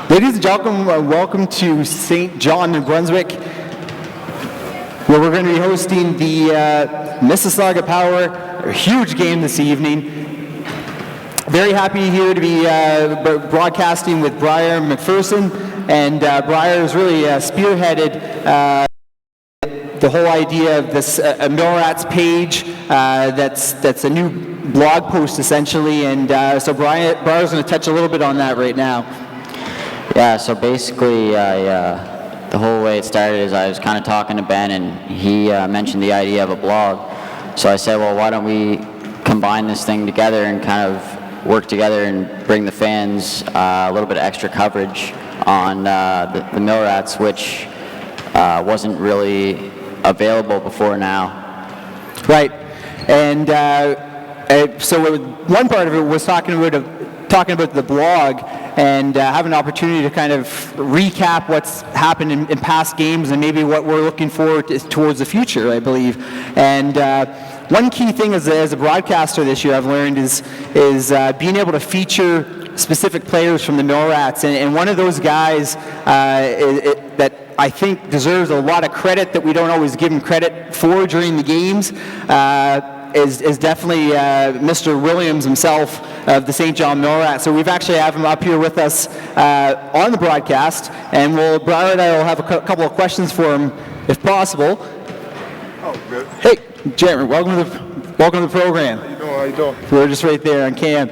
Ladies and gentlemen, welcome to St. John, New Brunswick, where we're going to be hosting the Mississauga Power, a huge game this evening. Very happy here to be broadcasting with Briar McPherson, and Briar has really spearheaded the whole idea of this Millrats page. That's a new blog post essentially, and so Briar's going to touch a little bit on that right now. Yeah, so basically, the whole way it started is I was kind of talking to Ben, and he mentioned the idea of a blog. So I said, well, why don't we combine this thing together and kind of work together and bring the fans a little bit of extra coverage on the Millrats, which wasn't really available before now. Right, and so one part of it was talking about the blog, and have an opportunity to kind of recap what's happened in past games and maybe what we're looking forward to towards the future, I believe. And one key thing as a broadcaster this year I've learned is being able to feature specific players from the Millrats, and one of those guys that I think deserves a lot of credit that we don't always give him credit for during the games is definitely Mr. Williams himself of the St. John Millrats. So we've actually have him up here with us on the broadcast, and Brian and I will have a couple of questions for him if possible. Oh, good. Hey, Jeremy, welcome to the program. How you doing? We're just right there on cam.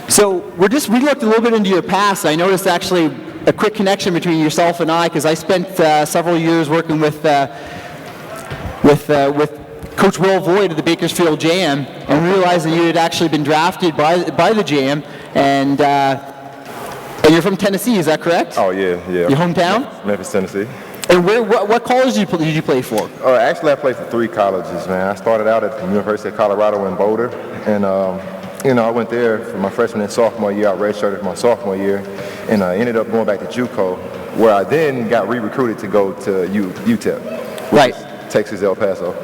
So we looked a little bit into your past. I noticed actually a quick connection between yourself and I, because I spent several years working with Coach Will Voigt of the Bakersfield Jam, and realizing you had actually been drafted by the Jam, and you're from Tennessee, is that correct? Oh yeah. Your hometown? Memphis, Tennessee. And what college did you play for? Actually, I played for 3 colleges, man. I started out at the University of Colorado in Boulder, and I went there for my freshman and sophomore year. I redshirted my sophomore year, and I ended up going back to JUCO, where I then got re-recruited to go to UTEP, Right. Texas, El Paso.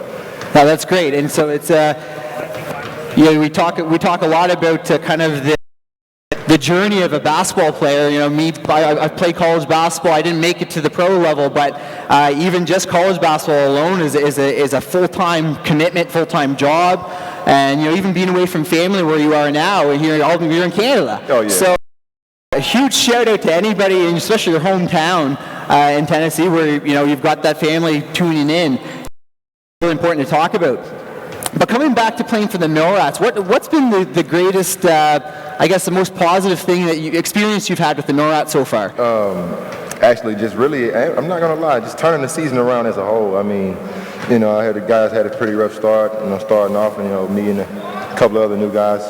Now that's great, and so it's we talk a lot about kind of the journey of a basketball player. I played college basketball. I didn't make it to the pro level, but even just college basketball alone is a full-time commitment, full-time job, and even being away from family where you are now, and you're in Canada. Oh yeah. So a huge shout out to anybody, and especially your hometown in Tennessee, where you've got that family tuning in. Really important to talk about. But coming back to playing for the Millrats, what's been the greatest, I guess the most positive thing experience you've had with the Millrats so far? Actually, just really, I'm not gonna lie, just turning the season around as a whole. I mean, I heard the guys had a pretty rough start, starting off, and me and a couple of other new guys,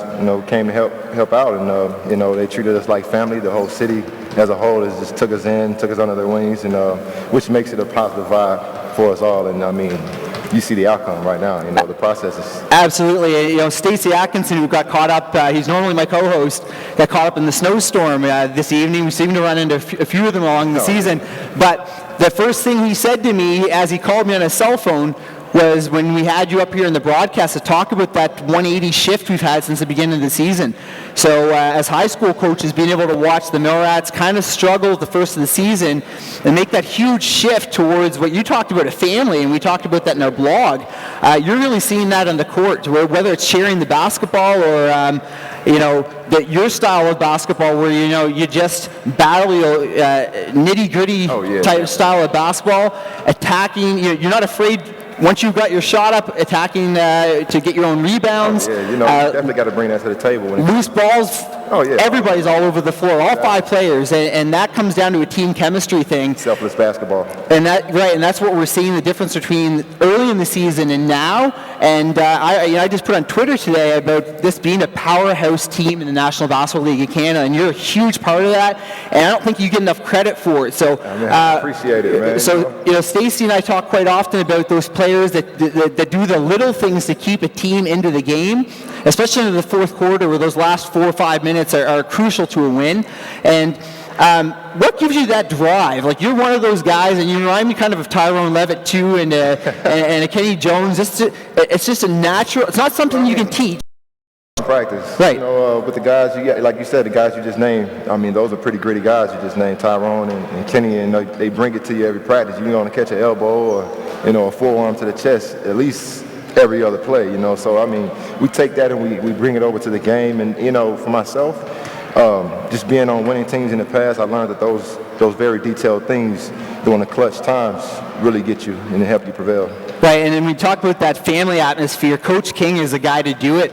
came to help out, and they treated us like family. The whole city as a whole just took us under their wings, and which makes it a positive vibe for us all. And I mean, you see the outcome right now. The process is absolutely. Stacey Atkinson, who got caught up, he's normally my co-host, got caught up in the snowstorm this evening. We seem to run into a few of them along the season. But the first thing he said to me as he called me on his cell phone was, when we had you up here in the broadcast, to talk about that 180 shift we've had since the beginning of the season. So as high school coaches, being able to watch the Millrats kind of struggle at the first of the season and make that huge shift towards what you talked about, a family, and we talked about that in our blog. You're really seeing that on the court, whether it's sharing the basketball or your style of basketball, where you just battle nitty-gritty type style of basketball, attacking. You're not afraid. Once you've got your shot up, attacking to get your own rebounds. You definitely got to bring that to the table. Loose balls. Everybody's all over the floor, all 5 players, and that comes down to a team chemistry thing. Selfless basketball. And that's what we're seeing, the difference between early in the season and now. And I just put on Twitter today about this being a powerhouse team in the National Basketball League of Canada, and you're a huge part of that. And I don't think you get enough credit for it. So I appreciate it, man. So Stacey and I talk quite often about those players that do the little things to keep a team into the game, especially in the fourth quarter, where those last 4 or 5 minutes are crucial to a win. And what gives you that drive? Like, you're one of those guys, and you remind me kind of Tyrone Levitt too, and a Kenny Jones. It's just a natural. It's not something you can teach. practice. Right. You know, with the guys, like you said, the guys you just named, I mean, those are pretty gritty guys you just named, Tyrone and Kenny, and they bring it to you every practice. You're going to catch an elbow or, a forearm to the chest at least every other play, So, I mean, we take that and we bring it over to the game. And, for myself, just being on winning teams in the past, I learned that those very detailed things during the clutch times really get you and help you prevail. Right, and then we talk about that family atmosphere. Coach King is the guy to do it.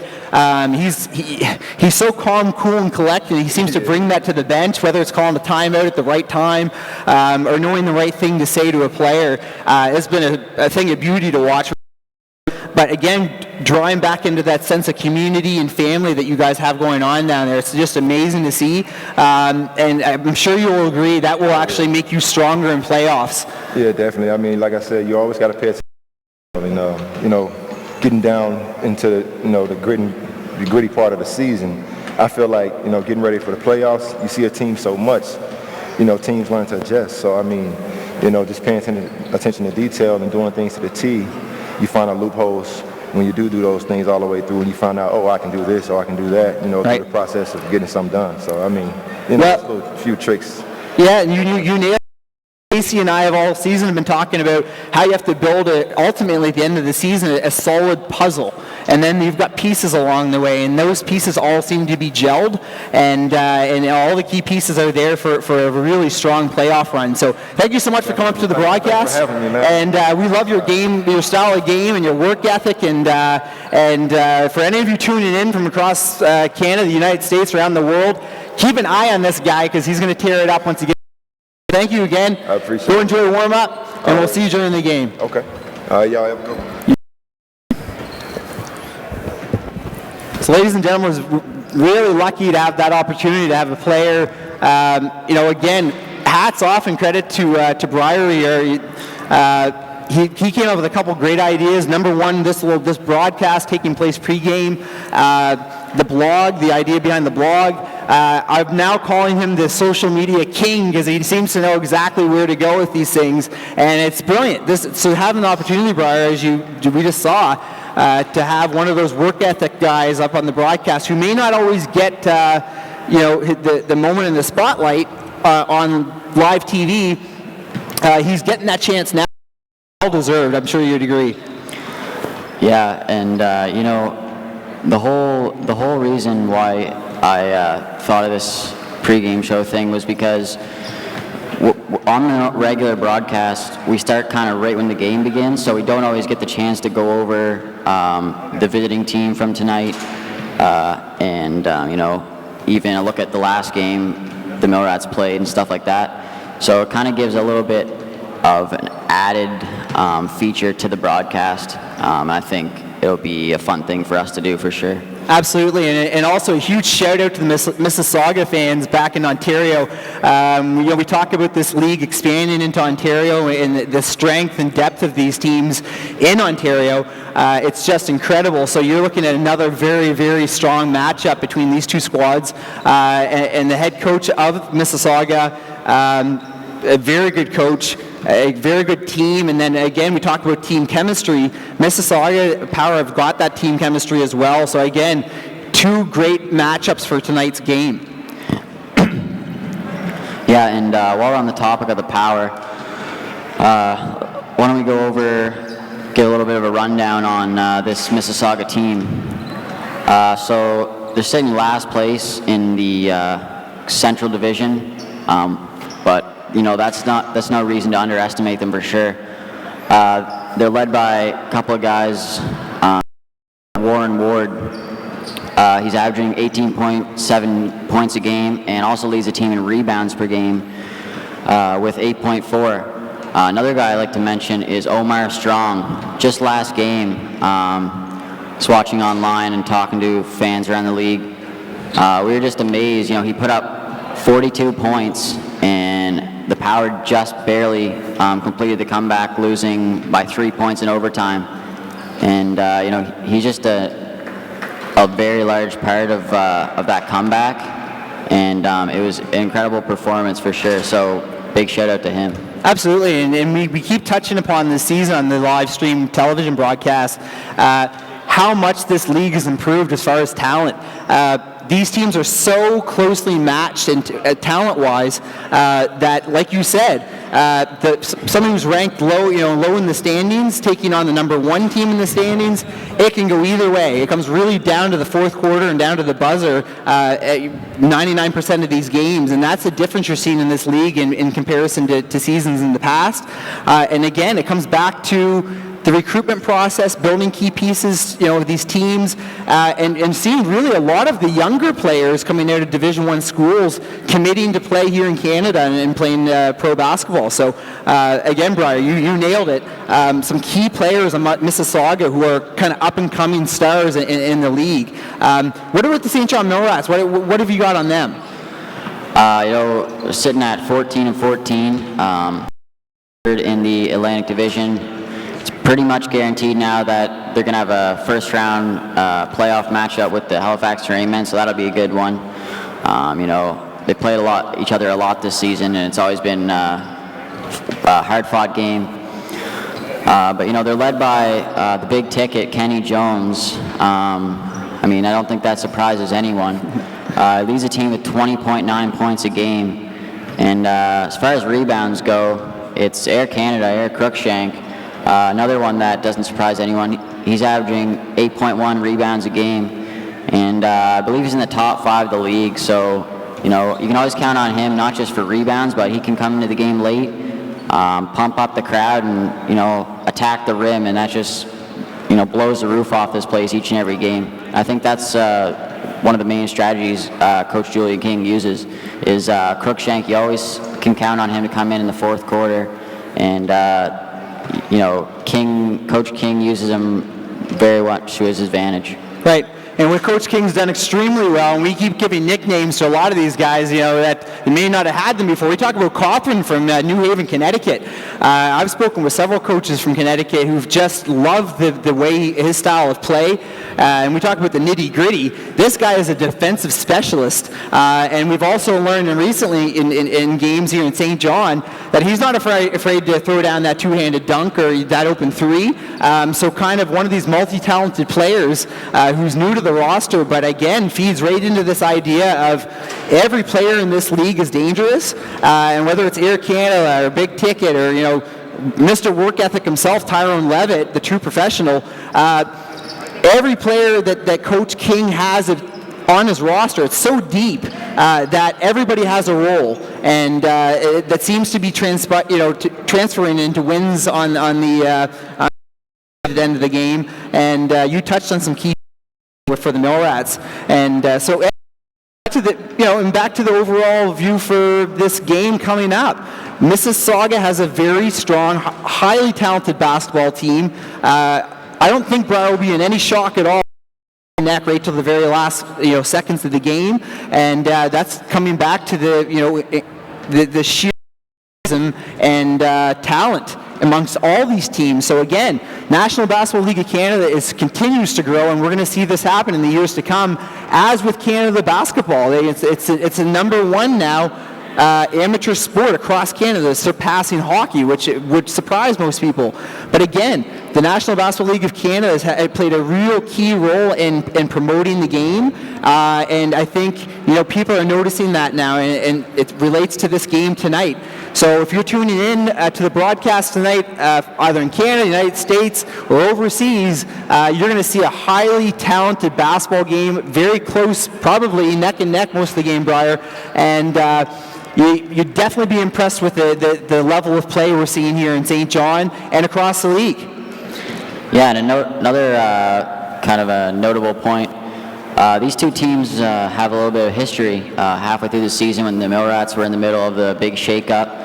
He's so calm, cool, and collected. He seems to bring that to the bench, whether it's calling a timeout at the right time or knowing the right thing to say to a player. It's been a thing of beauty to watch. But again, drawing back into that sense of community and family that you guys have going on down there, it's just amazing to see. And I'm sure you will agree that will actually make you stronger in playoffs. Yeah, definitely. I mean, like I said, you always got to pay attention. I mean, getting down into the gritty part of the season, I feel like getting ready for the playoffs, you see a team so much, teams learn to adjust. So I mean, just paying attention to detail and doing things to the T, you find out loopholes when you do those things all the way through, and you find out, I can do this or I can do that, right. through the process of getting something done. So I mean, just a few tricks. Yeah, and you nailed. Casey and I have all season been talking about how you have to build ultimately at the end of the season a solid puzzle, and then you've got pieces along the way, and those pieces all seem to be gelled, and all the key pieces are there for a really strong playoff run. So thank you so much for coming up to the broadcast. Thanks for having me, man. And we love your game, your style of game, and your work ethic, and for any of you tuning in from across Canada, the United States, around the world, keep an eye on this guy because he's going to tear it up once he gets. Thank you again. I appreciate it. Go enjoy the warm-up, and we'll see you during the game. Okay. Y'all have a good one. So, ladies and gentlemen, I was really lucky to have that opportunity to have a player. Again, hats off and credit to Briar here. He came up with a couple great ideas. Number one, this broadcast taking place pregame, the blog, the idea behind the blog. I'm now calling him the social media king because he seems to know exactly where to go with these things, and it's brilliant. So having the opportunity, Briar, as we just saw, to have one of those work ethic guys up on the broadcast who may not always get the moment in the spotlight on live TV, he's getting that chance now. Well deserved, I'm sure you'd agree. Yeah, and the whole reason why I thought of this pregame show thing was because on the regular broadcast, we start kind of right when the game begins, so we don't always get the chance to go over the visiting team from tonight, and even a look at the last game the Millrats played and stuff like that. So it kind of gives a little bit of an added feature to the broadcast. I think it'll be a fun thing for us to do for sure. Absolutely, and also a huge shout out to the Mississauga fans back in Ontario. We talk about this league expanding into Ontario and the strength and depth of these teams in Ontario. It's just incredible. So you're looking at another very, very strong matchup between these two squads, and the head coach of Mississauga, a very good coach, a very good team, and then again we talk about team chemistry. Mississauga Power have got that team chemistry as well, so again, two great matchups for tonight's game. Yeah, and while we're on the topic of the Power, why don't we go over, get a little bit of a rundown on this Mississauga team. So they're sitting last place in the Central Division, but that's no reason to underestimate them for sure. They're led by a couple of guys. Warren Ward, he's averaging 18.7 points a game and also leads the team in rebounds per game with 8.4. Another guy I'd like to mention is Omar Strong. Just last game, just watching online and talking to fans around the league, we were just amazed. He put up 42 points, and the Power just barely completed the comeback, losing by 3 points in overtime. And he's just a very large part of that comeback, and it was an incredible performance for sure. So big shout out to him. Absolutely, and we keep touching upon this season on the live stream television broadcast. how much this league has improved as far as talent. These teams are so closely matched talent-wise that, like you said, someone who's ranked low, low in the standings, taking on the number one team in the standings, it can go either way. It comes really down to the fourth quarter and down to the buzzer 99% of these games, and that's the difference you're seeing in this league in comparison to seasons in the past. And again, it comes back to the recruitment process, building key pieces, of these teams, and seeing really a lot of the younger players coming out of Division I schools committing to play here in Canada and playing pro basketball. So again, Brian, you nailed it. Some key players in Mississauga who are kind of up-and-coming stars in the league. What about the St. John Millrats? What have you got on them? We're sitting at 14-14, third in the Atlantic Division. It's pretty much guaranteed now that they're going to have a first-round playoff matchup with the Halifax Rainmen, so that'll be a good one. They played each other a lot this season, and it's always been a hard-fought game. But they're led by the big ticket, Kenny Jones. I don't think that surprises anyone. He leads a team with 20.9 points a game. And as far as rebounds go, it's Air Canada, Eric Cruikshank. Another one that doesn't surprise anyone. He's averaging 8.1 rebounds a game, and I believe he's in the top 5 of the league. So, you can always count on him, not just for rebounds, but he can come into the game late, pump up the crowd, and attack the rim, and that just blows the roof off this place each and every game. I think that's one of the main strategies Coach Julian King uses is Cruikshank. You always can count on him to come in the fourth quarter, and Coach King uses him very much to his advantage. Right. And what Coach King's done extremely well, and we keep giving nicknames to a lot of these guys, that may not have had them before. We talk about Cothran from New Haven, Connecticut. I've spoken with several coaches from Connecticut who've just loved the way his style of play. And we talk about the nitty-gritty. This guy is a defensive specialist. And we've also learned recently in games here in St. John that he's not afraid to throw down that two-handed dunk or that open three. So kind of one of these multi-talented players who's new to the roster, but again feeds right into this idea of every player in this league is dangerous, and whether it's Air Canada or Big Ticket or Mr. Work Ethic himself, Tyrone Levitt, the true professional, every player that Coach King has on his roster, it's so deep that everybody has a role, and that seems to be transferring into wins on the end of the game. And you touched on some key for the Millrats, and so back to the overall view for this game coming up. Mississauga has a very strong, highly talented basketball team. I don't think Briar will be in any shock at all. Neck right till the very last seconds of the game, and that's coming back to the sheer and talent amongst all these teams. So again, National Basketball League of Canada continues to grow, and we're going to see this happen in the years to come. As with Canada basketball, it's a number one now amateur sport across Canada, surpassing hockey, which would surprise most people. But again, the National Basketball League of Canada has played a real key role in promoting the game, and I think people are noticing that now, and it relates to this game tonight. So if you're tuning in to the broadcast tonight, either in Canada, United States, or overseas, you're going to see a highly talented basketball game, very close, probably neck and neck most of the game, Briar, and you'd definitely be impressed with the level of play we're seeing here in St. John and across the league. Yeah, and another kind of a notable point, these two teams have a little bit of history. Halfway through the season, when the Millrats were in the middle of the big shakeup,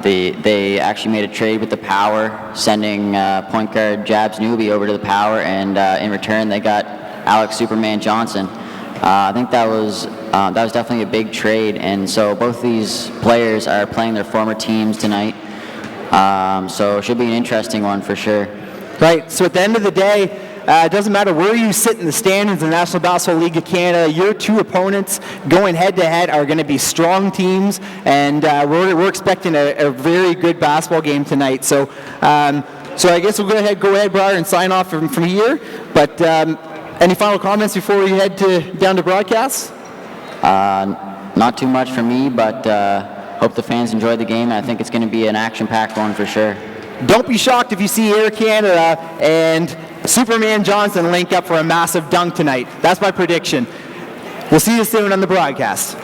they actually made a trade with the Power, sending point guard Jabs Newby over to the Power, and in return they got Alex Superman Johnson. I think that was definitely a big trade, and so both these players are playing their former teams tonight. So it should be an interesting one for sure. Right. So at the end of the day, it doesn't matter where you sit in the standings in the National Basketball League of Canada. Your two opponents going head-to-head are going to be strong teams, and we're expecting a very good basketball game tonight. So So I guess we'll go ahead, Briar, and sign off from here. But any final comments before we head down to broadcast? Not too much for me, but hope the fans enjoyed the game. I think it's going to be an action-packed one for sure. Don't be shocked if you see Air Canada and Superman Johnson link up for a massive dunk tonight. That's my prediction. We'll see you soon on the broadcast.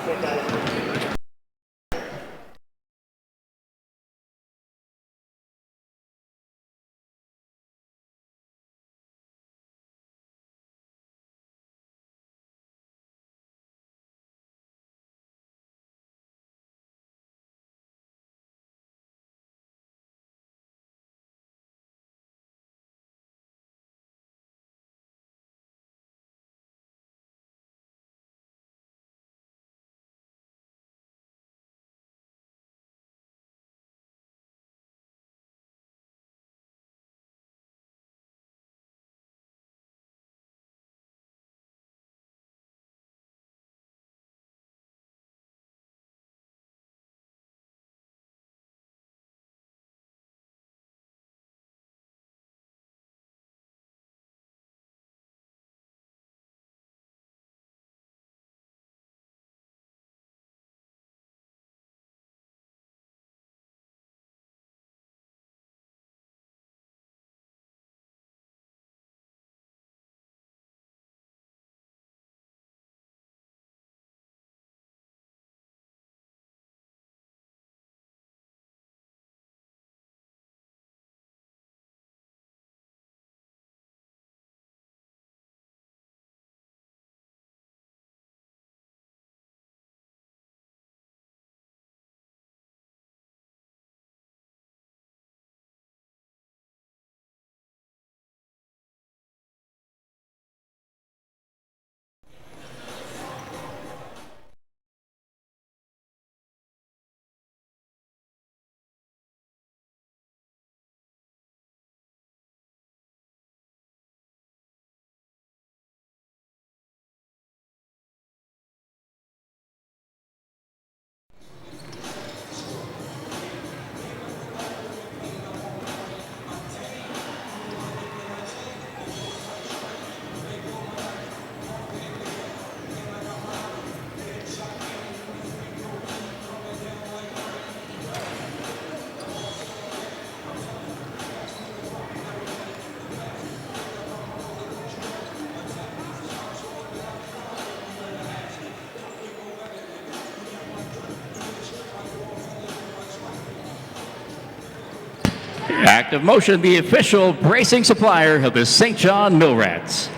Active Motion, the official bracing supplier of the St. John Mill Rats.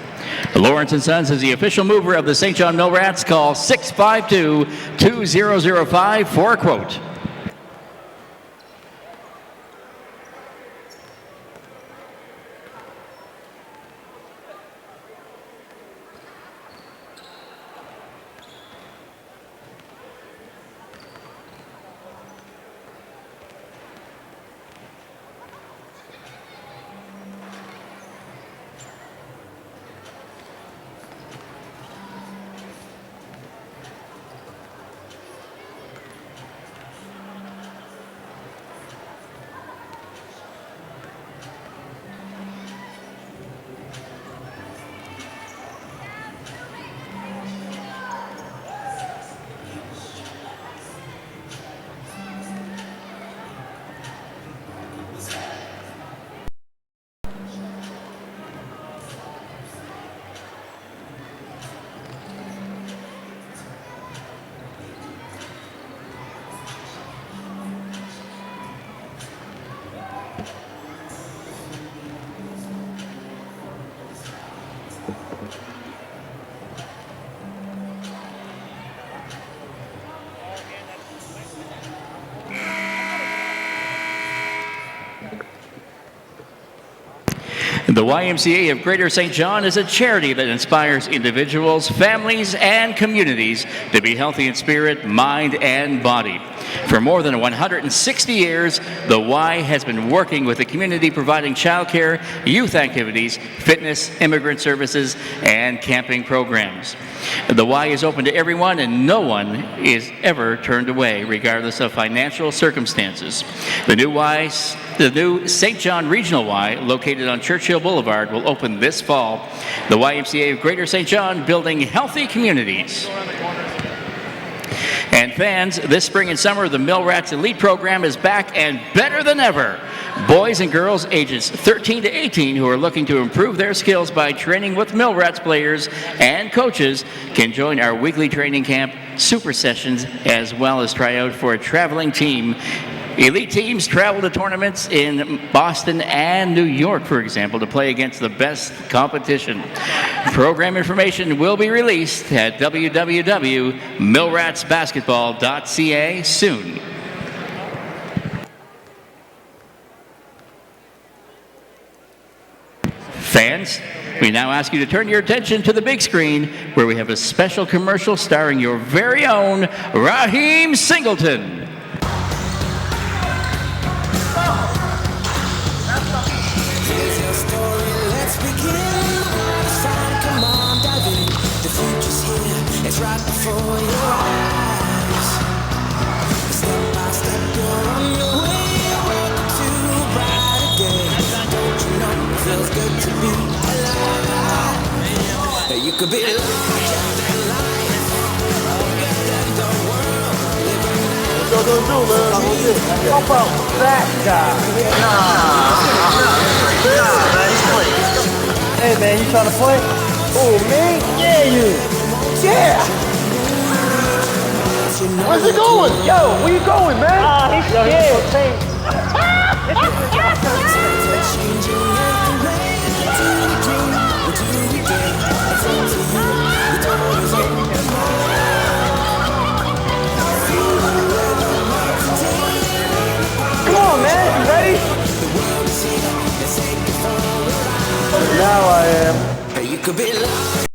Lawrence & Sons is the official mover of the St. John Mill Rats. Call 652-2005 for a quote. The YMCA of Greater St. John is a charity that inspires individuals, families, and communities to be healthy in spirit, mind, and body. For more than 160 years, the Y has been working with the community providing childcare, youth activities, fitness, immigrant services, and camping programs. The Y is open to everyone and no one is ever turned away, regardless of financial circumstances. The new St. John Regional Y, located on Churchill Boulevard, will open this fall. The YMCA of Greater St. John, building healthy communities. And fans, this spring and summer, the Millrats Elite program is back and better than ever. Boys and girls ages 13 to 18 who are looking to improve their skills by training with Millrats players and coaches can join our weekly training camp, super sessions, as well as try out for a traveling team. Elite teams travel to tournaments in Boston and New York, for example, to play against the best competition. Program information will be released at www.millratsbasketball.ca soon. Fans, we now ask you to turn your attention to the big screen where we have a special commercial starring your very own Raheem Singleton. It's right before your eyes. Step by step, you're on your way. Welcome to a brighter day. Don't you know it feels good to be alive? You could be larger than life, bigger than the world. What y'all gonna do, man? How about that guy? Nah, man, he's playing. Hey, man, you trying to play? Oh, me? Yeah, you. Yeah! Where's he going? Yo, where you going, man? He's scared. Come on, man. You ready? Now I am. You could be lost.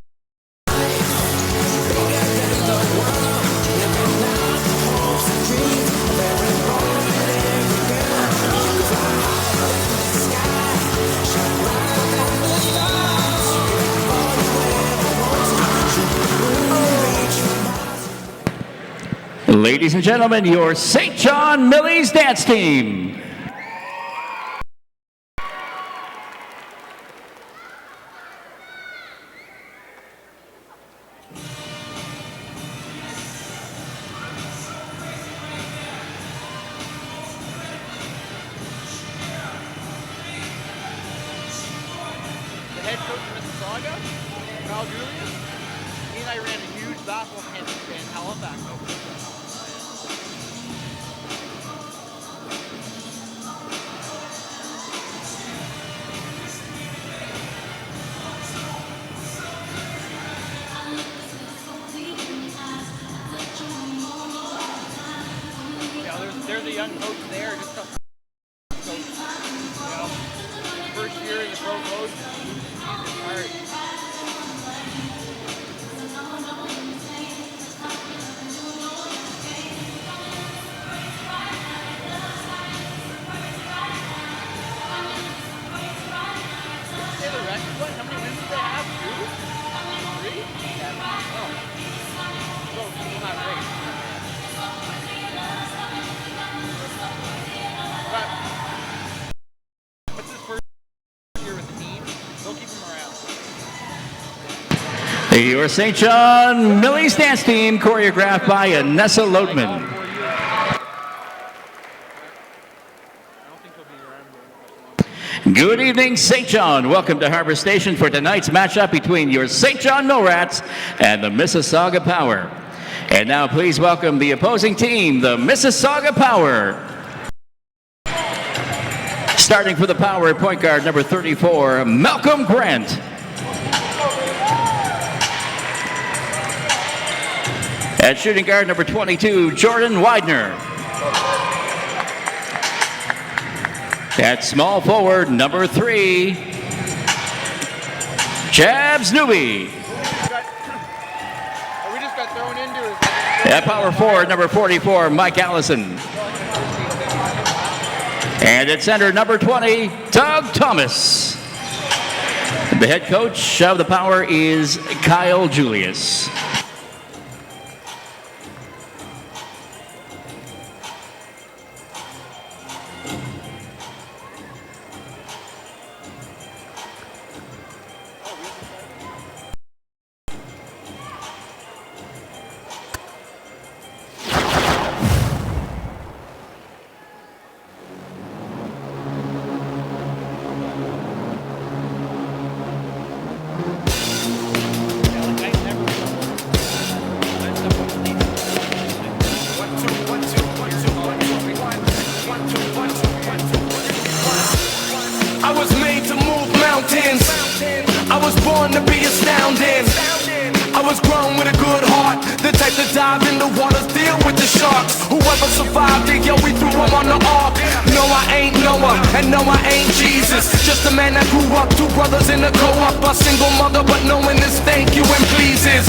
Ladies and gentlemen, your St. John Millie's dance team. The head coach of Mississauga, Kyle Julius, he and I ran a huge basketball camp in Halifax. There's a young coach there, just a coach. You know, first year as a pro coach, he's hard. Say the record, what? How many wins did they have? 2? 3? Oh. So, still not great. What's his first year with the team? They'll keep him around. Your St. John Millie's dance team, choreographed by Anessa Lotman. Good evening, St. John. Welcome to Harbor Station for tonight's matchup between your St. John Millrats and the Mississauga Power. And now please welcome the opposing team, the Mississauga Power. Starting for the Power, point guard number 34, Malcolm Grant. At shooting guard number 22, Jordan Widener. At small forward number 3, Jabs Newby. We just got thrown into it. At power forward, number 44, Mike Allison. And at center, number 20, Doug Thomas. The head coach of the Power is Kyle Julius. I was made to move mountains. I was born to be astounding. I was grown with a good heart, the type to dive in the waters, deal with the sharks. Whoever survived it, yo, we threw them on the ark. No, I ain't Noah, and no, I ain't Jesus. Just a man that grew up, two brothers in a co-op, a single mother, but knowing this thank you and pleases.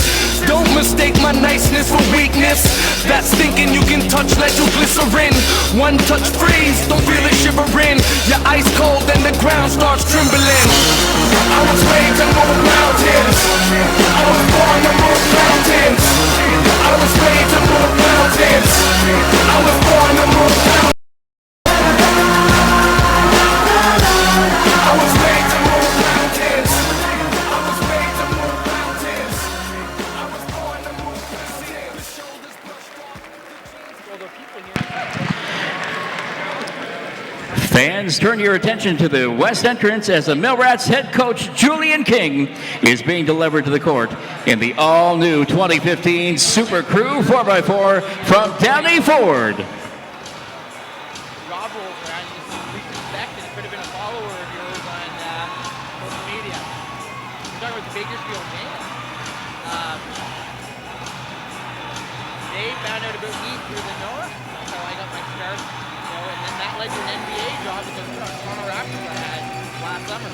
Don't mistake my niceness for weakness. That's thinking you can touch, let you glycerin. One touch freeze, don't feel it shivering. You're ice cold and the ground starts trembling. I was made to move mountains. I was born to move mountains. I was made to move mountains. I was born to move mountains. I was made to move mountains. I was made to move mountains. I was born to move mountains. The shoulders brushed off. Well, the people here. Fans, turn your attention to the west entrance as the Millrats head coach Julian King is being delivered to the court in the all-new 2015 Super Crew 4x4 from Downey Ford. Rob rolls around and just respect and could have been a follower of yours on social media. We're talking about the Bakersfield game. They found out about me through the Noah. That's how I got my start. You know, and then that led to an NBA job with the Toronto Raptors I had last summer.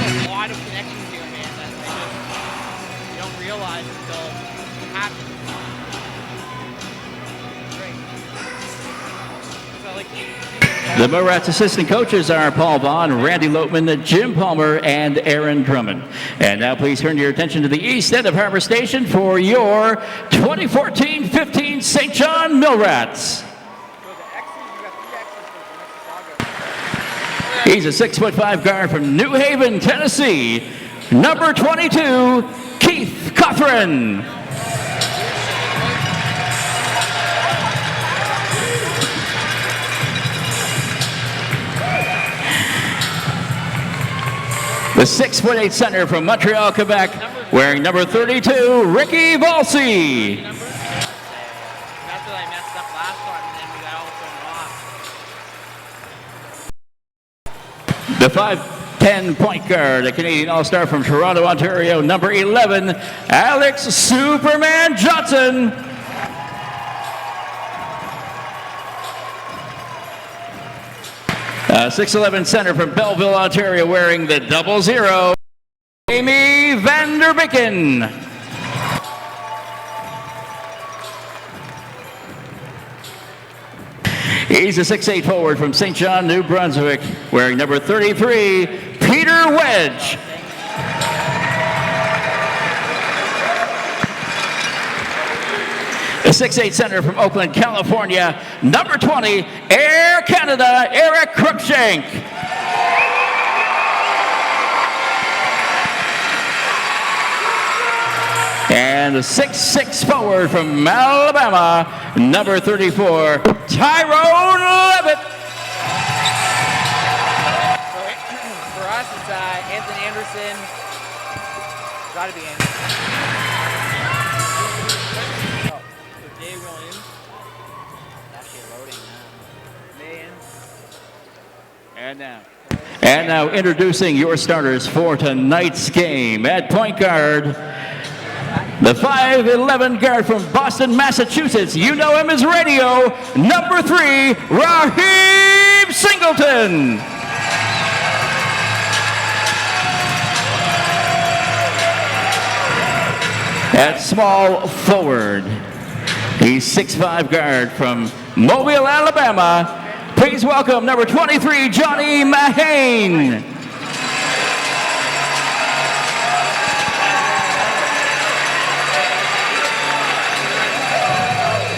There's a lot of connections here, man, that I just you don't realize until it happens. Great. So, like, The Millrats assistant coaches are Paul Vaughn, Randy Loatman, Jim Palmer, and Aaron Drummond. And now please turn your attention to the east end of Harbor Station for your 2014-15 St. John Millrats. He's a 6'5" guard from New Haven, Tennessee. Number 22, Keith Cothran. The 6'8" center from Montreal, Quebec, wearing number 32, Ricky Valsi. that's what I messed up last time, and then we got all thrown off. The 5'10" point guard, a Canadian All-Star from Toronto, Ontario, number 11, Alex Superman Johnson. A 6'11" center from Belleville, Ontario, wearing the 00, Amy Vanderbicken. He's a 6'8" forward from St. John, New Brunswick, wearing number 33, Peter Wedge. A 6'8" center from Oakland, California, number 20, Air Canada, Eric Cruikshank. And a 6'6" forward from Alabama, number 34, Tyrone Levitt. For us, it's Anthony Anderson. Gotta be Anderson. Oh, so Jay Williams. Actually loading now. And now introducing your starters for tonight's game. At point guard, the 5'11" guard from Boston, Massachusetts. You know him as Radio, number 3, Raheem Singleton. At small forward, he's 6'5" guard from Mobile, Alabama. Please welcome number 23, Johnny Mahane.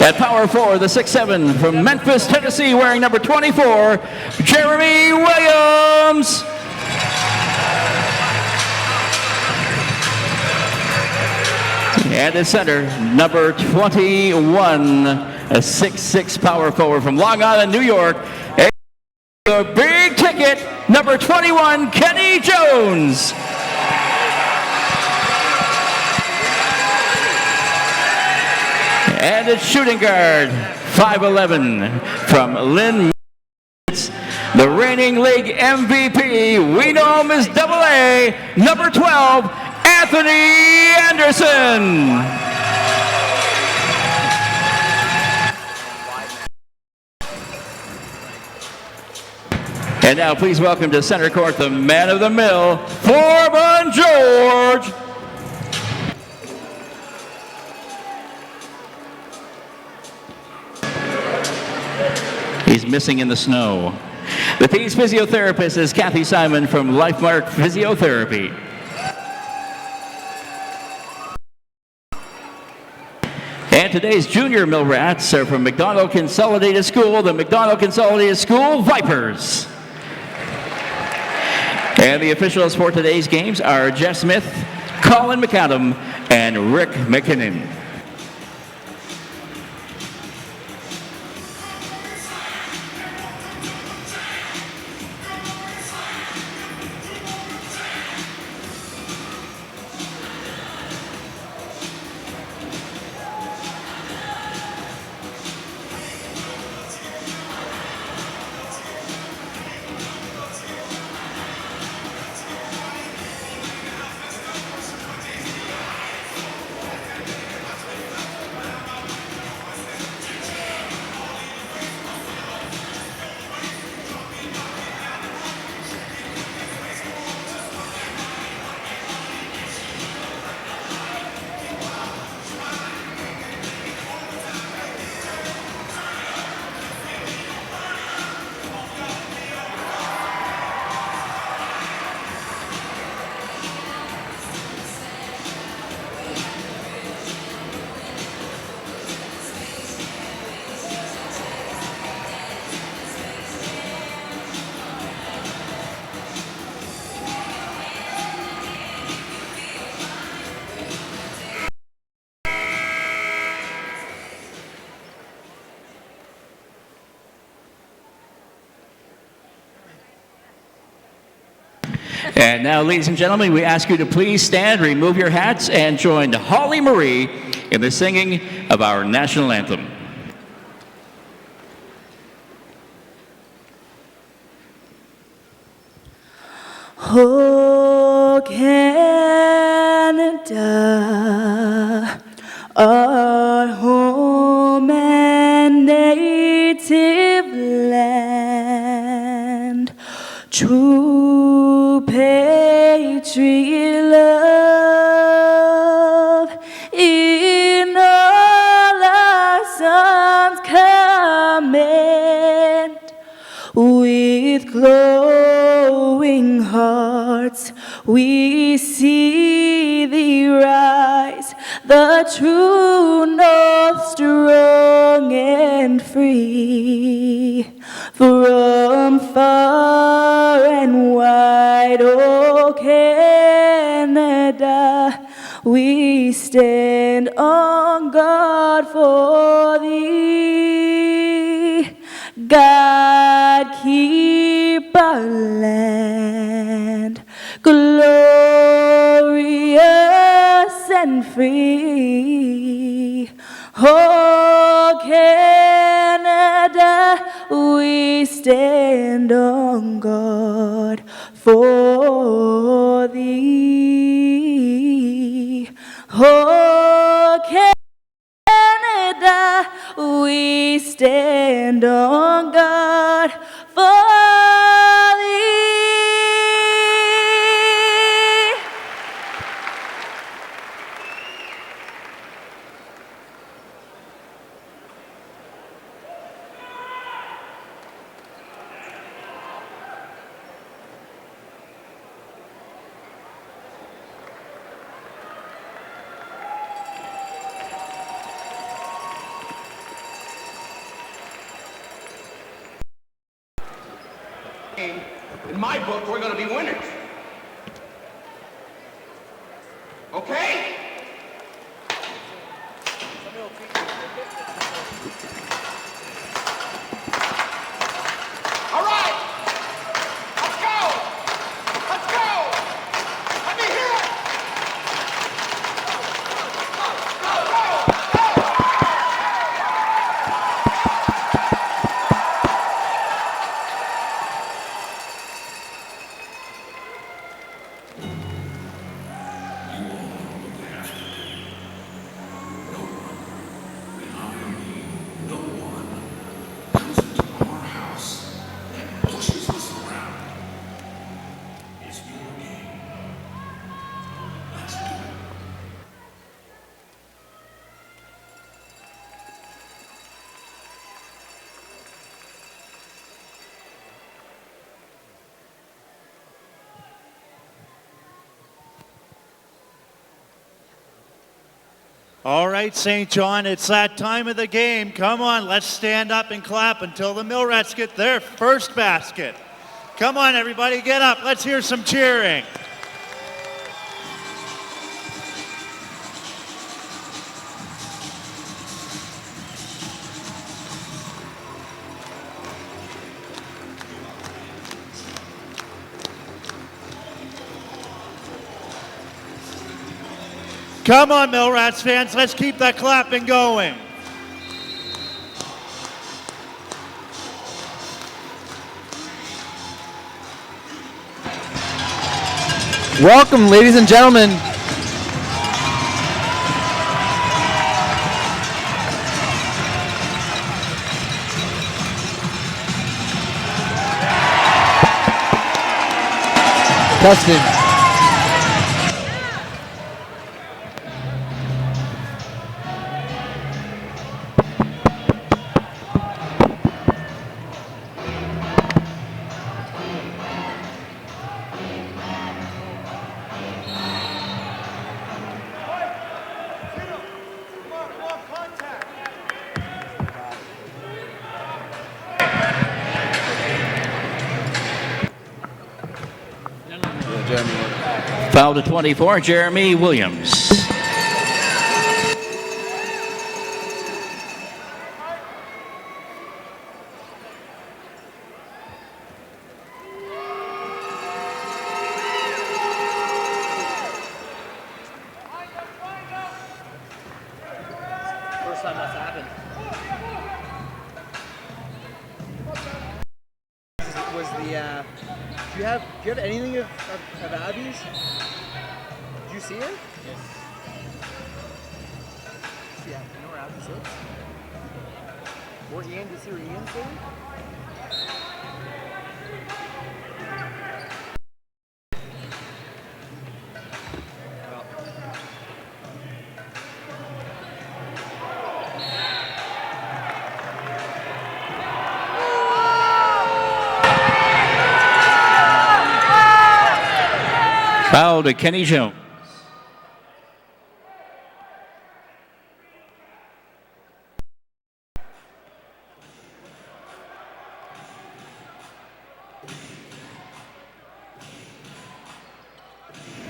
At power forward, the 6'7" from Memphis, Tennessee, wearing number 24, Jeremy Williams. And at center, number 21, a 6'6" power forward from Long Island, New York. A big ticket, number 21, Kenny Jones. And at shooting guard, 5'11", from Lynn, the reigning league MVP. We know him as AA, number 12, Anthony Anderson. And now please welcome to center court the man of the mill, Foreman George. He's missing in the snow. The team's physiotherapist is Kathy Simon from LifeMark Physiotherapy. And today's junior Mill Rats are from McDonald Consolidated School, the McDonald Consolidated School Vipers. And the officials for today's games are Jeff Smith, Colin McAdam, and Rick McKinnon. And now, ladies and gentlemen, we ask you to please stand, remove your hats, and join Holly Marie in the singing of our national anthem. Oh, Canada, our home and native land, true patriot love in all our sons command. With glowing hearts we see thee rise, the true north, strong and free. From far and wide, oh Canada, we stand on guard for thee. God, keep our land glorious and free. Oh, Canada, we stand on guard for thee. Oh, Canada, we stand on guard for thee. game, in my book, we're going to be winners. Okay? All right. Let's go. Let's go. Let me hear it. Go, go, go. All right, St. John, it's that time of the game. Come on, let's stand up and clap until the Mill Rats get their first basket. Come on, everybody, get up. Let's hear some cheering. Come on, Mill Rats fans, let's keep that clapping going. Welcome, ladies and gentlemen. Testing. Foul to 24, Jeremy Williams. First time that's happened. Was the do you have anything of Abby's? Did you see it? Yes. Yeah, you know where Abby sits? Or Ian, did you see where Ian's sitting? Foul to Kenny Jones.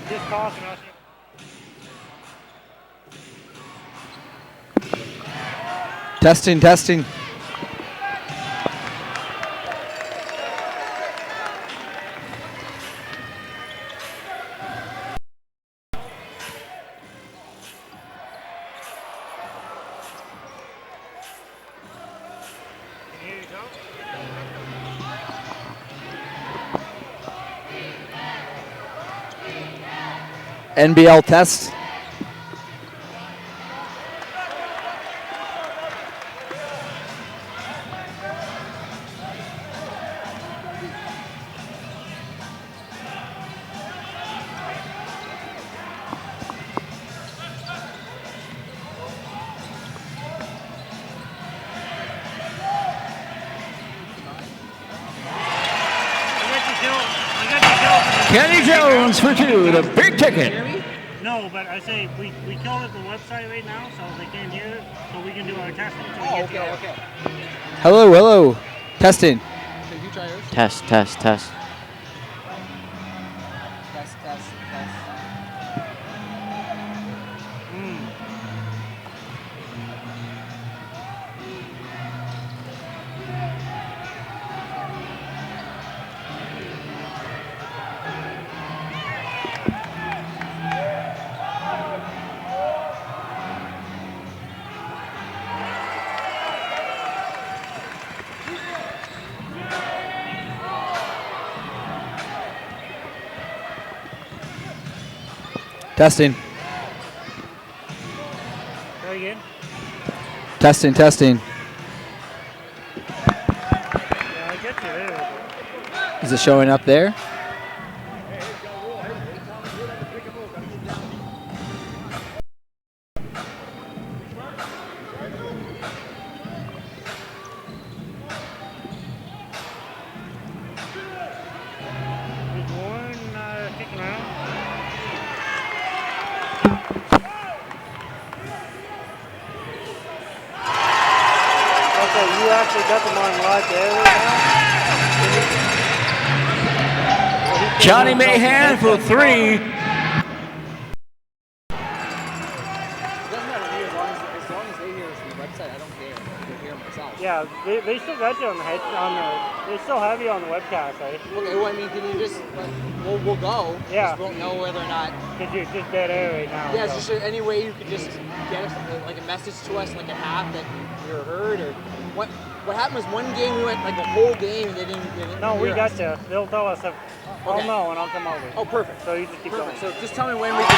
Just tossing us. Testing, testing. NBL test. Kenny Jones for two, the big ticket. No, but I say we killed it the website right now, so they can't hear it, so we can do our testing. So Okay. Hello, hello. Testing. Can you try yours? Test, test, test. Test, test, test. Testing. Try again. Testing, testing. Yeah, I get you there. Is it showing up there? There's one kicking around. Okay, you actually got them on live there right now? Johnny Mahan for 3. Doesn't matter to me as long as they hear us from the website. I don't care. I can hear myself. Yeah, they still got you on the head they still have you on the webcast, right? Okay, well, I mean, can you just, we'll go. Yeah. Just won't know whether or not. Because you're just dead air right now. Yeah, so. is there any way you could just get us like a message to us, like a half that you're heard, or what happened was one game we went like a whole game and they didn't No, we hear got us. you. They'll tell us if I'll Okay. know and I'll come over. Oh, perfect. So you just keep Perfect. going. So just tell me when we can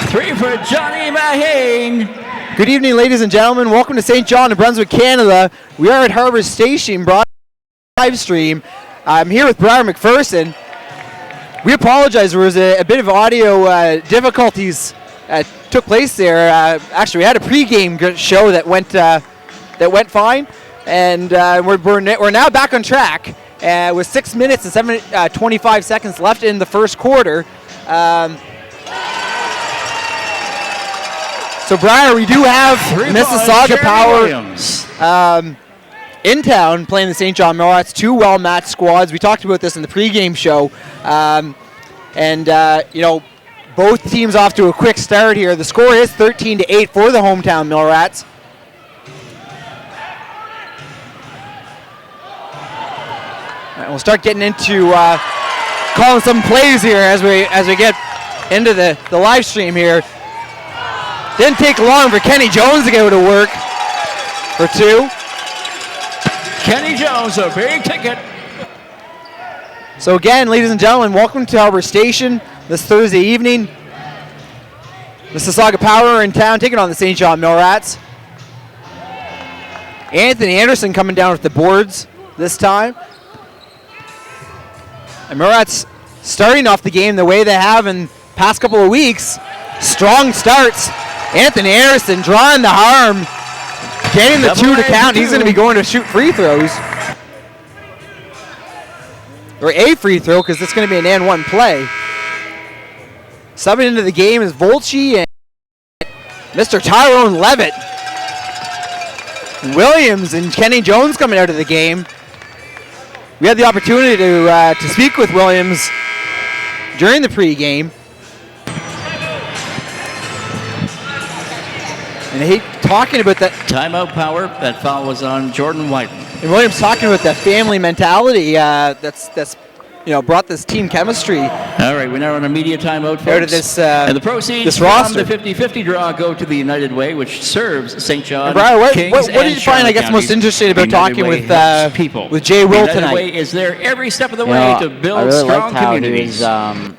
say 3 for Johnny Mahan. Good evening, ladies and gentlemen. Welcome to St. John, New Brunswick, Canada. We are at Harbour Station, live stream. I'm here with Brian McPherson. We apologize. There was a bit of audio difficulties took place there. Actually, we had a pregame show that went fine, and we're now back on track with 6 minutes and 25 seconds left in the first quarter. So, Brian, we do have Mississauga Power in town playing the St. John Millrats, two well-matched squads. We talked about this in the pregame show. Both teams off to a quick start here. The score is 13-8 for the hometown Millrats. All right, we'll start getting into calling some plays here as we get into the live stream here. Didn't take long for Kenny Jones to go to work for 2. Kenny Jones, a big ticket. So again, ladies and gentlemen, welcome to Harbour Station this Thursday evening. Mississauga Power in town taking on the St. John Millrats. Anthony Anderson coming down with the boards this time. And Millrats starting off the game the way they have in the past couple of weeks. Strong starts. Anthony Anderson drawing the harm, getting the 2 to count. He's going to be going to shoot free throws. Or a free throw, because it's going to be an and 1 play. Subbing into the game is Volchi and Mr. Tyrone Levitt. Williams and Kenny Jones coming out of the game. We had the opportunity to speak with Williams during the pregame. And he talking about that. Timeout Power. That foul was on Jordan Whiten. And Williams talking about that family mentality that's brought this team chemistry. All right, we're now on a media timeout, folks. Out of this, and the proceeds this from roster. the 50-50 draw go to the United Way, which serves St. John, And Brian, what Kings, did and you find, I guess, Charlotte most interesting about United talking Way with helps people. with Jay Will United tonight? Way is there every step of the You way know, to build I really strong liked how communities. he was,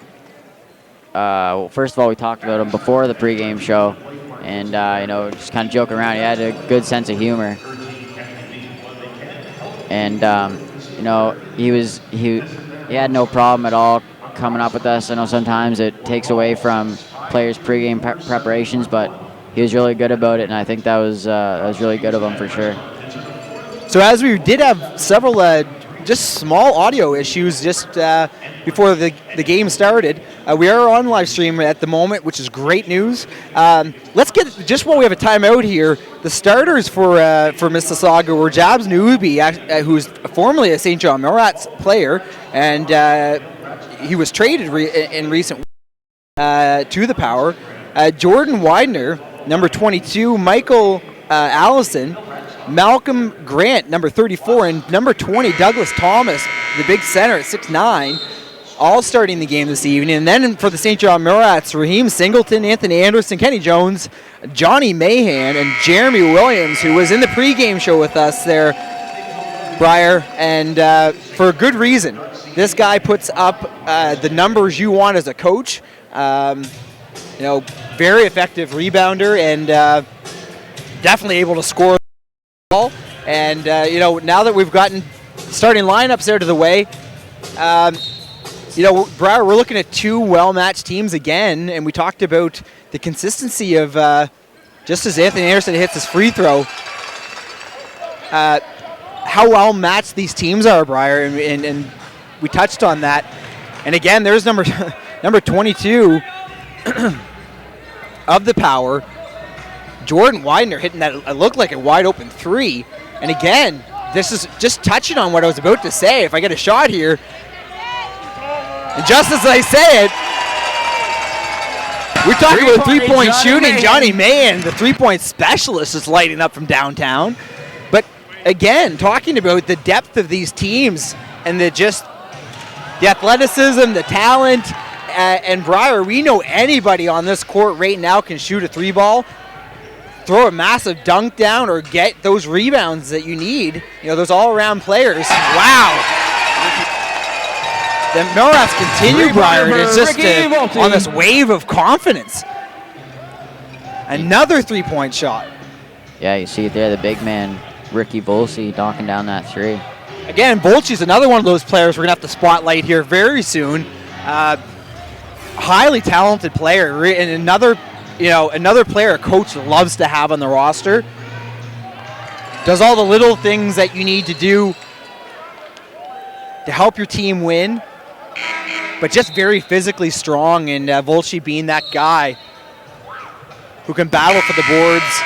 well, first of all, we talked about him before the pregame show, and just kind of joking around. He had a good sense of humor, and he had no problem at all coming up with us. I know sometimes it takes away from players' pregame preparations, but he was really good about it, and I think that was really good of him for sure. So as we did have several just small audio issues just before the game started. We are on live stream at the moment, which is great news. Let's get, just while we have a timeout here, the starters for Mississauga were Jabs Newby, who's formerly a St. John Millrats player, and he was traded in recent weeks to the Power. Jordan Widener, number 22, Michael Allison, Malcolm Grant, number 34, and number 20, Douglas Thomas, the big center at 6'9", all starting the game this evening. And then for the St. John Millrats, Raheem Singleton, Anthony Anderson, Kenny Jones, Johnny Mahan, and Jeremy Williams, who was in the pregame show with us there, Briar, and for a good reason. This guy puts up the numbers you want as a coach. Very effective rebounder, and definitely able to score. And now that we've gotten starting lineups out of the way, Briar, we're looking at two well-matched teams again, and we talked about the consistency of just as Anthony Anderson hits his free throw, how well-matched these teams are, Briar, and we touched on that. And again, there's number 22 of the Power, Jordan Widener, hitting that it looked like a wide open three. And again, this is just touching on what I was about to say. If I get a shot here, and just as I say it, we're talking about three-point shooting. Johnny Mahan, the three-point specialist, is lighting up from downtown. But again, talking about the depth of these teams and the athleticism, the talent, and Briar, we know anybody on this court right now can shoot a three ball, throw a massive dunk down, or get those rebounds that you need. Those all-around players. Wow. The Millrats continue, Briar. It's just on this wave of confidence. Another three-point shot. Yeah, you see it there, the big man, Ricky Volsey, knocking down that three. Again, Volsey's another one of those players we're going to have to spotlight here very soon. Highly talented player, and another player a coach loves to have on the roster. Does all the little things that you need to do to help your team win, but just very physically strong, and Volsey being that guy who can battle for the boards.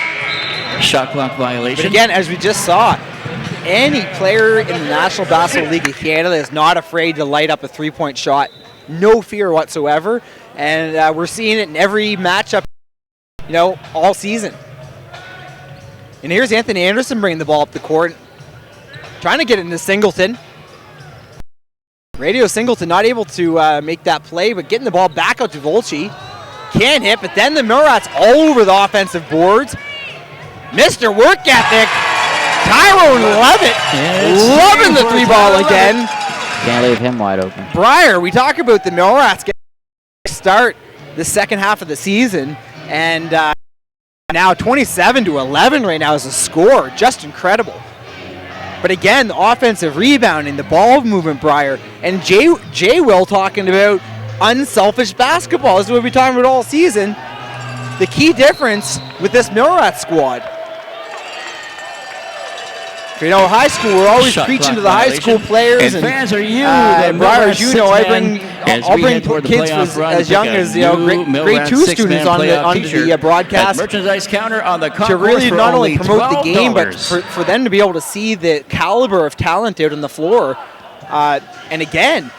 Shot clock violation. But again, as we just saw, any player in the National Basketball League of Canada is not afraid to light up a three-point shot. No fear whatsoever. And we're seeing it in every matchup, all season. And here's Anthony Anderson bringing the ball up the court, trying to get it into Singleton. Radio Singleton not able to make that play, but getting the ball back out to Volsey. Can't hit, but then the Millrats all over the offensive boards. Mr. Work Ethic, Tyrone Levitt, loving the three ball again. Can't leave him wide open. Briar, we talk about the Millrats getting a start the second half of the season, and now 27-11 right now is a score. Just incredible. But again, the offensive rebounding, the ball movement, Briar, and Jay Will talking about unselfish basketball. This is what we've been talking about all season. The key difference with this Millrats squad. High school, we're always preaching to the high school players. And fans are you. Briar, as you know, I'll bring kids as young as grade 2 students onto the broadcast merchandise counter on the to really not only promote the game, but for them to be able to see the caliber of talent out on the floor. And again,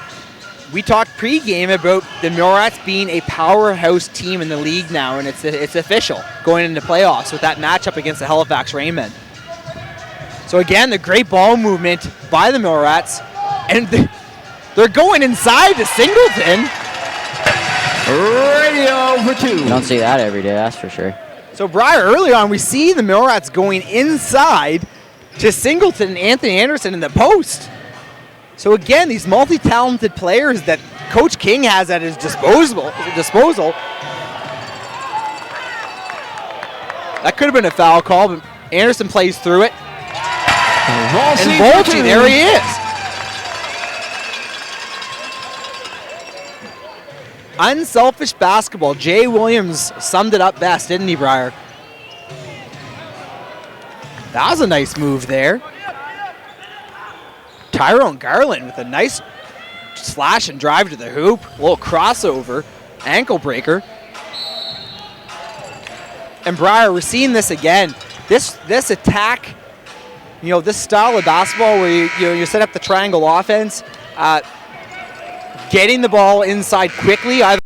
we talked pregame about the Millrats being a powerhouse team in the league now, and it's official going into playoffs with that matchup against the Halifax Rainmen. So again, the great ball movement by the Millrats, and they're going inside to Singleton. Radio for two. You don't see that every day, that's for sure. So Briar, early on, we see the Millrats going inside to Singleton and Anthony Anderson in the post. So again, these multi-talented players that Coach King has at his disposal. That could have been a foul call, but Anderson plays through it. And Volsey, there he is. Unselfish basketball. Jay Williams summed it up best, didn't he, Briar? That was a nice move there. Tyrone Garland with a nice slash and drive to the hoop. A little crossover, ankle breaker. And Briar, we're seeing this again. This attack, this style of basketball where you set up the triangle offense, getting the ball inside quickly, either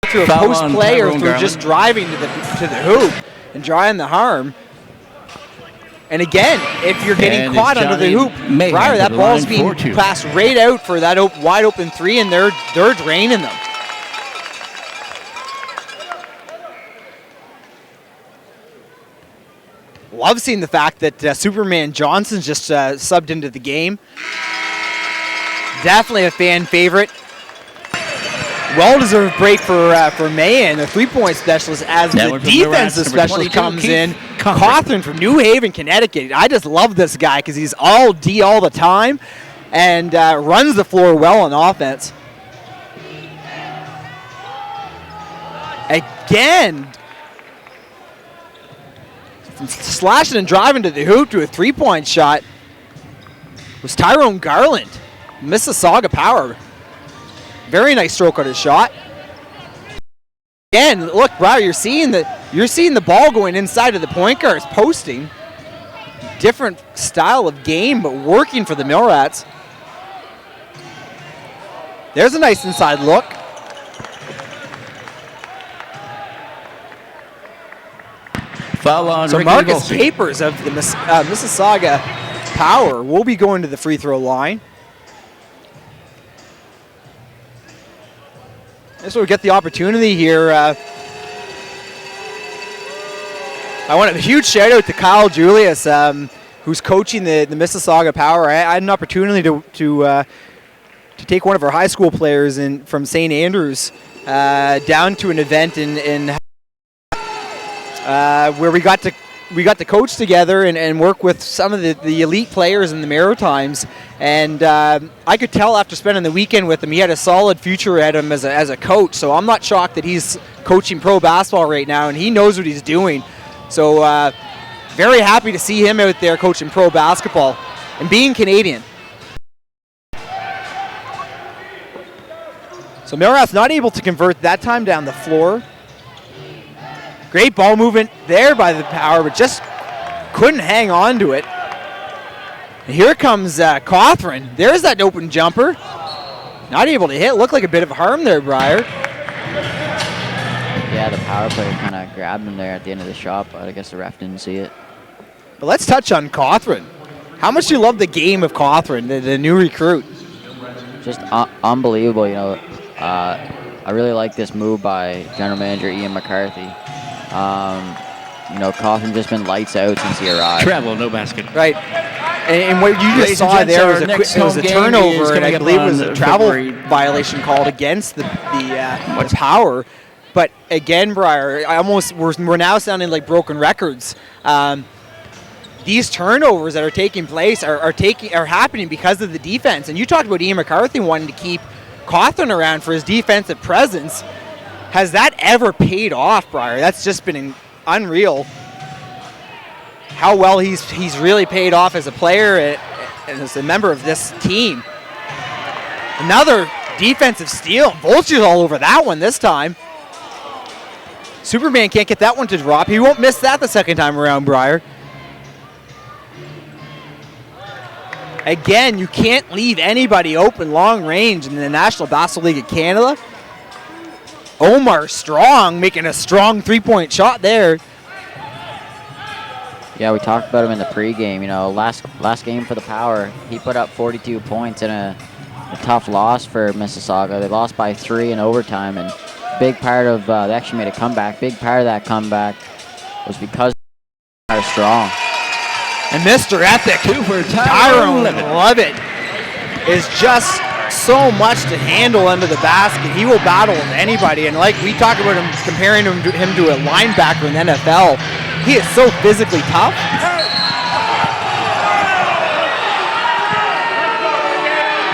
through a post play or through just driving to the hoop and drawing the harm. And again, if you're getting caught under the hoop, Briar, that ball's being passed right out for that wide open three, and they're draining them. Love seeing the fact that Superman Johnson's just subbed into the game. Definitely a fan favorite. Well-deserved break for Mayan, the three-point specialist, as the defensive specialist comes in. Cawthron from New Haven, Connecticut. I just love this guy because he's all D all the time and runs the floor well on offense. Again, slashing and driving to the hoop to a three-point shot was Tyrone Garland, Mississauga Power. Very nice stroke on his shot. Again, look, Briar, you're seeing the ball going inside of the point guards, posting. Different style of game, but working for the Millrats. There's a nice inside look. Foul on So Ricky Marcus Volpe. Papers of the Mississauga Power will be going to the free throw line. So we get the opportunity here. I want a huge shout out to Kyle Julius, who's coaching the Mississauga Power. I had an opportunity to take one of our high school players from St. Andrews down to an event in where we got to coach together and work with some of the elite players in the Maritimes. And I could tell after spending the weekend with him, he had a solid future at him as a coach. So I'm not shocked that he's coaching pro basketball right now, and he knows what he's doing. So very happy to see him out there coaching pro basketball and being Canadian. So Millrat's not able to convert that time down the floor. Great ball movement there by the Power, but just couldn't hang on to it. And here comes Cawthron. There's that open jumper. Not able to hit. Looked like a bit of harm there, Briar. Yeah, the power player kind of grabbed him there at the end of the shot, but I guess the ref didn't see it. But let's touch on Cawthron. How much do you love the game of Cawthron, the new recruit? Just unbelievable, I really like this move by General Manager Ian McCarthy. Cawthron just been lights out since he arrived. Travel, no basket. Right. And what you just saw there was a turnover, and I believe it was a travel violation called against the Power. But again, Briar, we're now sounding like broken records. These turnovers that are taking place are happening because of the defense. And you talked about Ian McCarthy wanting to keep Cawthron around for his defensive presence. Has that ever paid off, Briar? That's just been unreal. How well he's really paid off as a player and as a member of this team. Another defensive steal. Vulture's all over that one this time. Superman can't get that one to drop. He won't miss that the second time around, Briar. Again, you can't leave anybody open long range in the National Basketball League of Canada. Omar Strong making a strong three-point shot there. Yeah, we talked about him in the pregame. Last game for the Power, he put up 42 points in a tough loss for Mississauga. They lost by 3 in overtime, and big part of they actually made a comeback. Big part of that comeback was because they were strong. And Mr. Ethic, Tyrone Levitt, is just so much to handle under the basket. He will battle with anybody, and like we talk about him, comparing him to a linebacker in the NFL, he is so physically tough.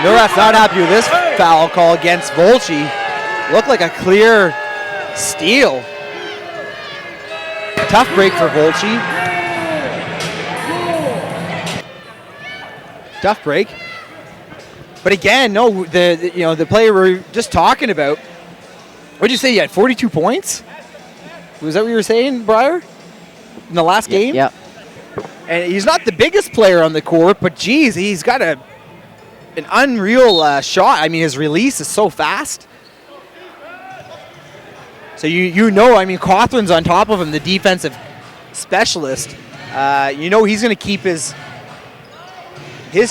Millrat's not happy with this foul call against Volpe. Looked like a clear steal. Tough break for Volpe. Tough break. But again, no, the player we were just talking about. What did you say? You had 42 points. Was that what you were saying, Briar? In the last game? Yep. And he's not the biggest player on the court, but geez, he's got an unreal shot. I mean, his release is so fast. So Cothran's on top of him, the defensive specialist. He's going to keep his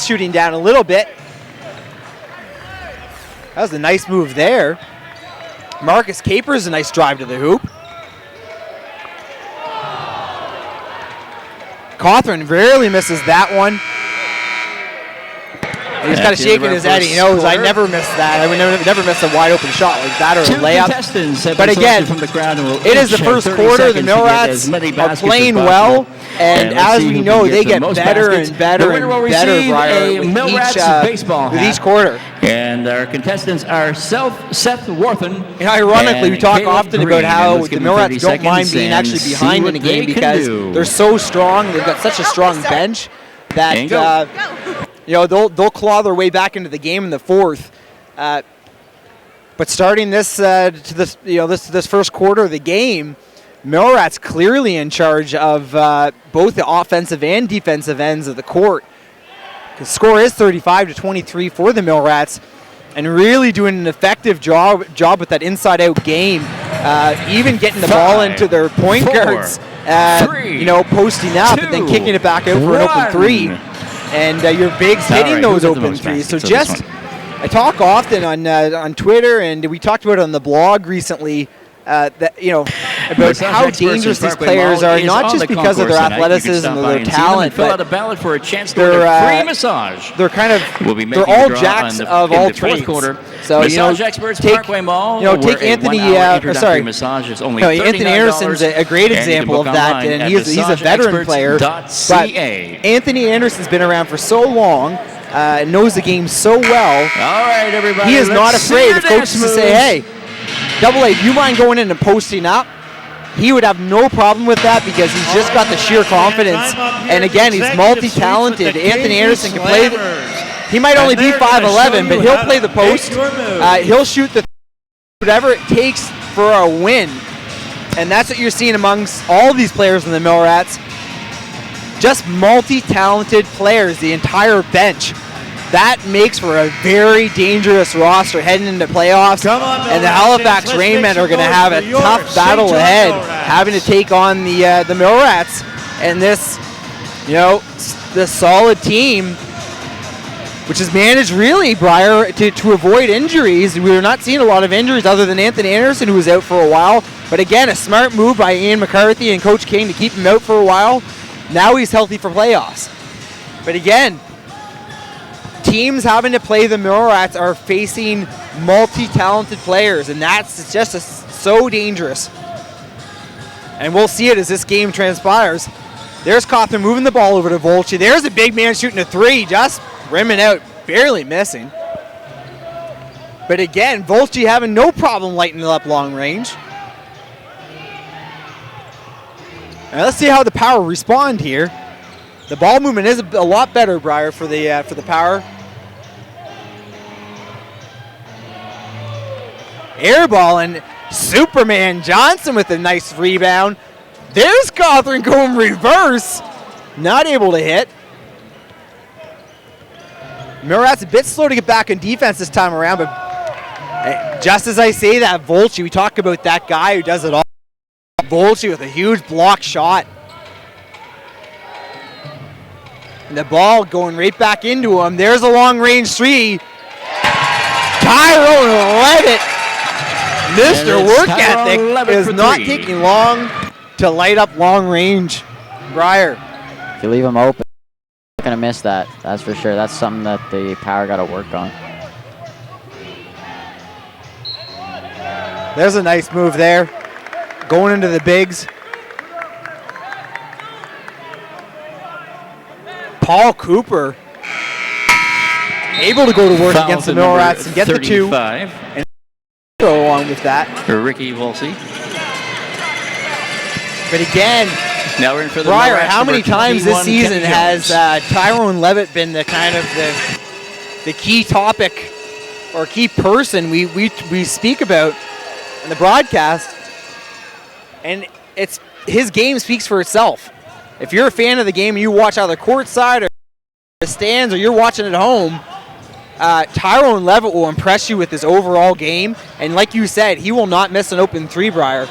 shooting down a little bit. That was a nice move there. Marcus Capers, a nice drive to the hoop. Cothran rarely misses that one. He's kind of shaking his head. He knows I never miss that. I would never miss a wide open shot like that or a layup. But again, it is the first quarter. The Millrats are playing well, and as we know, they get better and better and better, Briar, with each quarter. And our contestants are Seth Worthen. And ironically, we talk often about how the Millrats don't mind being actually behind in a game because they're so strong. They've got such a strong bench that they'll claw their way back into the game in the fourth. But starting this first quarter of the game, Millrats clearly in charge of both the offensive and defensive ends of the court. The score is 35-23 for the Millrats, and really doing an effective job with that inside-out game, even getting the ball into their point guards, posting up and then kicking it back out for an open three. And your bigs hitting those open threes. So I talk often on Twitter, and we talked about it on the blog recently, about how dangerous these players are, not just because of their athleticism or their talent, but a ballot for a chance to they're free massage. They're all jacks of all trades. So massage experts, Parkway Mall. Take Anthony. Massage is only Anthony Anderson's a great example of that, and he's a veteran player. But Anthony Anderson's been around for so long. Knows the game so well. All right, everybody. He is not afraid of coaches to say, "Hey, Double A, do you mind going in and posting up?" He would have no problem with that because he's just got the sheer confidence. And again, he's multi-talented. Anthony Anderson can play. He might only be 5'11", but he'll play the post. He'll shoot whatever it takes for a win. And that's what you're seeing amongst all these players in the Millrats. Just multi-talented players, the entire bench. That makes for a very dangerous roster heading into playoffs. And the Halifax Rainmen are going to have a tough battle ahead, having to take on the Millrats and this solid team, which is managed really, Briar, to avoid injuries. We're not seeing a lot of injuries other than Anthony Anderson, who was out for a while. But again, a smart move by Ian McCarthy and Coach King to keep him out for a while. Now he's healthy for playoffs. But again, teams having to play the Millrats are facing multi-talented players, and that's just so dangerous. And we'll see it as this game transpires. There's Cothran moving the ball over to Volchi. There's a big man shooting a three, just rimming out, barely missing. But again, Volchi having no problem lighting it up long range. Now let's see how the Power respond here. The ball movement is a lot better, Briar, for the Power. Air ball, and Superman Johnson with a nice rebound. There's Cothran going reverse. Not able to hit. Millrats a bit slow to get back on defense this time around, but just as I say that, Volchi, we talk about that guy who does it all. Volchi with a huge block shot. And the ball going right back into him. There's a long-range three. Tyrone Levitt, Mr. Work Ethic, is not taking long to light up long range. Briar. If you leave him open, you're not going to miss that. That's for sure. That's something that the Power got to work on. There's a nice move there. Going into the bigs. Paul Cooper able to go to work against the Millrats and get the two. And go along with that. Ricky Volsi. But again, now we're in for the Briar, how many times this season has Tyrone Levitt been the kind of the key topic or key person we speak about in the broadcast, and it's his game speaks for itself. If you're a fan of the game and you watch either courtside or the stands or you're watching at home, Tyrone Levitt will impress you with his overall game, and like you said, he will not miss an open three, Briar.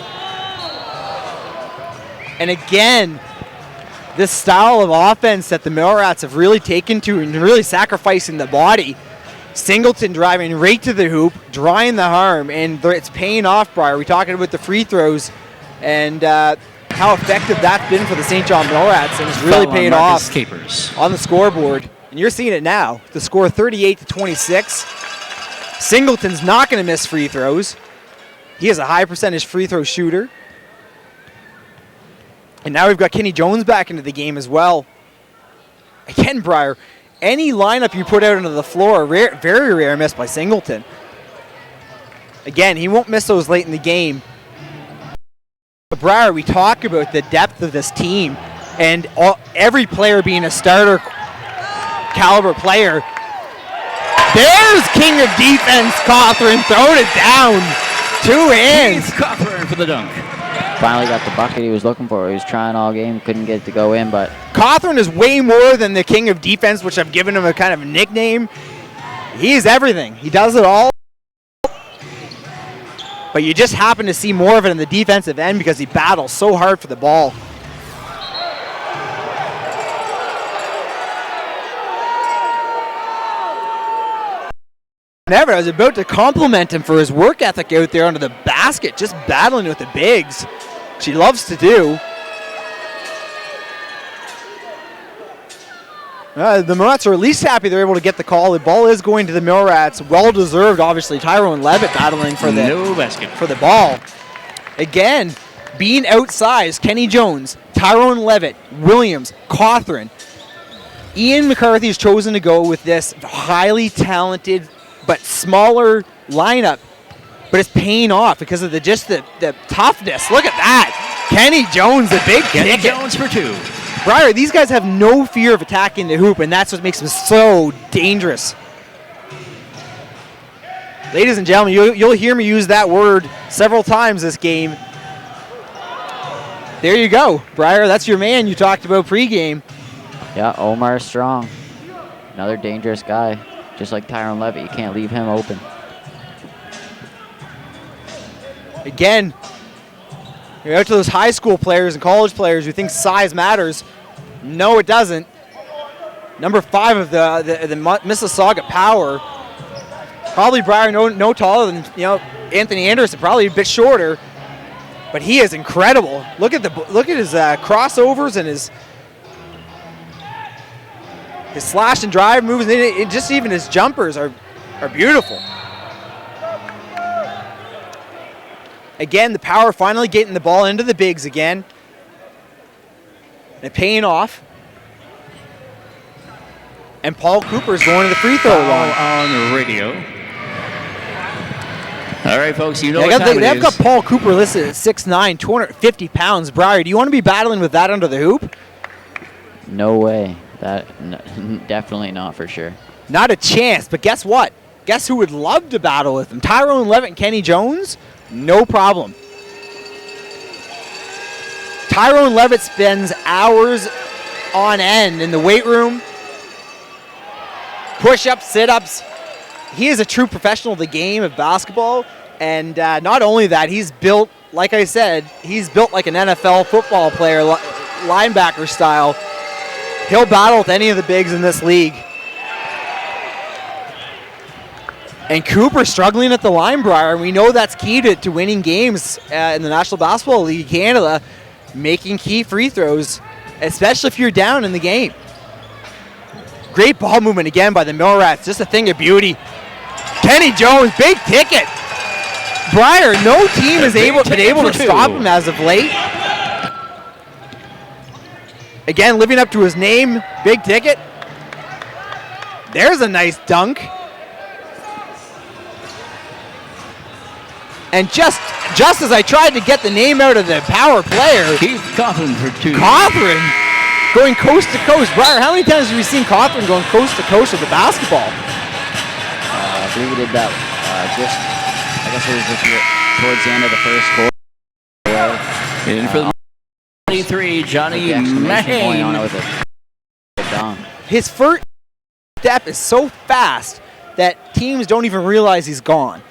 And again, this style of offense that the Millrats have really taken to and really sacrificing the body. Singleton driving right to the hoop, drawing the harm, and it's paying off, Briar. We're talking about the free throws and how effective that's been for the St. John Millrats, and it's really Foul on paying Marcus off Capers. on the scoreboard. And you're seeing it now. The score 38-26. Singleton's not going to miss free throws. He is a high percentage free throw shooter. And now we've got Kenny Jones back into the game as well. Again, Briar, any lineup you put out onto the floor, very rare miss by Singleton. Again, he won't miss those late in the game. But Briar, we talk about the depth of this team and every player being a starter caliber player. There's King of Defense, Cawthorn, throwing it down. 2 hands. Keith Cawthorn for the dunk. Finally got the bucket he was looking for. He was trying all game, couldn't get it to go in, but Cawthorn is way more than the King of Defense, which I've given him a kind of a nickname. He's everything. He does it all. But you just happen to see more of it in the defensive end because he battles so hard for the ball. I was about to compliment him for his work ethic out there under the basket, just battling with the bigs, which he loves to do. The Millrats are at least happy they're able to get the call. The ball is going to the Millrats. Well-deserved, obviously. Tyrone Levitt battling for the ball. Again, being outsized, Kenny Jones, Tyrone Levitt, Williams, Cawthorn. Ian McCarthy has chosen to go with this highly talented but smaller lineup, but it's paying off because of the toughness. Look at that. Kenny Jones, the big Kenny ticket. Jones for 2. Briar, these guys have no fear of attacking the hoop, and that's what makes them so dangerous. Ladies and gentlemen, you'll hear me use that word several times this game. There you go, Briar. That's your man you talked about pregame. yeah, Omar Strong. Another dangerous guy. Just like Tyrone Levitt, you can't leave him open. Again, you're out to those high school players and college players who think size matters. No, it doesn't. Number 5 of the Mississauga Power, probably Briar no taller than Anthony Anderson, probably a bit shorter, but he is incredible. Look at his crossovers and his slash and drive moves, and just even his jumpers are beautiful. Again, the Power finally getting the ball into the bigs again. And paying off. And Paul Cooper's going to the free throw line. On the radio. All right, folks, you know what time it is. They've got Paul Cooper listed at 6'9", 250 pounds. Briar, do you want to be battling with that under the hoop? No way. Definitely not for sure. Not a chance, but guess what? Guess who would love to battle with him? Tyrone Levitt and Kenny Jones? No problem. Tyrone Levitt spends hours on end in the weight room. Push-ups, sit-ups. He is a true professional of the game of basketball. And not only that, he's built, like I said, he's built like an NFL football player, linebacker style. He'll battle with any of the bigs in this league. And Cooper struggling at the line, Briar. We know that's key to winning games in the National Basketball League Canada, making key free throws, especially if you're down in the game. Great ball movement again by the Millrats. Just a thing of beauty. Kenny Jones, big ticket. Briar, no team has been able to stop him as of late. Again, living up to his name, big ticket. There's a nice dunk. And just as I tried to get the name out of the Power player, Keith Cawthorn for 2. Cawthorn going coast to coast. Briar, how many times have we seen Cawthorn going coast to coast with the basketball? believe he did that I guess it was just towards the end of the first quarter. In for the 23, Johnny Mahane. With a dunk. His first step is so fast that teams don't even realize he's gone.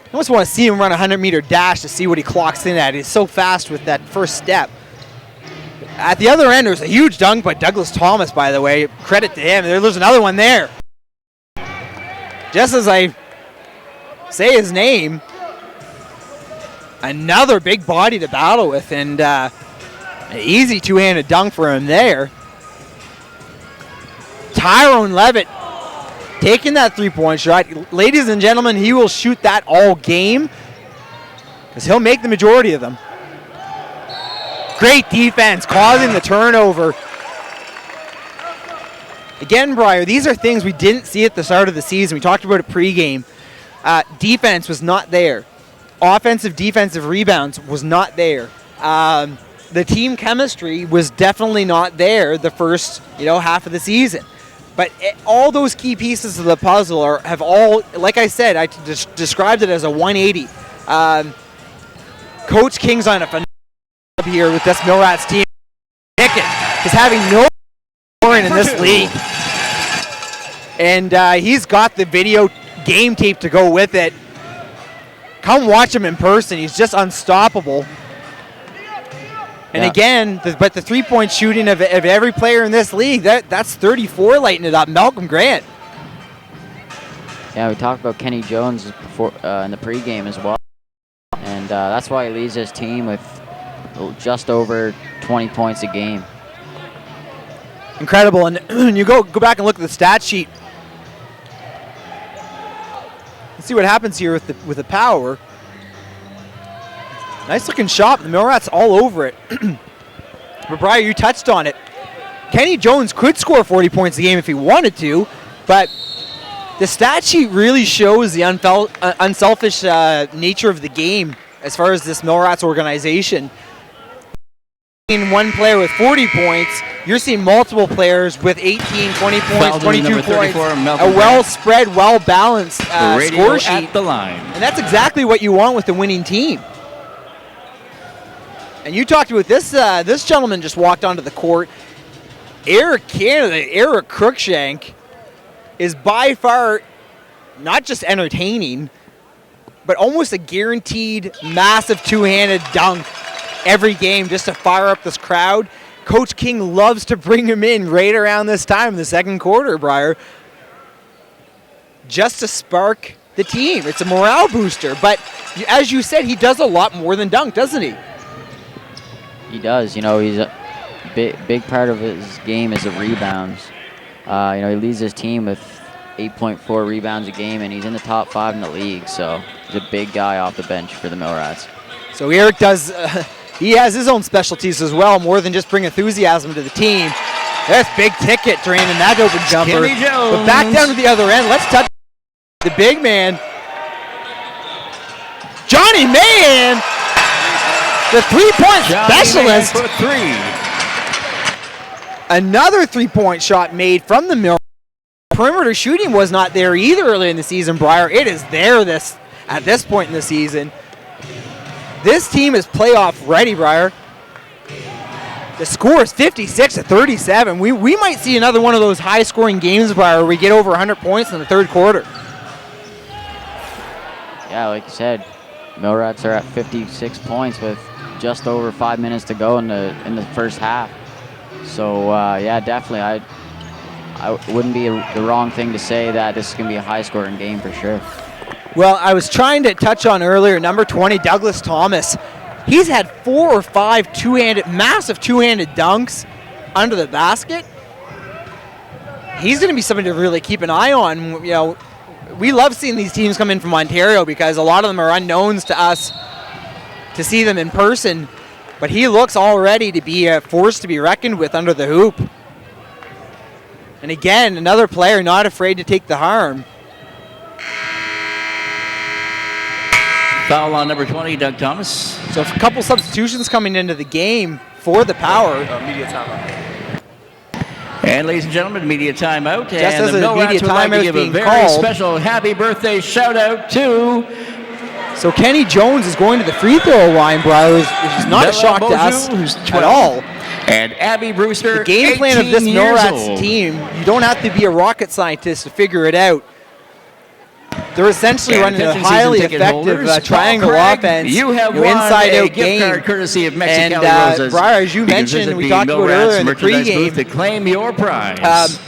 I almost want to see him run a 100-meter dash to see what he clocks in at. He's so fast with that first step. At the other end, there's a huge dunk by Douglas Thomas, by the way. Credit to him. There's another one there. Just as I say his name, another big body to battle with, and an easy two-handed dunk for him there. Tyrone Levitt taking that three-point shot. Ladies and gentlemen, he will shoot that all game because he'll make the majority of them. Great defense, causing the turnover. Again, Briar, these are things we didn't see at the start of the season. We talked about it pregame. Defense was not there. Offensive, defensive rebounds was not there. The team chemistry was definitely not there the first half of the season. But all those key pieces of the puzzle have all, like I said, I described it as a 180. Coach King's on a phenomenal job here with this Millrats team. Pickett is having no scoring in this league. And he's got the video game tape to go with it. Come watch him in person. He's just unstoppable. And again, but the three-point shooting of every player in this league, that's 34 lighting it up. Malcolm Grant. Yeah, we talked about Kenny Jones before in the pregame as well. And that's why he leads his team with just over 20 points a game. Incredible. And you go back and look at the stat sheet. Let's see what happens here with the power. Nice looking shot. The Millrats all over it. But Brian, you touched on it. Kenny Jones could score 40 points a game if he wanted to, but the stat sheet really shows the unselfish nature of the game as far as this Millrats organization. In one player with 40 points, you're seeing multiple players with 18, 20 points, 22 points. A well-spread, well-balanced score sheet. At the line. And that's exactly what you want with the winning team. And you talked about this. This gentleman just walked onto the court. Eric Cruikshank is by far not just entertaining, but almost a guaranteed massive two-handed dunk every game just to fire up this crowd. Coach King loves to bring him in right around this time in the second quarter, Briar, just to spark the team. It's a morale booster. But as you said, he does a lot more than dunk, doesn't he? He does. He's a big part of his game is the rebounds. He leads his team with 8.4 rebounds a game, and he's in the top 5 in the league. So he's a big guy off the bench for the Millrats. So Eric does. He has his own specialties as well, more than just bring enthusiasm to the team. That's big ticket draining that open jumper. But back down to the other end. Let's touch the big man, Johnny Mahane. The three-point specialist. For three. Another three-point shot made from the Mill. Perimeter shooting was not there either early in the season, Briar. It is there at this point in the season. This team is playoff ready, Briar. The score is 56-37. We might see another one of those high-scoring games, Briar, where we get over 100 points in the third quarter. Yeah, like you said, Millrats are at 56 points with just over 5 minutes to go in the first half. So yeah, definitely, I wouldn't be the wrong thing to say that this is going to be a high-scoring game for sure. Well, I was trying to touch on earlier, number 20, Douglas Thomas. He's had 4 or 5 massive two-handed dunks under the basket. He's going to be something to really keep an eye on. We love seeing these teams come in from Ontario because a lot of them are unknowns to us to see them in person. But he looks already to be a force to be reckoned with under the hoop. And again, another player not afraid to take the harm. Foul on number 20, Doug Thomas. So a couple substitutions coming into the game for the Power. Media timeout. And ladies and gentlemen, media timeout. Just and as the a Millrats media would like to timeout give a being very called. special happy birthday shout out to So Kenny Jones is going to the free throw line, Briar, which is not Bella a shock to us Beaujeu, who's at 12. all. And Abby Brewster, The game plan of 18 this years Millrats old. team, you don't have to be a rocket scientist to figure it out. They're essentially And running a attention highly season ticket effective holders, Paul triangle Craig, offense, you have won inside-out a gift game. card courtesy of And Mexicali Roses. Briar, as you You can mentioned, visit we the talked about Millrats earlier in the merchandise pregame. booth to claim your prize.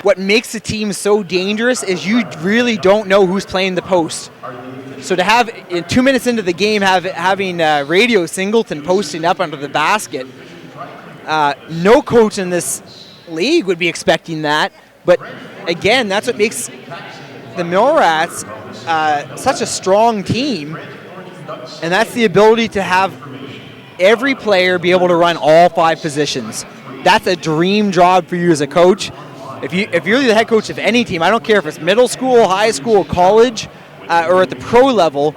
What makes the team so dangerous is you really don't know who's playing the post. So to have, 2 minutes into the game, having Radio Singleton posting up under the basket, no coach in this league would be expecting that. But again, that's what makes the Millrats such a strong team, and that's the ability to have every player be able to run all 5 positions. That's a dream job for you as a coach. If you're the head coach of any team, I don't care if it's middle school, high school, college, or at the pro level,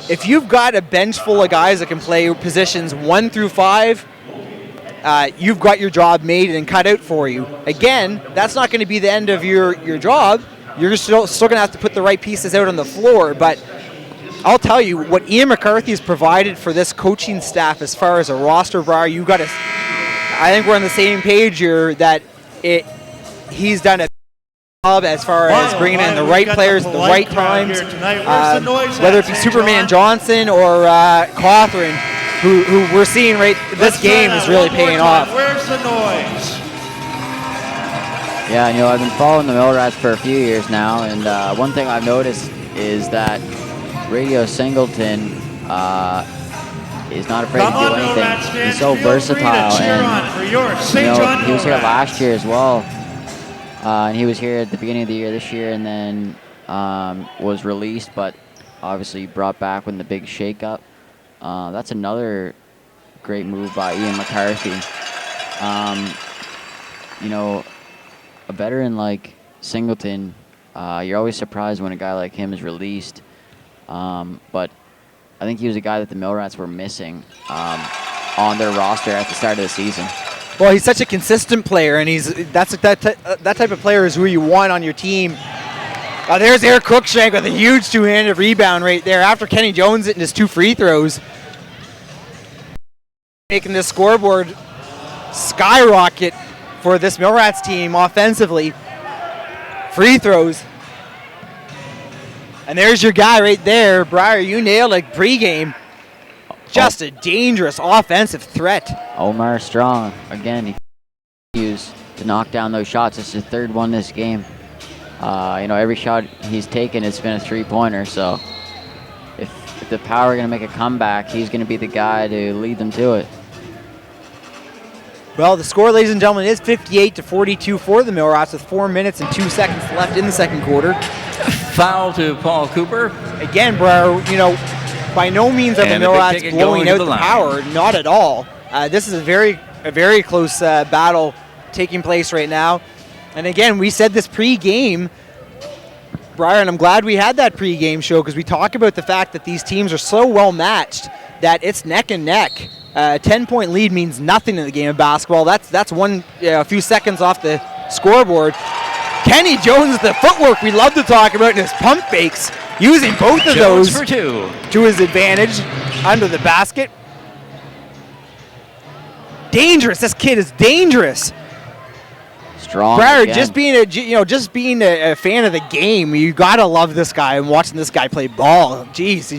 if you've got a bench full of guys that can play positions 1 through 5, you've got your job made and cut out for you. Again, that's not going to be the end of your job. You're still going to have to put the right pieces out on the floor. But I'll tell you, what Ian McCarthy has provided for this coaching staff as far as a roster, Briar, you got to. I think we're on the same page here that he's done a job as far as bringing in the right players at the right times. Whether it be Superman Johnson or Cawthron, who we're seeing this game is really paying off. Where's the noise? Yeah, I've been following the Millrats for a few years now, and one thing I've noticed is that Radio Singleton is not afraid to do anything. He's so versatile, and he was here last year as well, and he was here at the beginning of the year this year, and then was released, but obviously brought back when the big shakeup. That's another great move by Ian McCarthy. A veteran like Singleton, you're always surprised when a guy like him is released. But I think he was a guy that the Millrats were missing on their roster at the start of the season. Well, he's such a consistent player, and that type of player is who you want on your team. There's Eric Cruikshank with a huge two-handed rebound right there after Kenny Jones hitting his 2 free throws. Making this scoreboard skyrocket for this Millrats team offensively. Free throws. And there's your guy right there. Briar, you nailed it pregame. Just a dangerous offensive threat. Omar Strong, again, he continues to knock down those shots. It's his 3rd one this game. Every shot he's taken, it's been a 3-pointer. So if the Power are going to make a comeback, he's going to be the guy to lead them to it. Well, the score, ladies and gentlemen, is 58-42 for the Millrats with 4 minutes and 2 seconds left in the second quarter. Foul to Paul Cooper. Again, Briar, by no means are the And the big Millrats ticket blowing going out to the the line. Power. Not at all. This is a very close battle taking place right now. And again, we said this pre-game, Briar, and I'm glad we had that pre-game show because we talk about the fact that these teams are so well matched that it's neck and neck. A 10-point lead means nothing in the game of basketball. That's a few seconds off the scoreboard. Kenny Jones, the footwork we love to talk about, and his pump fakes, using both of Jones those for 2. to his advantage under the basket. Dangerous. This kid is dangerous. Strong. Briar, again. just being a fan of the game, you gotta love this guy and watching this guy play ball. Jeez,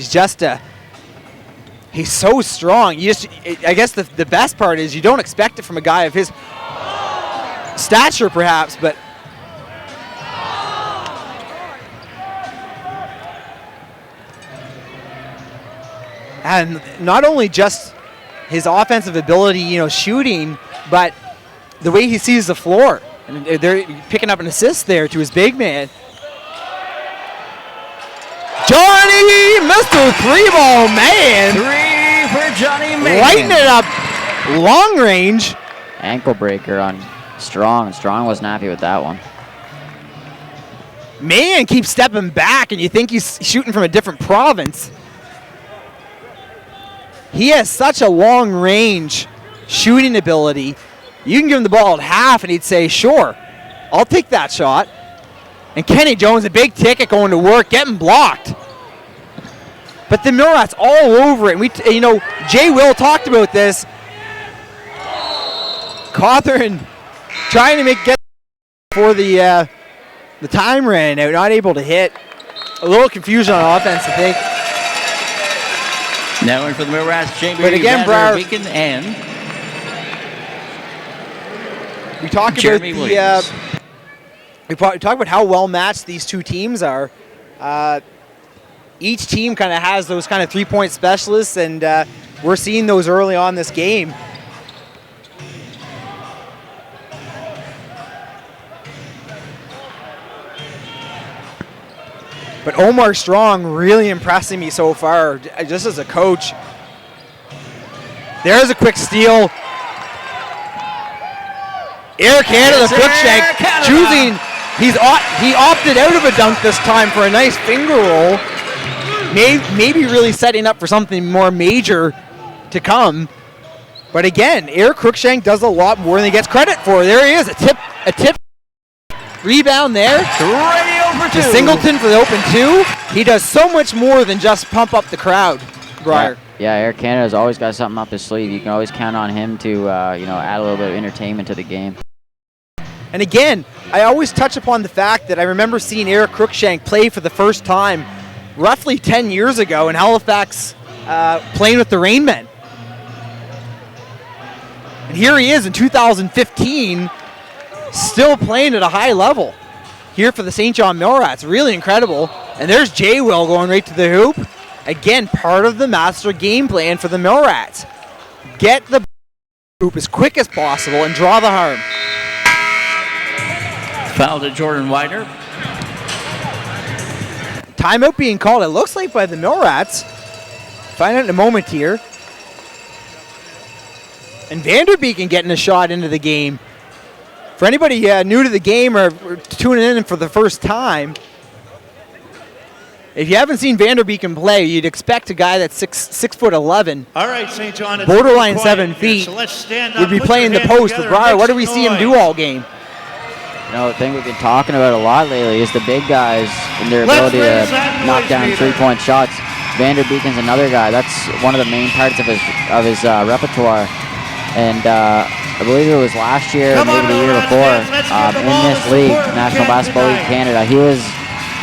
he's so strong. I guess the best part is you don't expect it from a guy of his stature, perhaps, but. And not only just his offensive ability, shooting, but the way he sees the floor. And they're picking up an assist there to his big man. Johnny, Mr. 3-ball man. 3 for Johnny Mann. Lighting it up long range. Ankle breaker on Strong. Strong wasn't happy with that one. Man keeps stepping back, and you think he's shooting from a different province. He has such a long range shooting ability. You can give him the ball at half, and he'd say, sure, I'll take that shot. And Kenny Jones, a big ticket going to work, getting blocked. But the Millrats all over it. And Jay Will talked about this. Cawthorn trying to get before the time ran out, not able to hit. A little confusion on offense, I think. Now in for the Millrats, Jamie But again, Vander Brower- Beacon and We talk Jeremy about Williams. we talk about how well matched these two teams are. Each team kind of has those kind of 3-point specialists, and we're seeing those early on this game. But Omar Strong really impressing me so far, just as a coach. There's a quick steal. Air Canada, Yes, Cruikshank Air Canada. choosing. He opted out of a dunk this time for a nice finger roll. Maybe really setting up for something more major to come. But again, Air Cruikshank does a lot more than he gets credit for. There he is, a tip rebound there. 3 over 2. To Singleton for the open 2. He does so much more than just pump up the crowd, Briar. Yeah, Air Canada's always got something up his sleeve. You can always count on him to, add a little bit of entertainment to the game. And again, I always touch upon the fact that I remember seeing Eric Cruikshank play for the first time roughly 10 years ago in Halifax, playing with the Rainmen. And here he is in 2015, still playing at a high level here for the St. John Millrats. Really incredible. And there's Jay Will going right to the hoop. Again, part of the master game plan for the Millrats. Get the hoop as quick as possible and draw the harm. Foul to Jordan Widener. Timeout being called, it looks like, by the Millrats. Find out in a moment here. And Vanderbeeken getting a shot into the game. For anybody new to the game or tuning in for the first time, if you haven't seen Vanderbeeken play, you'd expect a guy that's 6'11", All right, St. John. it's borderline quiet 7 here, feet, so let's stand up, would be put playing your the hands post. But together, Briar, make what do we some see him do noise. all game? The thing we've been talking about a lot lately is the big guys and their Let's ability to raise that knock noise down meter. 3-point shots. Vanderbeeken's another guy. That's one of the main parts of his repertoire. And I believe it was last year, Come on, maybe the year Millrats before, fans, let's give them in all this the league, support we National can Basketball League tonight. Canada,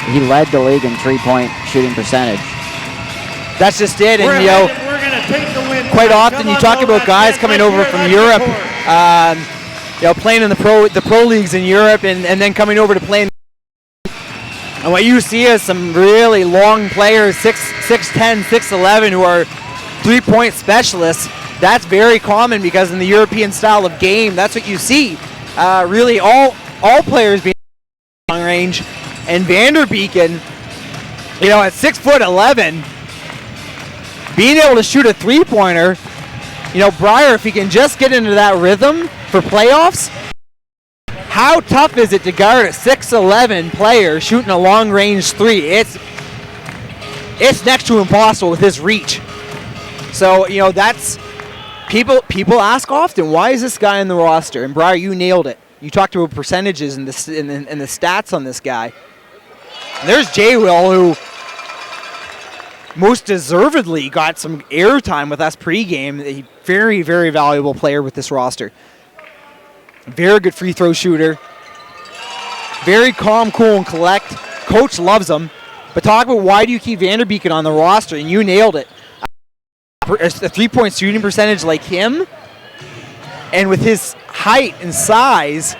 he led the league in 3-point shooting percentage. That's just it. We're And, headed- we're gonna take the win quite back. often Come you on, talk about Millrats guys fans, coming let's over hear from that Europe, support. playing in the pro leagues in Europe, and then coming over to play. And what you see is some really long players, 6'10", 6'11", who are 3-point specialists. That's very common because in the European style of game, that's what you see. Really, all players being long range, and Vanderbeeken, at 6'11", being able to shoot a 3-pointer. Briar, if he can just get into that rhythm for playoffs, how tough is it to guard a 6'11" player shooting a long-range 3? It's next to impossible with his reach. So, that's people ask often, why is this guy in the roster? And Briar, you nailed it. You talked about percentages and the stats on this guy. And there's Jay Will, who most deservedly got some airtime with us pregame. A very, very valuable player with this roster. Very good free throw shooter. Very calm, cool, and collect. Coach loves him. But talk about why do you keep Vanderbeeken on the roster, and you nailed it. A 3-point shooting percentage like him, and with his height and size,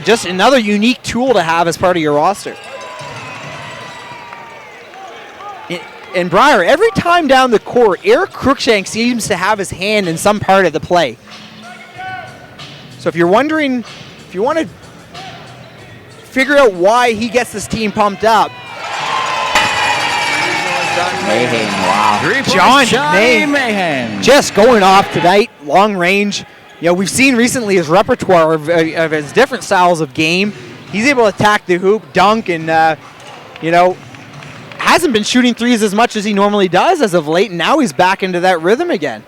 just another unique tool to have as part of your roster. And Briar, every time down the court, Eric Cruikshank seems to have his hand in some part of the play. So if you're wondering, if you want to figure out why he gets this team pumped up, Mayhem, wow. 3-point John Johnny Mayhem. Mayhem. just going off tonight, long range. We've seen recently his repertoire of his different styles of game. He's able to attack the hoop, dunk, and hasn't been shooting threes as much as he normally does as of late, and now he's back into that rhythm again.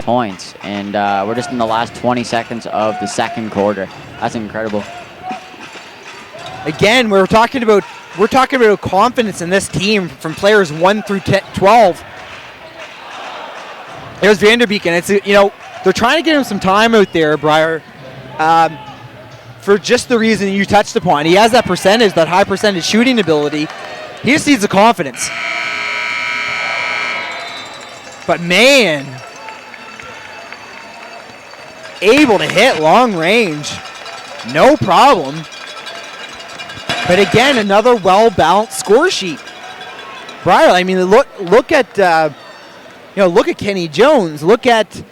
points, and we're just in the last 20 seconds of the second quarter. That's incredible. Again, we're talking about confidence in this team from players 1 through 12. There's Vanderbeek, and it's they're trying to get him some time out there, Briar, for just the reason you touched upon. He has that percentage, that high percentage shooting ability. He just needs the confidence. But man, able to hit long range, no problem. But again, another well-balanced score sheet. Briar, I mean, look at Kenny Jones. Look at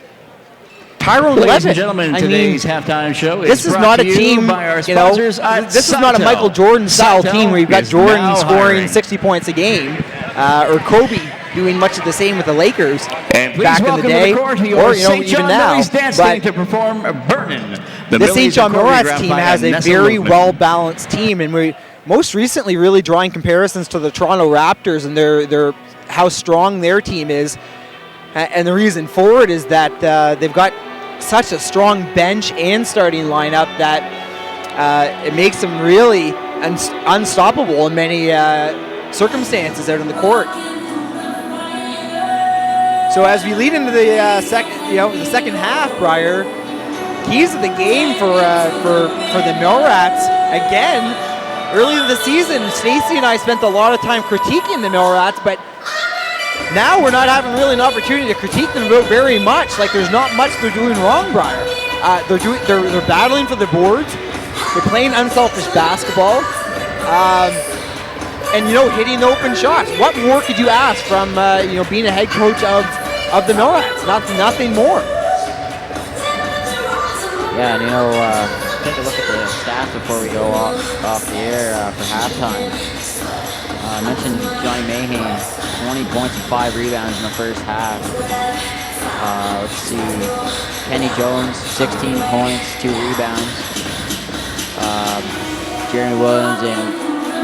Tyrone Levitt. Ladies and gentlemen, today's halftime show this is brought not a to you team. by our sponsors at This is not a Suntel. Michael Jordan style Suntel team where you've got is Jordan now scoring hiring. 60 points a game, or Kobe doing much of the same with the Lakers And please back in the welcome day, to the court or your even St. John now. Millie's dance But team to perform Burnin'. the St. John Millrats choreographed team by has a Vanessa very Lookman. well-balanced team, and we most recently really drawing comparisons to the Toronto Raptors and their how strong their team is. And the reason for it is that they've got such a strong bench and starting lineup that it makes them really unstoppable in many circumstances out on the court. So as we lead into the second half, Briar, keys of the game for the Millrats. Again, early in the season, Stacey and I spent a lot of time critiquing the Millrats, but now we're not having really an opportunity to critique them very much. Like there's not much they're doing wrong, Briar. They're battling for the boards. They're playing unselfish basketball, and hitting the open shots. What more could you ask from being a head coach of the Millrats? Nothing more. Yeah, and take a look at the stats before we go off the air for halftime. I mentioned Johnny Mayhew, 20 points and 5 rebounds in the first half. Let's see, Kenny Jones, 16 points, 2 rebounds. Jeremy Williams and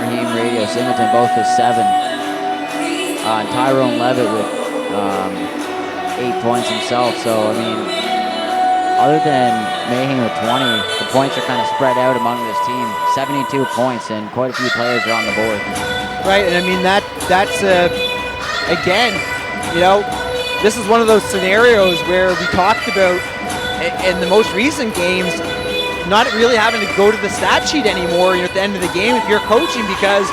Raheem Radio Singleton both with 7. Tyrone Levitt with 8 points himself. So, I mean, other than Mayhew with 20, the points are kind of spread out among this team. 72 points, and quite a few players are on the board. Right, and I mean that's again, this is one of those scenarios where we talked about in the most recent games, not really having to go to the stat sheet anymore at the end of the game if you're coaching, because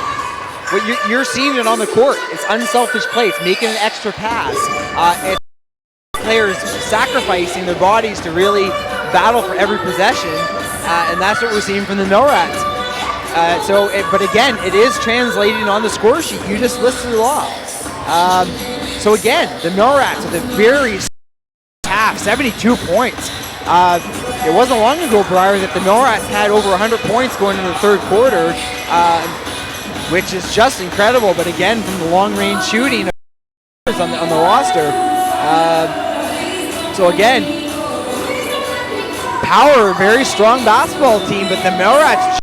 what you're seeing it on the court. It's unselfish play. It's making an extra pass. It's players sacrificing their bodies to really battle for every possession, and that's what we're seeing from the Millrats. But again, it is translating on the score sheet. You just listed it off. So again, the Millrats with a very half, 72 points. It wasn't long ago, Briar, that the Millrats had over 100 points going into the third quarter, which is just incredible. But again, from the long-range shooting on the roster. So again, Power, very strong basketball team, but the Millrats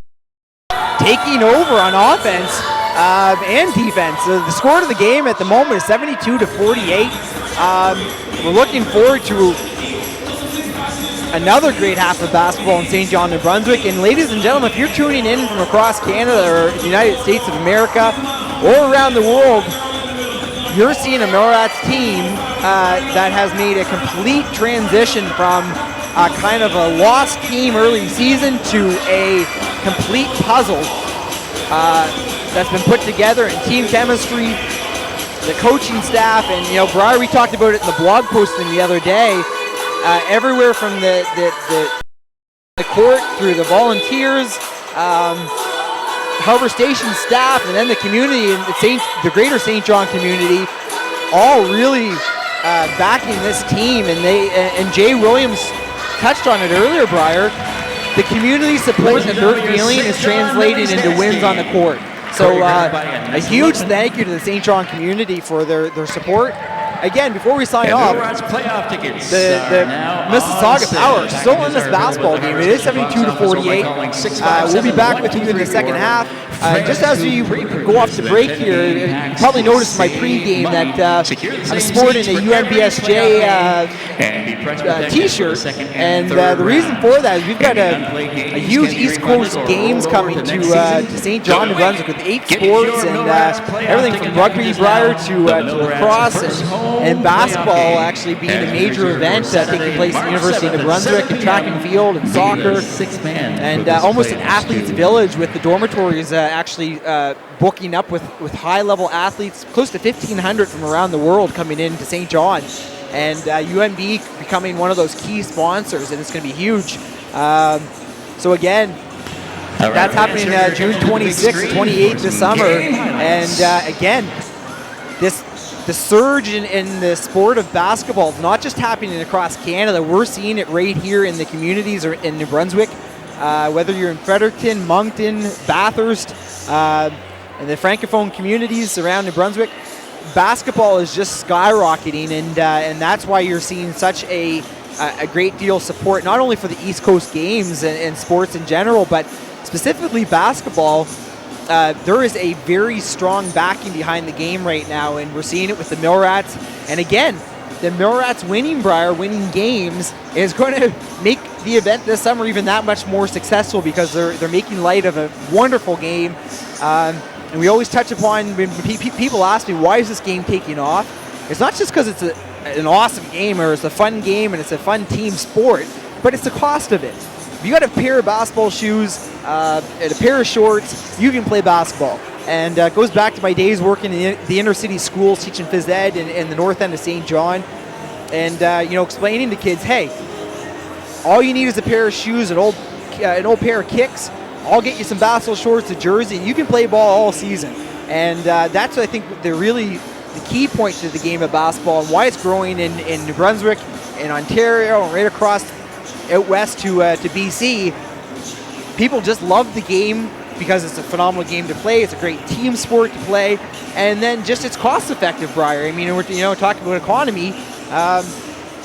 taking over on offense and defense. So the score of the game at the moment is 72-48. We're looking forward to another great half of basketball in St. John, New Brunswick. And ladies and gentlemen, if you're tuning in from across Canada or the United States of America or around the world, you're seeing a Millrats team that has made a complete transition from kind of a lost team early season to a complete puzzle that's been put together in team chemistry, the coaching staff, and Briar, we talked about it in the blog posting the other day. Everywhere from the court through the volunteers, Harbor Station staff, and then the community and the greater St. John community, all really backing this team. And Jay Williams touched on it earlier, Briar. The community support that they're feeling is translating into wins on the court. So a huge thank you to the St. John community for their support. again, before we sign And off, Millwright's playoff tickets the are now Mississauga on sale. Power still in this Packages are basketball available game. It is at our 72 to box office or by 48. calling We'll be back with you in the second half. Just as we go off the break here, you probably noticed my pregame that I'm sporting a UNBSJ T-shirt, and the reason for that is we've got a huge East Coast games coming to St. John, New Brunswick with 8 sports and everything from rugby, Briar to lacrosse and basketball actually being a major event taking place at the University of New Brunswick, and track and field and soccer, and almost an athletes village with the dormitories actually booking up with high-level athletes, close to 1,500 from around the world coming into St. John, and UNB becoming one of those key sponsors, and it's going to be huge. So again, that's happening June 26th, 28th this summer, and again, the surge in the sport of basketball is not just happening across Canada. We're seeing it right here in the communities or in New Brunswick. Whether you're in Fredericton, Moncton, Bathurst, and the Francophone communities around New Brunswick, basketball is just skyrocketing, and that's why you're seeing such a great deal of support, not only for the East Coast games and sports in general, but specifically basketball. There is a very strong backing behind the game right now, and we're seeing it with the Millrats. And again, the Millrats winning games is going to make the event this summer even that much more successful, because they're making light of a wonderful game. And we always touch upon, when people ask me, why is this game taking off? It's not just because it's an awesome game or it's a fun game and it's a fun team sport, but it's the cost of it. If you got a pair of basketball shoes and a pair of shorts, you can play basketball. And it goes back to my days working in the inner city schools, teaching phys ed in the north end of St. John, and explaining to kids, hey, all you need is a pair of shoes, an old pair of kicks. I'll get you some basketball shorts, a jersey, and you can play ball all season. And that's, I think, the key point to the game of basketball and why it's growing in New Brunswick, in Ontario, and right across out west to BC. People just love the game because it's a phenomenal game to play. It's a great team sport to play, and then just it's cost effective, Briar. I mean, we're talking about economy.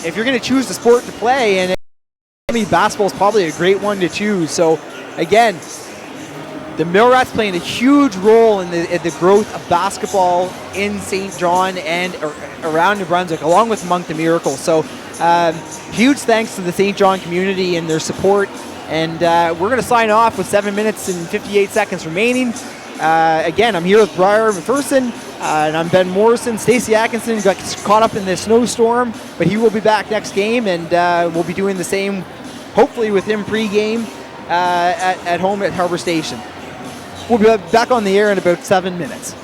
If you're going to choose the sport to play, and basketball is probably a great one to choose. So again, the Millrats playing a huge role in the growth of basketball in St. John and around New Brunswick, along with Monk the Miracle. So huge thanks to the St. John community and their support. And we're going to sign off with 7 minutes and 58 seconds remaining. Again, I'm here with Briar McPherson, and I'm Ben Morrison. Stacey Atkinson got caught up in the snowstorm, but he will be back next game, and we'll be doing the same, hopefully with him pre-game at home at Harbour Station. We'll be back on the air in about 7 minutes.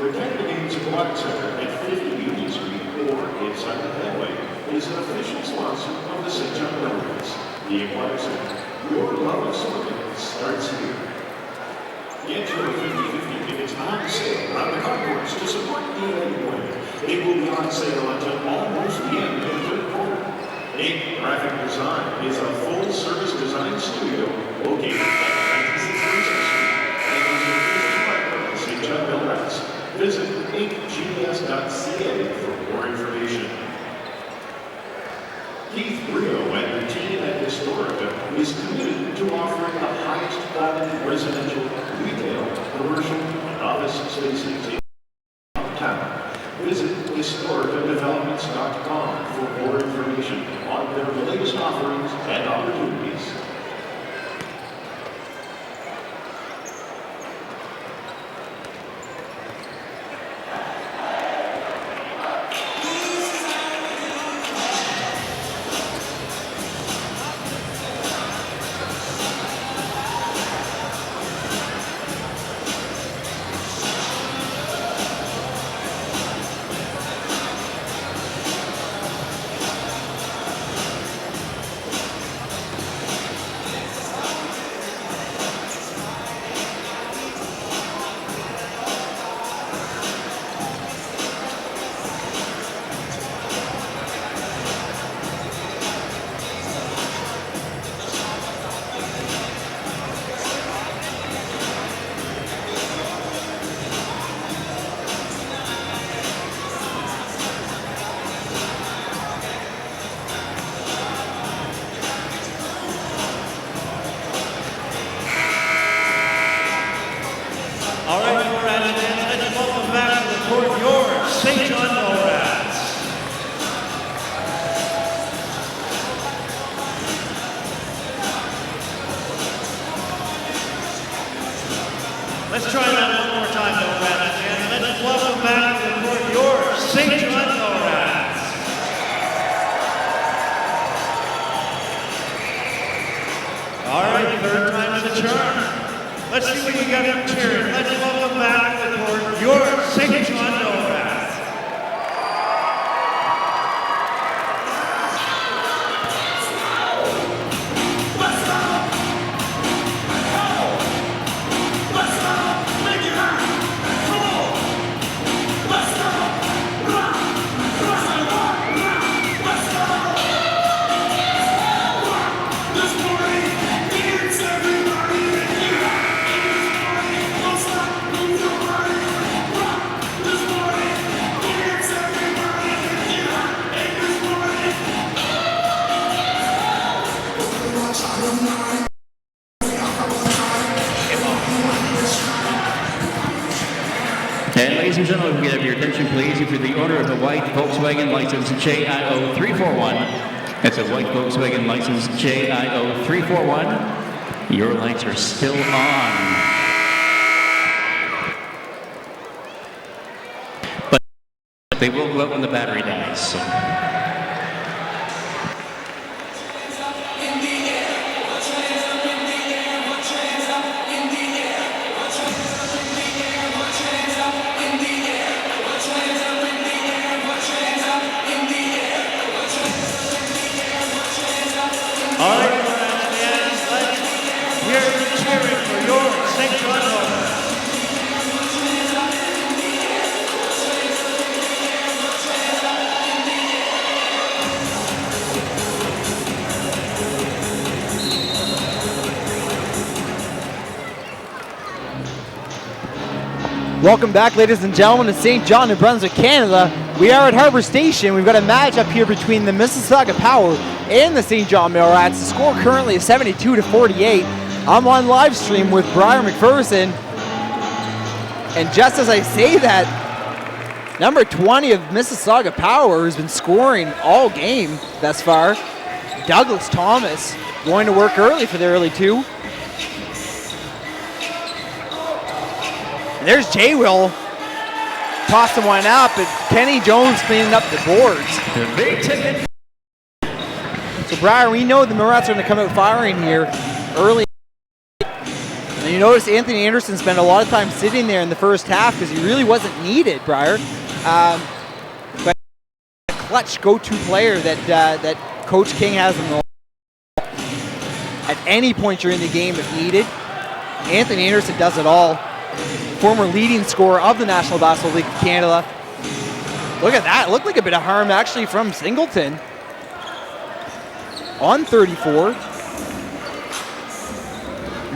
The Canada Games Aquatic Center at 50 Union Street or inside the Headway is an official sponsor of the St. John Millrats. The Aquatic Center, your love of swimming starts here. Get your 50/50 tickets on sale around the concourse to support DA Point. It will be on sale until almost the end of the third quarter. Ink Graphic Design is a full-service design studio located at 96th Street and is your official partner of the St. John Millrats. Visit inkgs.ca for more information. Keith Brio and the team at Historica is committed to offering the highest quality residential, retail, commercial, and office spaces in town. Visit historicadevelopments.com for more information on their latest offerings and opportunities. All right, Millrats fans, let's welcome back to the court your St. John Millrats. Let's try that one more time, Millrats fans. Let's welcome back to the court your St. John Millrats. All right, third time's the charm. Let's see what you got up cheering. Let's welcome back to the court your St. John Millrats. And ladies and gentlemen, if we have your attention please, if you're the owner of a white Volkswagen license JIO 341, that's a white Volkswagen license JIO 341, your lights are still on. But they will go out when the battery dies. So. All right, Millrats fans, let's hear you cheering for your St. John Millrats. Welcome back, ladies and gentlemen, to St. John, New Brunswick, Canada. We are at Harbour Station. We've got a match up here between the Mississauga Power and the St. John Millrats. The score currently is 72-48. I'm on live stream with Brian McPherson. And just as I say that, number 20 of Mississauga Power has been scoring all game thus far. Douglas Thomas going to work early for the early two. And there's Jay Will tossing one up, and Kenny Jones cleaning up the boards. The big ticket. So Brian, we know the Millrats are going to come out firing here early. And notice Anthony Anderson spent a lot of time sitting there in the first half because he really wasn't needed, Briar. But a clutch go-to player that Coach King has in the at any point during the game if needed. Anthony Anderson does it all. Former leading scorer of the National Basketball League of Canada. Look at that. It looked like a bit of harm actually from Singleton. On 34.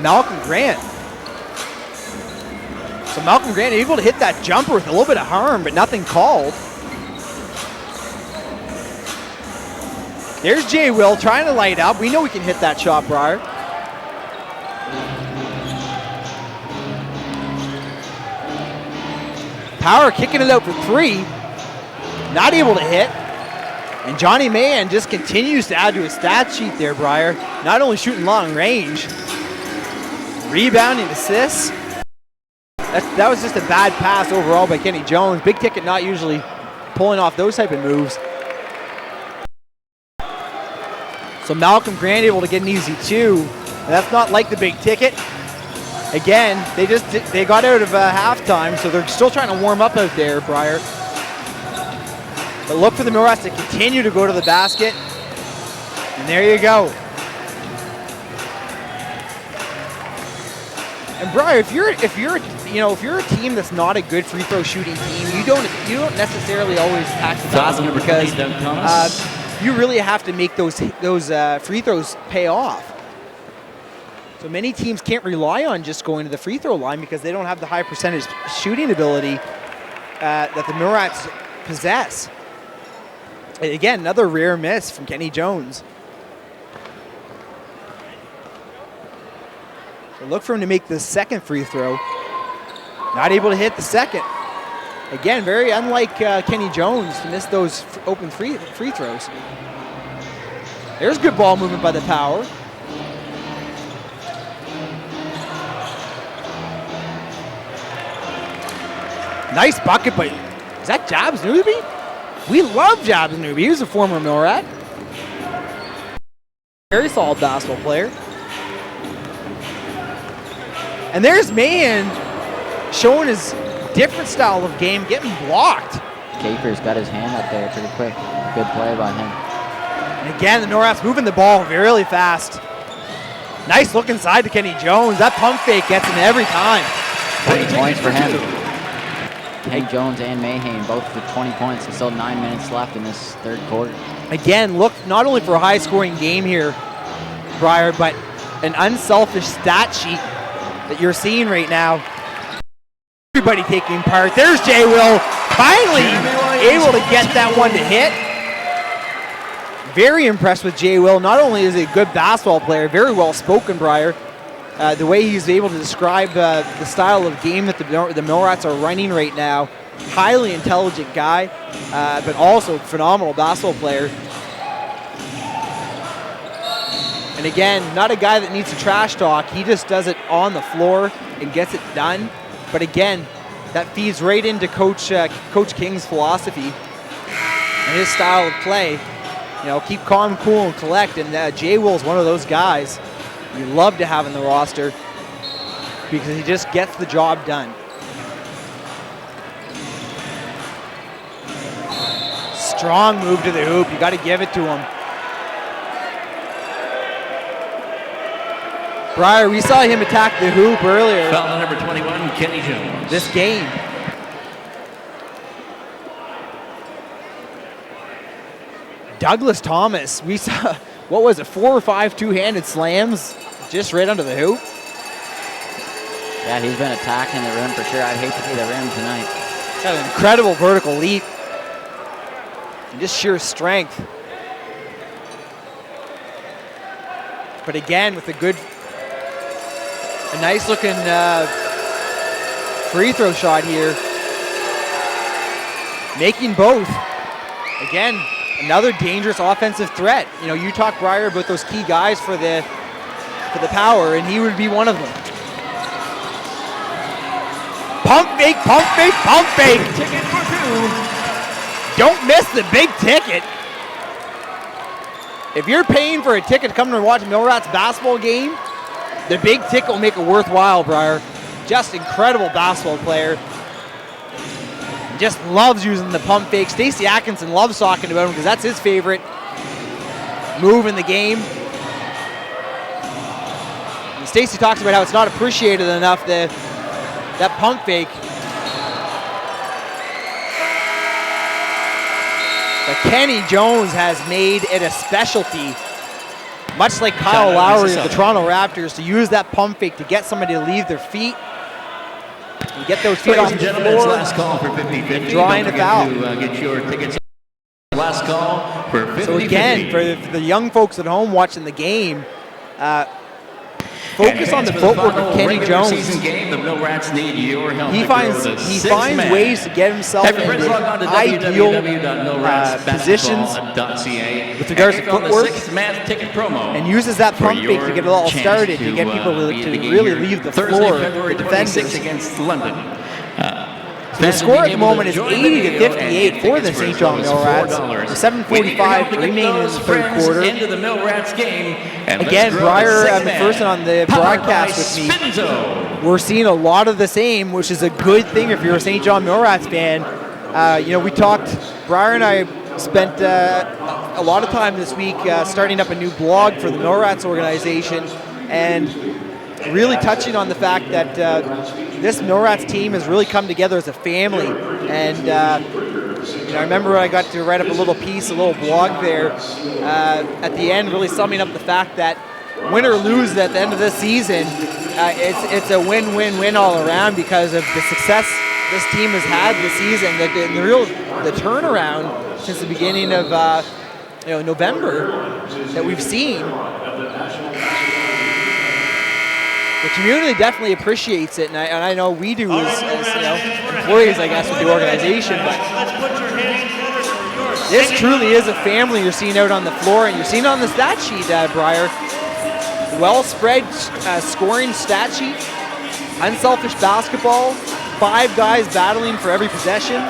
Malcolm Grant. So Malcolm Grant able to hit that jumper with a little bit of harm, but nothing called. There's Jay Will trying to light up. We know we can hit that shot, Briar. Power kicking it out for three. Not able to hit. And Johnny Mahan just continues to add to his stat sheet there, Briar. Not only shooting long range, rebounding, assists. That was just a bad pass overall by Kenny Jones. Big Ticket not usually pulling off those type of moves. So Malcolm Grant able to get an easy two. And that's not like the Big Ticket. Again, they got out of halftime, so they're still trying to warm up out there, Briar. But look for the Millrats to continue to go to the basket. And there you go. And Briar, if you're a team that's not a good free throw shooting team, you don't necessarily always attack the basket because you really have to make those free throws pay off. So many teams can't rely on just going to the free throw line because they don't have the high percentage shooting ability that the Millrats possess. And again, another rare miss from Kenny Jones. So look for him to make the second free throw. Not able to hit the second. Again, very unlike Kenny Jones to miss those open free throws. There's good ball movement by the Power. Nice bucket, but is that Jabs Newby? We love Jabs Newby. He was a former Millrat. Very solid basketball player. And there's Mahan showing his different style of game, getting blocked. Capers got his hand up there pretty quick. Good play by him. And again, the Norats moving the ball really fast. Nice look inside to Kenny Jones. That pump fake gets him every time. 20 points for him. Kenny Jones and Mahan both with 20 points. There's still 9 minutes left in this third quarter. Again, look not only for a high-scoring game here, Briar, but an unselfish stat sheet that you're seeing right now. Everybody taking part. There's Jay Will, finally able to get that one to hit. Very impressed with Jay Will. Not only is he a good basketball player, very well spoken, Briar. The way he's able to describe the style of game that the Millrats are running right now. Highly intelligent guy, but also phenomenal basketball player. And again, not a guy that needs to trash talk. He just does it on the floor and gets it done. But again, that feeds right into Coach King's philosophy and his style of play. You know, keep calm, cool, and collect. And Jay Will is one of those guys you love to have in the roster because he just gets the job done. Strong move to the hoop. You got to give it to him. Briar, we saw him attack the hoop earlier. Foul on number 21, Kenny Jones. This game. Douglas Thomas, we saw, what was it, 4 or 5 two-handed slams just right under the hoop. Yeah, he's been attacking the rim for sure. I'd hate to see the rim tonight. Got an incredible vertical leap. And just sheer strength. But again, with a nice looking free throw shot here. Making both. Again, another dangerous offensive threat. You know, you talk, Briar, about those key guys for the Power, and he would be one of them. Pump fake, pump fake, pump fake. Ticket for two. Don't miss the Big Ticket. If you're paying for a ticket to come and watch a Millrats basketball game, The big tick will make it worthwhile, Briar. Just incredible basketball player. Just loves using the pump fake. Stacey Atkinson loves talking about him because that's his favorite move in the game. And Stacey talks about how it's not appreciated enough, that pump fake. But Kenny Jones has made it a specialty, much like Kyle Lowry of the Toronto Raptors, to use that pump fake to get somebody to leave their feet and get those feet off the floor. Last call for 50-50. Drawing a foul. Get your tickets. Last call for 50-50. So again, for the young folks at home watching the game, focus on the footwork of Kenny Jones. Game, the Mill Rats need your help. He finds ways to get himself into ideal positions with regards to footwork, and uses that pump fake to get it all started, to get people to really leave the floor, the defenders. Against London. So the score at the moment is 80-58 for the St. John Mill Rats. 7:45 remaining in the third quarter. Into the Mill Rats game. Again, Briar McPherson on the broadcast with me. We're seeing a lot of the same, which is a good thing if you're a St. John Mill Rats fan. We talked, Briar and I spent a lot of time this week starting up a new blog for the Mill Rats organization, and really touching on the fact that this Mill Rats team has really come together as a family. And I remember when I got to write up a little piece, a little blog there at the end, really summing up the fact that win or lose at the end of this season, it's a win-win-win all around because of the success this team has had this season, the turnaround since the beginning of November that we've seen. The community definitely appreciates it, and I know we do as employees, I guess, with the organization. But this truly is a family you're seeing out on the floor, and you're seeing on the stat sheet, Briar. Well-spread scoring stat sheet, unselfish basketball, 5 guys battling for every possession.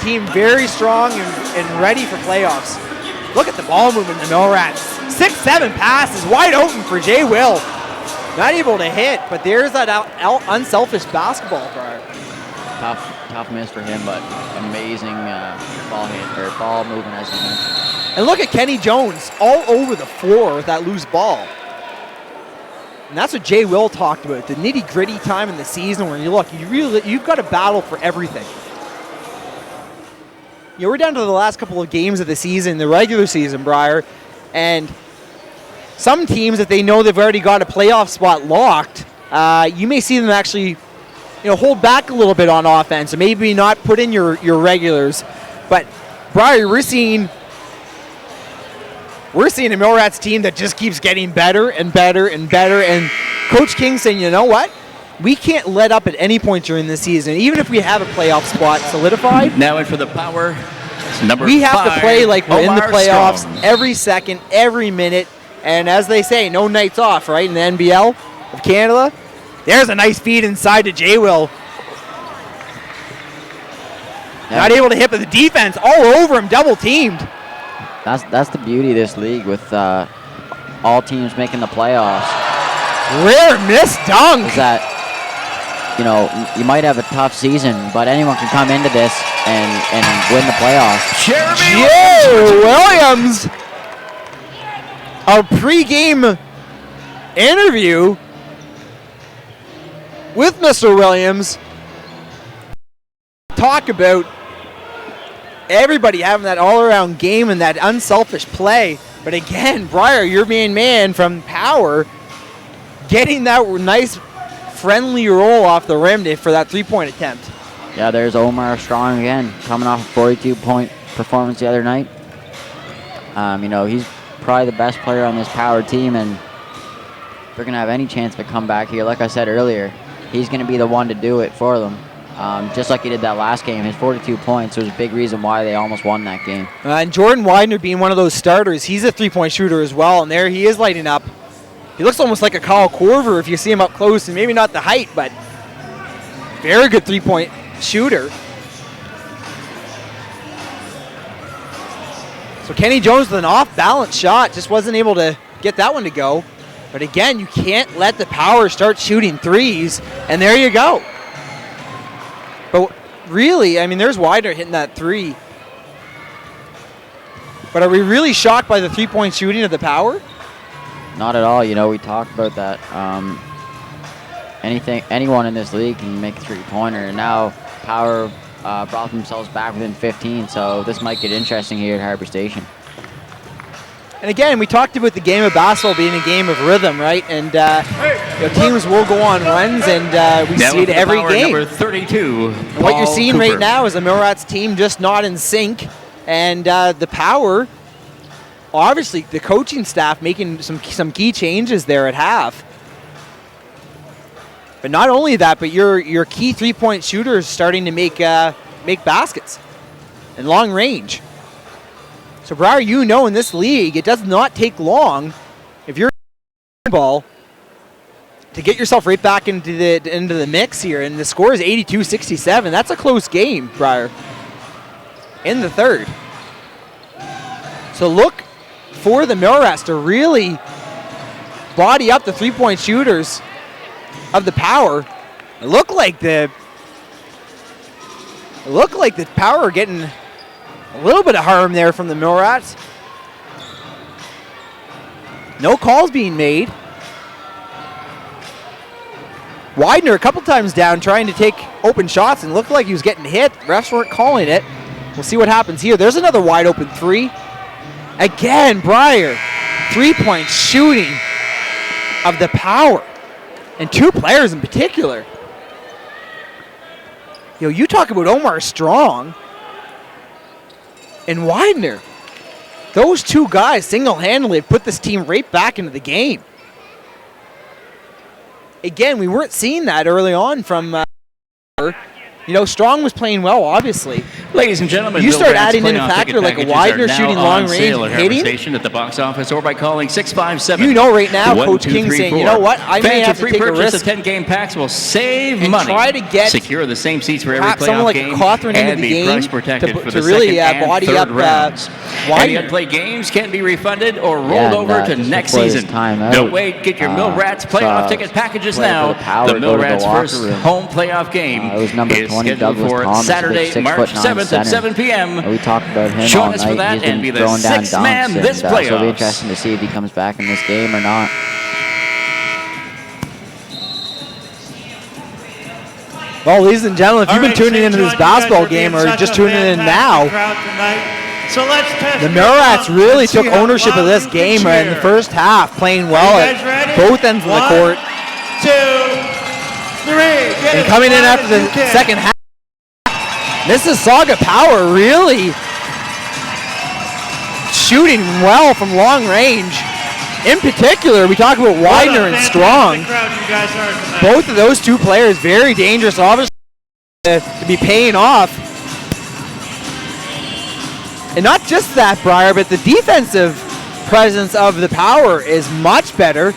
Team very strong and ready for playoffs. Look at the ball movement in the Mill Rats. 6-7 passes, wide open for Jay Will. Not able to hit, but there's that unselfish basketball for her. Tough miss for him, but amazing ball movement, as you mentioned. And look at Kenny Jones all over the floor with that loose ball. And that's what Jay Will talked about, the nitty-gritty time in the season where you've got to battle for everything. We're down to the last couple of games of the season, the regular season, Briar, and some teams, if they know they've already got a playoff spot locked, you may see them actually, hold back a little bit on offense and maybe not put in your regulars. But Briar, we're seeing a Mill Rats team that just keeps getting better and better and better. And Coach King saying, you know what? We can't let up at any point during the season, even if we have a playoff spot solidified. Now in for the power, number 5. We have to play like we're in the playoffs Strong. every second, every minute. And as they say, no nights off, right, in the NBL of Canada. There's a nice feed inside to Jay Will. Yeah. Not able to hit, but the defense all over him, double teamed. That's the beauty of this league with all teams making the playoffs. Rare miss dunk. Is that, you might have a tough season, but anyone can come into this and win the playoffs. Jay Williams. Our pregame interview with Mr. Williams. Talk about everybody having that all-around game and that unselfish play. But again, Briar, your main man from Power, getting that nice friendly roll off the rim for that three-point attempt. Yeah, there's Omar Strong again, coming off a 42-point performance the other night. He's probably the best player on this Power team, and if they're going to have any chance of a comeback here, like I said earlier, he's going to be the one to do it for them. Just like he did that last game, his 42 points was a big reason why they almost won that game. And Jordan Widener being one of those starters, he's a three-point shooter as well, and there he is lighting up. He looks almost like a Kyle Korver if you see him up close, and maybe not the height, but very good three-point shooter. So Kenny Jones with an off-balance shot, just wasn't able to get that one to go. But again, you can't let the Power start shooting threes, and there you go. But really, I mean, there's Widener hitting that three. But are we really shocked by the three-point shooting of the Power? Not at all. You know, we talked about that. Anyone in this league can make a three-pointer, and now Power brought themselves back within 15, so this might get interesting here at Harbor Station. And again, we talked about the game of basketball being a game of rhythm, right? And teams will go on runs, and we see it every game. Number 32, and what you're seeing right now is a Millrats team just not in sync, and the Power, obviously the coaching staff making some key changes there at half. But not only that, but your key three-point shooters starting to make baskets and long range. So, Briar, you know in this league, it does not take long if you're ball to get yourself right back into the mix here. And the score is 82-67. That's a close game, Briar, in the third. So look for the Millrats to really body up the three-point shooters of the Power. It looked like the Power are getting a little bit of harm there from the Millrats. No calls being made. Widener a couple times down trying to take open shots and looked like he was getting hit. Refs weren't calling it. We'll see what happens here. There's another wide open three. Again, Briar. Three-point shooting of the Power. And two players in particular. You talk about Omar Strong and Widener. Those two guys single-handedly put this team right back into the game. Again, we weren't seeing that early on from Strong was playing well, obviously. Ladies and gentlemen, you start adding in a factor like a Widener shooting long range and hitting station at the box office or by calling 657. You know right now, Coach King's saying, you know what, I may have to take a risk. Of 10-game packs will save and money. Try to get secure the same seats for every playoff someone like game Cawthron into the game price protected for to the really second body and up third rounds. Any Widener. unplayed games can be refunded or rolled over to next season. Don't wait, get your Millrats playoff ticket packages now. The Millrats' first home playoff game is scheduled for Saturday, March 7th at 7 p.m. We talked about him Join all us night. for that He's been and be the throwing down sixth dunks, man this and, so it'll be playoffs. interesting to see if he comes back in this game or not. Well, ladies and gentlemen, if you've been tuning into this basketball game or just tuning in now, the Millrats really took ownership of this game in the first half, playing well at both ends of the court. 2, 3, and coming in after the second half, Mississauga Power really shooting well from long range. In particular, we talk about Widener and Strong. Both of those two players very dangerous, obviously, to be paying off. And not just that, Briar, but the defensive presence of the Power is much better.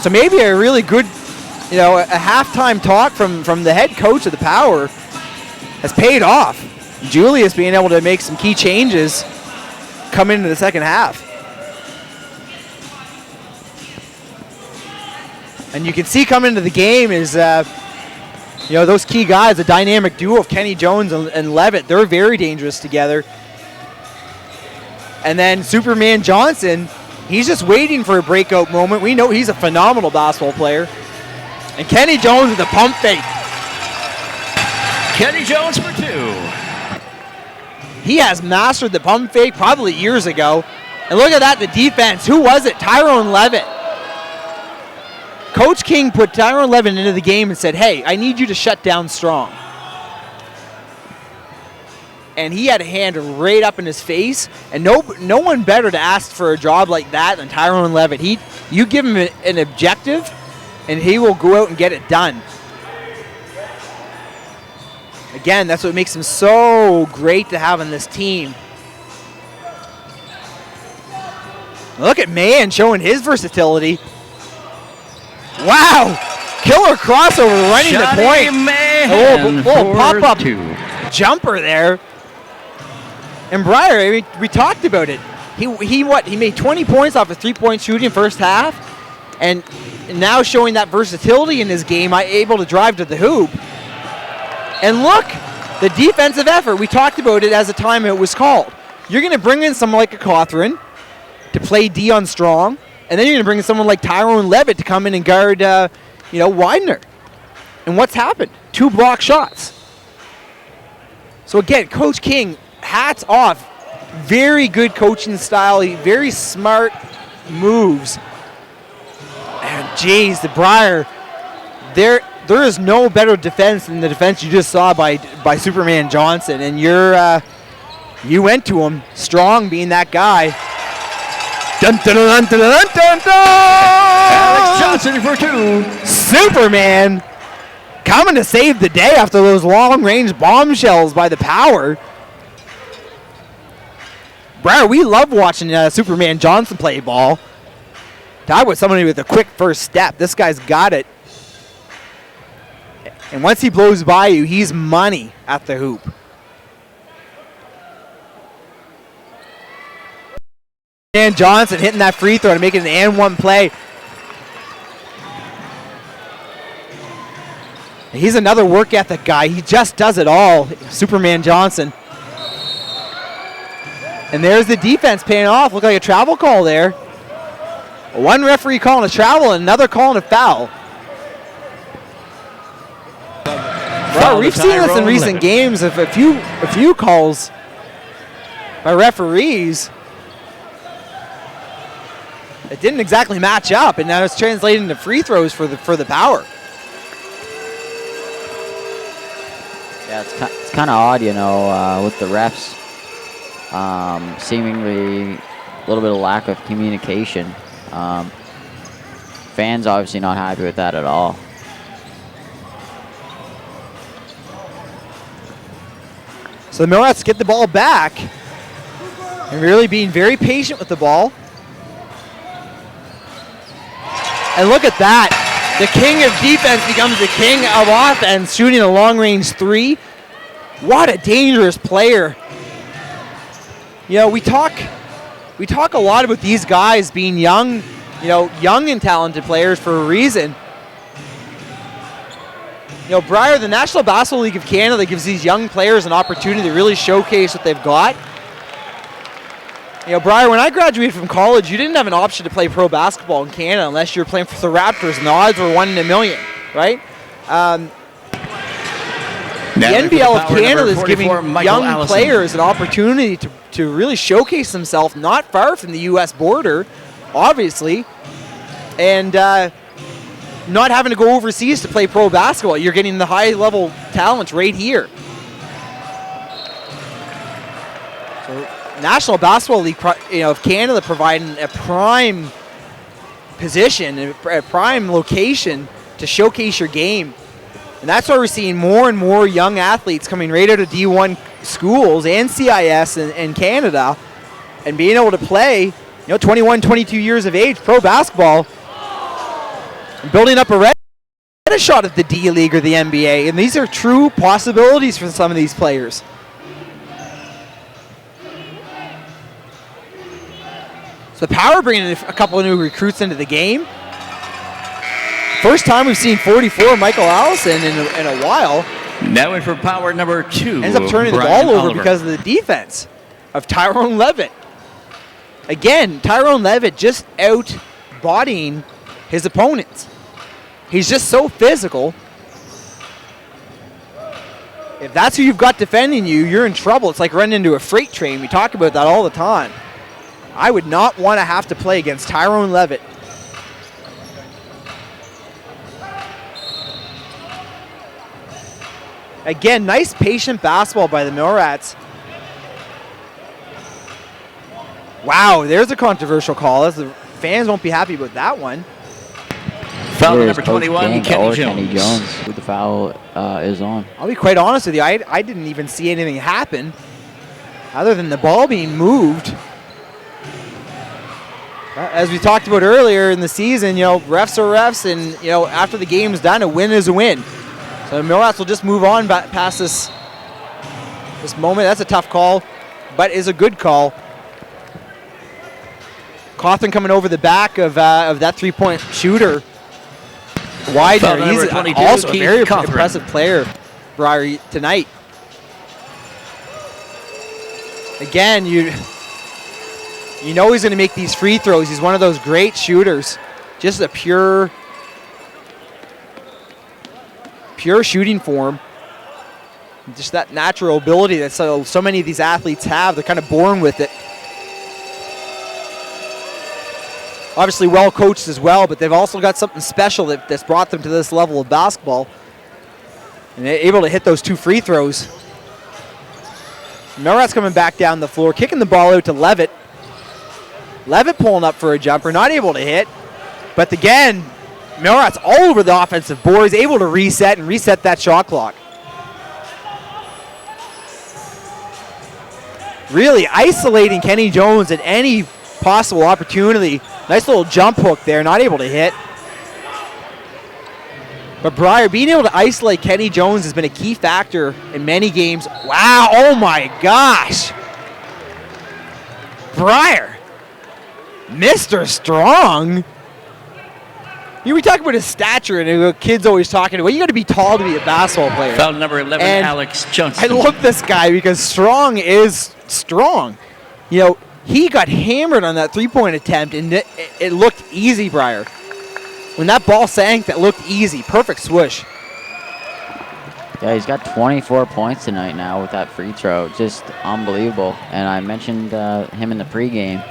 So maybe a really good, a halftime talk from the head coach of the Power has paid off. Julius being able to make some key changes coming into the second half. And you can see coming into the game is, those key guys, the dynamic duo of Kenny Jones and Levitt, they're very dangerous together. And then Superman Johnson, he's just waiting for a breakout moment. We know he's a phenomenal basketball player. And Kenny Jones with a pump fake. Kenny Jones for two. He has mastered the pump fake probably years ago. And look at that, the defense. Who was it? Tyrone Levitt. Coach King put Tyrone Levitt into the game and said, hey, I need you to shut down Strong. And he had a hand right up in his face. And no one better to ask for a job like that than Tyrone Levitt. You give him an objective, and he will go out and get it done. Again, that's what makes him so great to have on this team. Look at Mahan showing his versatility. Wow! Killer crossover running the point. A little pop-up jumper there. And Briar, we talked about it. He made 20 points off of three-point shooting first half. And now showing that versatility in his game, able to drive to the hoop. And look, the defensive effort, we talked about it as the timeout was called. You're going to bring in someone like a Cawthron to play D on Strong, and then you're going to bring in someone like Tyrone Levitt to come in and guard, Widener. And what's happened? 2 block shots. So again, Coach King, hats off. Very good coaching style, very smart moves. And geez, the Briar, there is no better defense than the defense you just saw by Superman Johnson. And you went to him, Strong being that guy. Dun, dun, dun, dun, dun, dun, dun. Alex Johnson for 2. Superman coming to save the day after those long-range bombshells by the Power. Briar, we love watching Superman Johnson play ball. Talk about somebody with a quick first step. This guy's got it. And once he blows by you, he's money at the hoop. And Johnson hitting that free throw to make it an and one play. He's another work ethic guy. He just does it all, Superman Johnson. And there's the defense paying off. Looked like a travel call there. One referee calling a travel and another calling a foul. Well, we've seen this in recent games. If a few calls by referees, it didn't exactly match up, and now it's translating into free throws for the Power. Yeah, it's kind of odd, with the refs. Seemingly a little bit of lack of communication. Fans obviously not happy with that at all. So the Millrats get the ball back and really being very patient with the ball. And look at that. The king of defense becomes the king of offense, shooting a long-range 3. What a dangerous player. We talk a lot about these guys being young, young and talented players for a reason. Briar, the National Basketball League of Canada gives these young players an opportunity to really showcase what they've got. Briar, when I graduated from college, you didn't have an option to play pro basketball in Canada unless you were playing for the Raptors, and the odds were 1 in a million, right? The NBL of Canada is giving young players an opportunity to really showcase themselves not far from the U.S. border, obviously, and not having to go overseas to play pro basketball. You're getting the high-level talents right here. So, National Basketball League of Canada providing a prime position, a prime location to showcase your game. And that's why we're seeing more and more young athletes coming right out of D1 schools and CIS in Canada and being able to play, 21, 22 years of age, pro basketball, and building up a shot at the D League or the NBA. And these are true possibilities for some of these players. So the Power bringing in a couple of new recruits into the game. First time we've seen 44 Michael Allison in a while. Now in for Power number 2. Ends up turning Brian the ball over Oliver. because of the defense of Tyrone Levitt. Again, Tyrone Levitt just out-bodying his opponents. He's just so physical. If that's who you've got defending you, you're in trouble. It's like running into a freight train. We talk about that all the time. I would not want to have to play against Tyrone Levitt. Again, nice patient basketball by the Millrats. Wow, there's a controversial call. The fans won't be happy about that one. Foul Here's number Coach 21, King Kenny or Jones. Kenny Jones, who the foul is on. I'll be quite honest with you. I didn't even see anything happen other than the ball being moved. As we talked about earlier in the season, refs are refs, and after the game's done, a win is a win. So the Millrats will just move on past this moment. That's a tough call, but is a good call. Cawthon coming over the back of that three-point shooter. Widener, Foul number he's 22, also a Keith very Cawthon. impressive player, Briar, tonight. Again, you know he's going to make these free throws. He's one of those great shooters. Just a pure shooting form. Just that natural ability that so many of these athletes have. They're kind of born with it. Obviously well coached as well, but they've also got something special that's brought them to this level of basketball. And they're able to hit those 2 free throws. Milrat's coming back down the floor, kicking the ball out to Levitt. Levitt pulling up for a jumper, not able to hit. But again, Milrat's all over the offensive boards, able to reset that shot clock. Really isolating Kenny Jones at any possible opportunity. Nice little jump hook there, not able to hit. But Briar being able to isolate Kenny Jones has been a key factor in many games. Wow, oh my gosh. Briar, Mr. Strong. We talk about his stature, and the kids always talking about, you got to be tall to be a basketball player. Foul number 11, And Alex Johnson. I love this guy because Strong is strong. You know, he got hammered on that three-point attempt, and it looked easy, Briar. When that ball sank, that looked easy. Perfect swoosh. Yeah, he's got 24 points tonight now with that free throw. Just unbelievable. And I mentioned him in the pregame.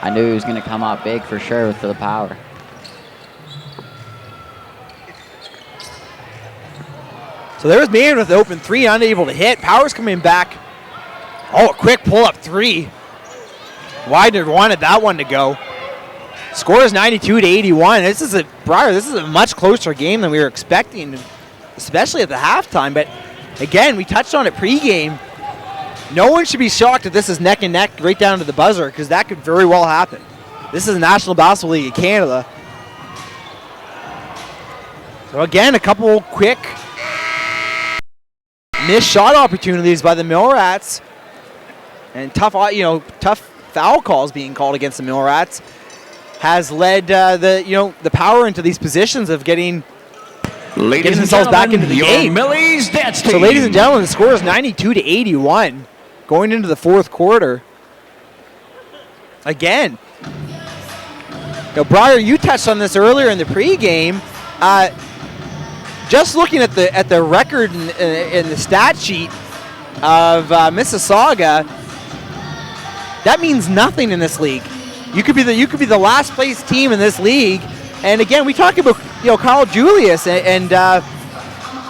I knew he was going to come out big for sure with the power. So there's Mann with the open 3, unable to hit. Power's coming back. Oh, a quick pull-up 3. Widener wanted that one to go. Score is 92-81. This is a much closer game than we were expecting, especially at the halftime. But again, we touched on it pregame. No one should be shocked if this is neck and neck right down to the buzzer, because that could very well happen. This is the National Basketball League of Canada. So again, a couple quick missed shot opportunities by the Mill Rats, and tough foul calls being called against the Mill Rats has led the Power into these positions of getting themselves back into the game. Millie's dance team. So, ladies and gentlemen, the score is 92-81 going into the fourth quarter. Again, Briar, you touched on this earlier in the pregame. Just looking at the record in the stat sheet of Mississauga, that means nothing in this league. You could be the last place team in this league, and again, we talk about Carl Julius, and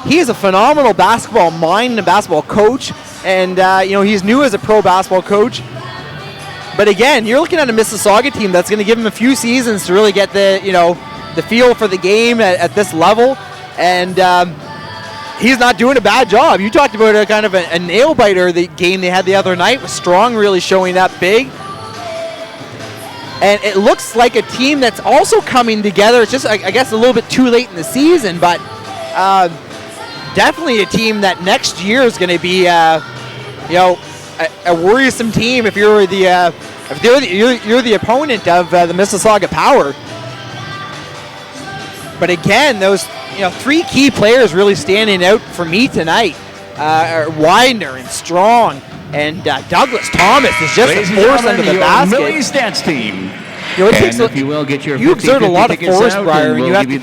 he is a phenomenal basketball mind and basketball coach, and he's new as a pro basketball coach. But again, you're looking at a Mississauga team that's going to give him a few seasons to really get the feel for the game at this level, and he's not doing a bad job. You talked about a kind of a nail biter, the game they had the other night with Strong really showing up big. And it looks like a team that's also coming together. It's just, I guess, a little bit too late in the season, but definitely a team that next year is going to be, a worrisome team if you're you're the opponent of the Mississauga Power. But again, those three key players really standing out for me tonight are Widener and Strong. And Douglas Thomas is just a force under the basket. Millie's dance team. If you will, get your you exert a lot of force, Briar, and you have to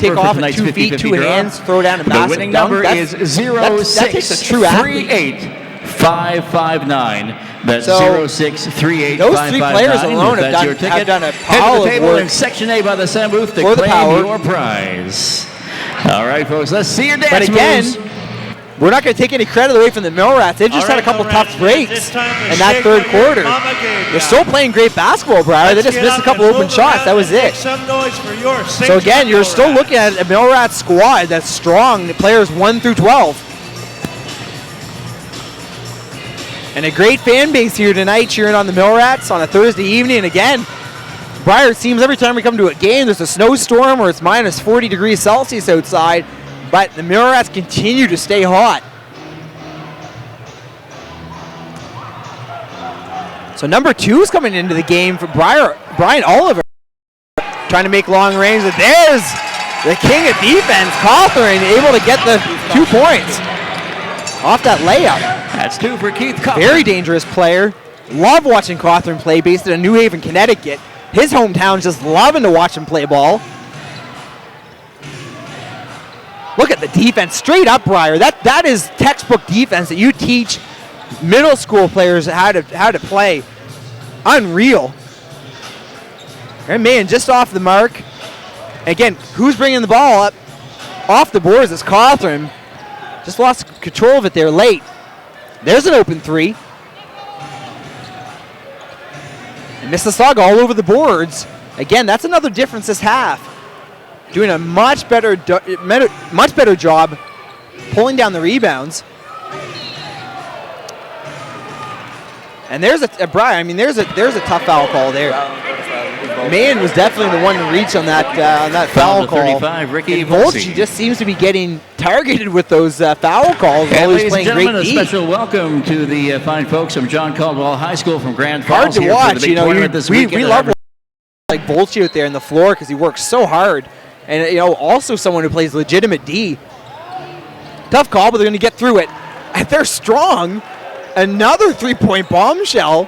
take off with 2 feet, 2 hands, throw down a basket. The winning number is 0638-559. That's 0638-559. Those three players alone have done a pile of work in Section A by the sound booth to for the Power. Your prize. All right, folks, let's see your dance But again, moves. We're not going to take any credit away from the Mill Rats. They've just had a couple tough breaks in that third quarter. They're still playing great basketball, Briar. They just missed a couple open shots. That was it. So again, you're still looking at a Mill Rats squad that's strong. The players 1 through 12. And a great fan base here tonight cheering on the Mill Rats on a Thursday evening. And again, Briar, it seems every time we come to a game, there's a snowstorm or it's minus 40 degrees Celsius outside. But the Mill Rats continue to stay hot. So number 2 is coming into the game for Briar. Brian Oliver trying to make long range. There's the king of defense, Cawthorn, able to get the 2 points off that layup. That's 2 for Keith Cawthorn. Very dangerous player. Love watching Cawthorn play, based in New Haven, Connecticut. His hometown's just loving to watch him play ball. Look at the defense, straight up, Briar. That is textbook defense that you teach middle school players how to play. Unreal. And man, just off the mark. Again, who's bringing the ball up off the boards? It's Cawthorn. Just lost control of it there late. There's an open 3. And Mississauga all over the boards. Again, that's another difference this half. Doing a much better job pulling down the rebounds. And there's a Brian. I mean, there's a tough foul call there. Mann was definitely the one to reach on that foul call. 35, Ricky Volchi just seems to be getting targeted with those foul calls. And Always ladies and playing gentlemen, great a D. special welcome to the fine folks from John Caldwell High School from Grand Hard Falls to here for watch, the big you know. tournament this We weekend. love like Volchi out there on the floor because he works so hard, and you know, also someone who plays legitimate D. Tough call, but they're going to get through it. And they're strong. Another 3-point bombshell.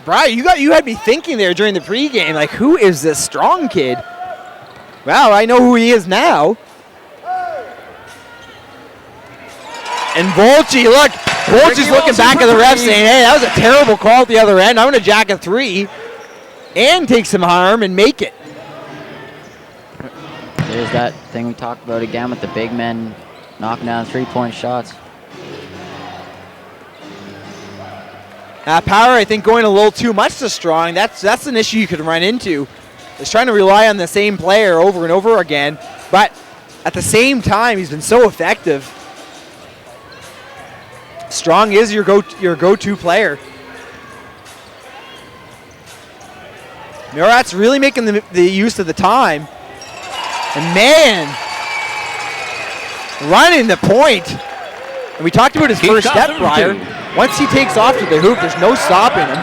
Brian, you had me thinking there during the pregame, like, who is this strong kid? Wow, I know who he is now. And Volchi, look, Volchi's looking back at the ref saying, hey, that was a terrible call at the other end. I'm going to jack a 3 and take some harm and make it. There's that thing we talked about again with the big men knocking down 3-point shots. Power, I think, going a little too much to Strong. That's an issue you could run into. Is trying to rely on the same player over and over again, but at the same time, he's been so effective. Strong is your go-to player. Murat's really making the use of the time. And man, running the point. And we talked about his first step, Briar. Once he takes off to the hoop, there's no stopping him.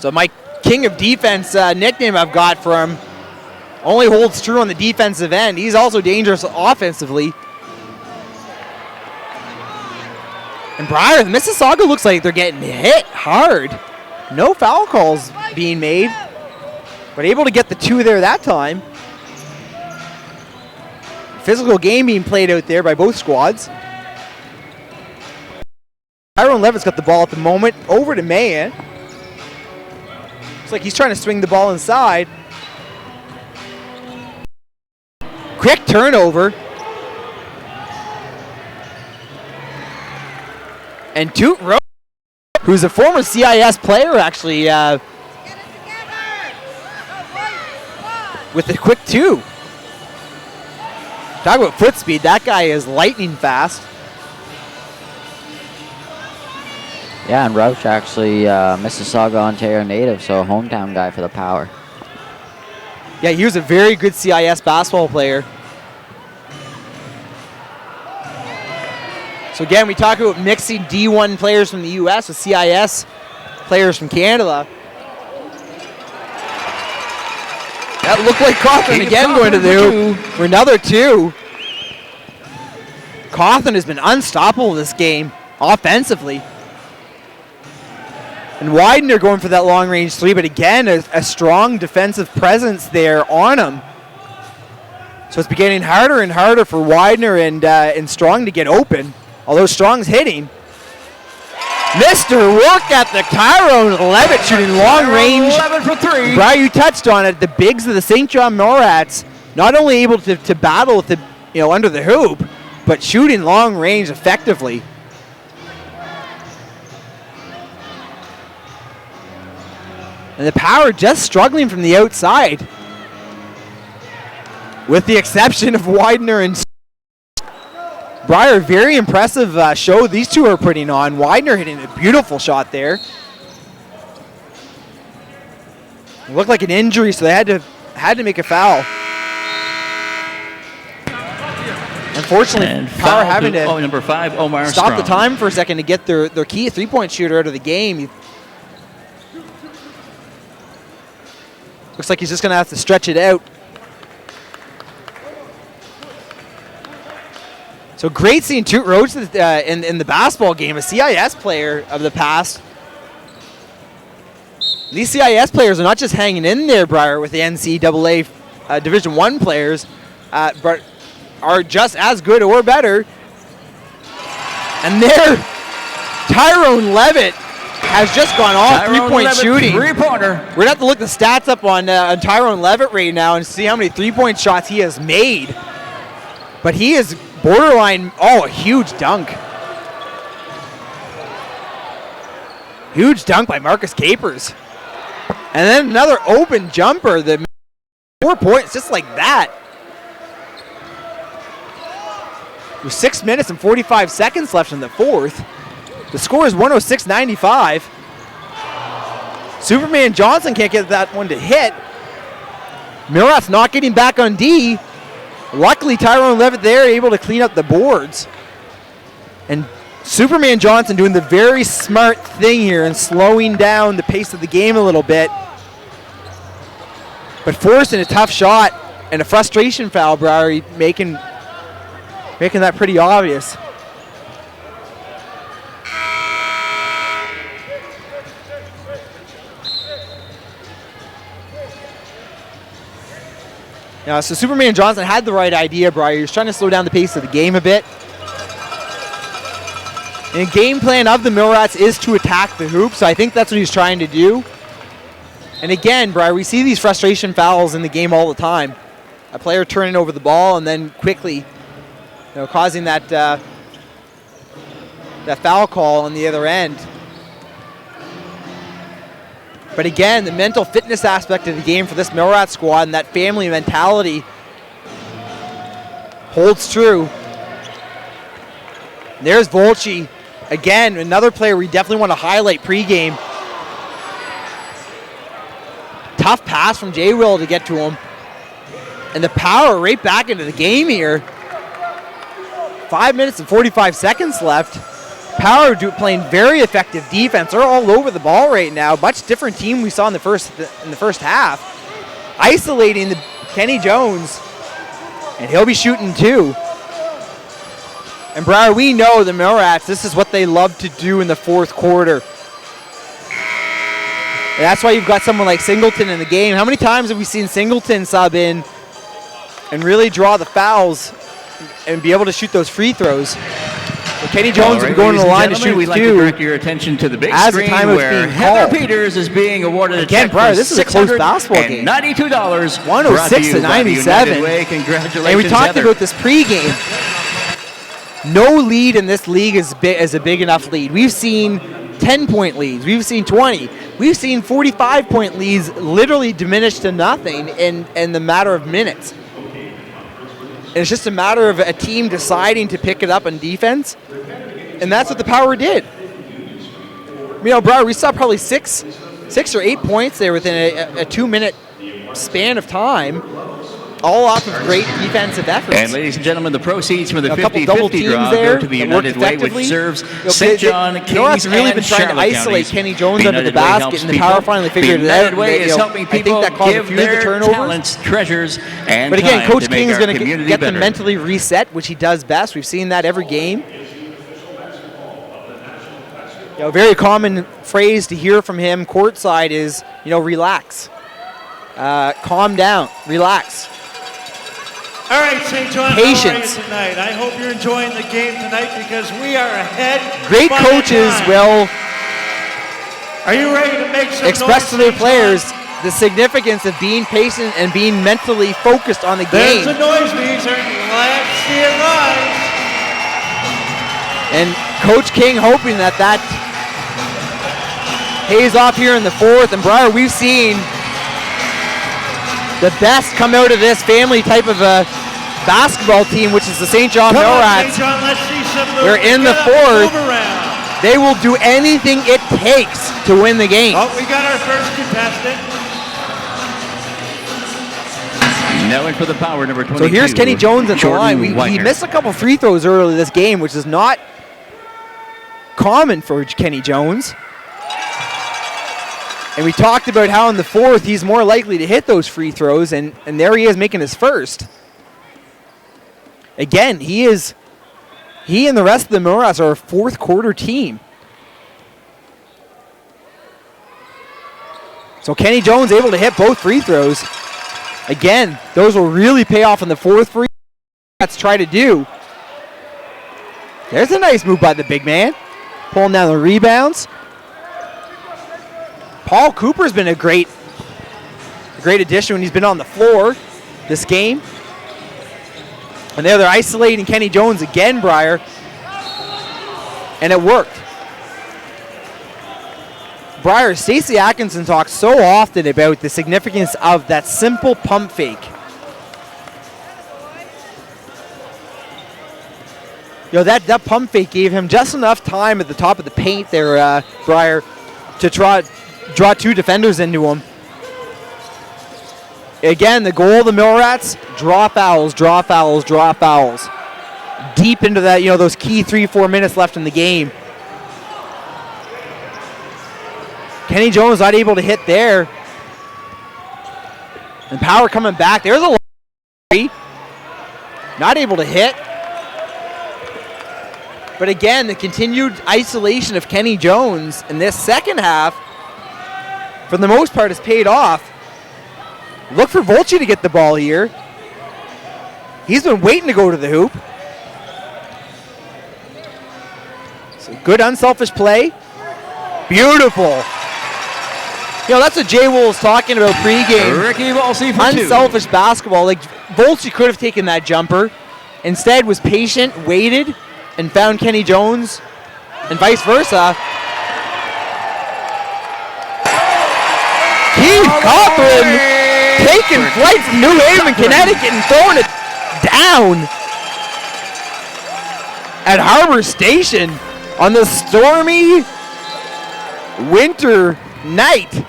So my king of defense nickname I've got for him only holds true on the defensive end. He's also dangerous offensively. And Briar, the Mississauga looks like they're getting hit hard. No foul calls being made, but able to get the 2 there that time. Physical game being played out there by both squads. Tyrone Levitt's got the ball at the moment. Over to Mayan. Looks like he's trying to swing the ball inside. Quick turnover. And Toot Rowe, who's a former CIS player, actually, with a quick 2. Talk about foot speed. That guy is lightning fast. Yeah, and Rouch actually Mississauga, Ontario native, so a hometown guy for the Power. Yeah, he was a very good CIS basketball player. So again, we talk about mixing D1 players from the U.S. with CIS players from Canada. That looked like Cawthorn again going to the hoop for another 2. Cawthorn has been unstoppable this game offensively. And Widener going for that long-range 3, but again, a strong defensive presence there on him. So it's getting harder and harder for Widener and Strong to get open, although Strong's hitting. Mr. Work at the Tyrone Levitt shooting long range. 11 for 3. Brian, you touched on it. The bigs of the St. John Morats not only able to battle with the under the hoop, but shooting long range effectively. And the Power just struggling from the outside, with the exception of Widener and Briar. Very impressive show these two are putting on. Widener hitting a beautiful shot there. It looked like an injury, so they had to make a foul. And unfortunately, And Power foul having to number 5, Omar stop the Strong. time for a second to get their key three-point shooter out of the game. Looks like he's just going to have to stretch it out. So great seeing Toot Roach in the basketball game, a CIS player of the past. These CIS players are not just hanging in there, Briar, with the NCAA Division I players, but are just as good or better. And there, Tyrone Levitt has just gone off three-point shooting. Three-pointer. We're going to have to look the stats up on Tyrone Levitt right now and see how many three-point shots he has made. But he is borderline, a huge dunk. Huge dunk by Marcus Capers. And then another open jumper, the 4 points just like that. With 6 minutes and 45 seconds left in the fourth. The score is 106-95. Superman Johnson can't get that one to hit. Millrat's not getting back on D. Luckily, Tyrone Levitt there able to clean up the boards. And Superman Johnson doing the very smart thing here and slowing down the pace of the game a little bit. But forcing a tough shot and a frustration foul, Briar, making that pretty obvious. Yeah, so Superman Johnson had the right idea, Briar. He was trying to slow down the pace of the game a bit. And the game plan of the Millrats is to attack the hoop, so I think that's what he's trying to do. And again, Briar, we see these frustration fouls in the game all the time. A player turning over the ball and then quickly, causing that foul call on the other end. But again, the mental fitness aspect of the game for this Millrat squad and that family mentality holds true. There's Volchi. Again, another player we definitely want to highlight pregame. Tough pass from J. Will to get to him. And the Power right back into the game here. 5 minutes and 45 seconds left. Power playing very effective defense. They're all over the ball right now. Much different team we saw in the first half. Isolating the Kenny Jones. And he'll be shooting too. And Briar, we know the Millrats, this is what they love to do in the fourth quarter. And that's why you've got someone like Singleton in the game. How many times have we seen Singleton sub in and really draw the fouls and be able to shoot those free throws? Well, Kenny Jones will be going to the line to shoot we'd like to direct your attention to the big as the screen time is where being Heather called. Peters is being awarded a check Briar, for this is a close basketball game. $692. 106-97. Congratulations, And we talked Heather. about this pregame. No lead in this league is a big enough lead. We've seen 10-point leads. We've seen 20. We've seen 45-point leads literally diminish to nothing in the matter of minutes. And it's just a matter of a team deciding to pick it up on defense. And that's what the Power did. Briar, we saw probably six or 8 points there within a 2-minute span of time, all off of great defensive efforts. And ladies and gentlemen, the proceeds from the A couple double 50-50 teams draw there go to the that worked United Way, which effectively. serves They- St. John, they- Kings, Millrats really been and trying to Charlotte isolate counties. Kenny Jones The under the United Way basket, helps and the Power people. finally figured the it out. United Way is helping I think people that caused a give few of the their turnovers. talents, treasures, and But again, time Coach to make King is our going to community get them better. mentally reset, which he does best. We've seen that every game. Very common phrase to hear from him courtside is, relax. Calm down. Relax. All right, St. John, Patience. how are you tonight? I hope you're enjoying the game tonight because we are ahead. Great by coaches nine. will Are you ready to make some express noise, to their St. players John? the significance of being patient and being mentally focused on the There's the game. noise meter. Let's see it rise. And Coach King hoping that pays off here in the fourth. And Briar, we've seen the best come out of this family type of a basketball team, which is the St. John Come on, Millrats. St. John, let's see some moves. We're in the Get up, fourth. move around. They will do anything it takes to win the game. Oh, we got our first contestant. Now in for the power, number 22. So here's Kenny Jones at the Jordan line. He Wagner. missed a couple free throws early this game, which is not common for Kenny Jones. And we talked about how in the fourth he's more likely to hit those free throws, and there he is making his first. Again, he and the rest of the Millrats are a fourth quarter team. So Kenny Jones able to hit both free throws. Again, those will really pay off in the fourth free. Let's try to do. There's a nice move by the big man. Pulling down the rebounds. Paul Cooper's been a great addition when he's been on the floor this game. And there they're isolating Kenny Jones again, Briar. And it worked. Briar, Stacey Atkinson talks so often about the significance of that simple pump fake. You know, that pump fake gave him just enough time at the top of the paint there, Briar, to draw two defenders into him. Again, the goal of the Millrats, draw fouls, draw fouls, draw fouls. Deep into that, you know, those key 3-4 minutes left in the game. Kenny Jones not able to hit there. And Power coming back. There's a three. Not able to hit. But again, the continued isolation of Kenny Jones in this second half, for the most part, has paid off. Look for Volchi to get the ball here. He's been waiting to go to the hoop. So good unselfish play. Beautiful. You know, that's what Jay Wool's talking about pregame. Ricky Volsi for unselfish basketball. Like, Volchi could have taken that jumper. Instead was patient, waited, and found Kenny Jones, and vice versa. Keith Cochran taking flight from New Haven, Connecticut, and throwing it down at Harbor Station on the stormy winter night.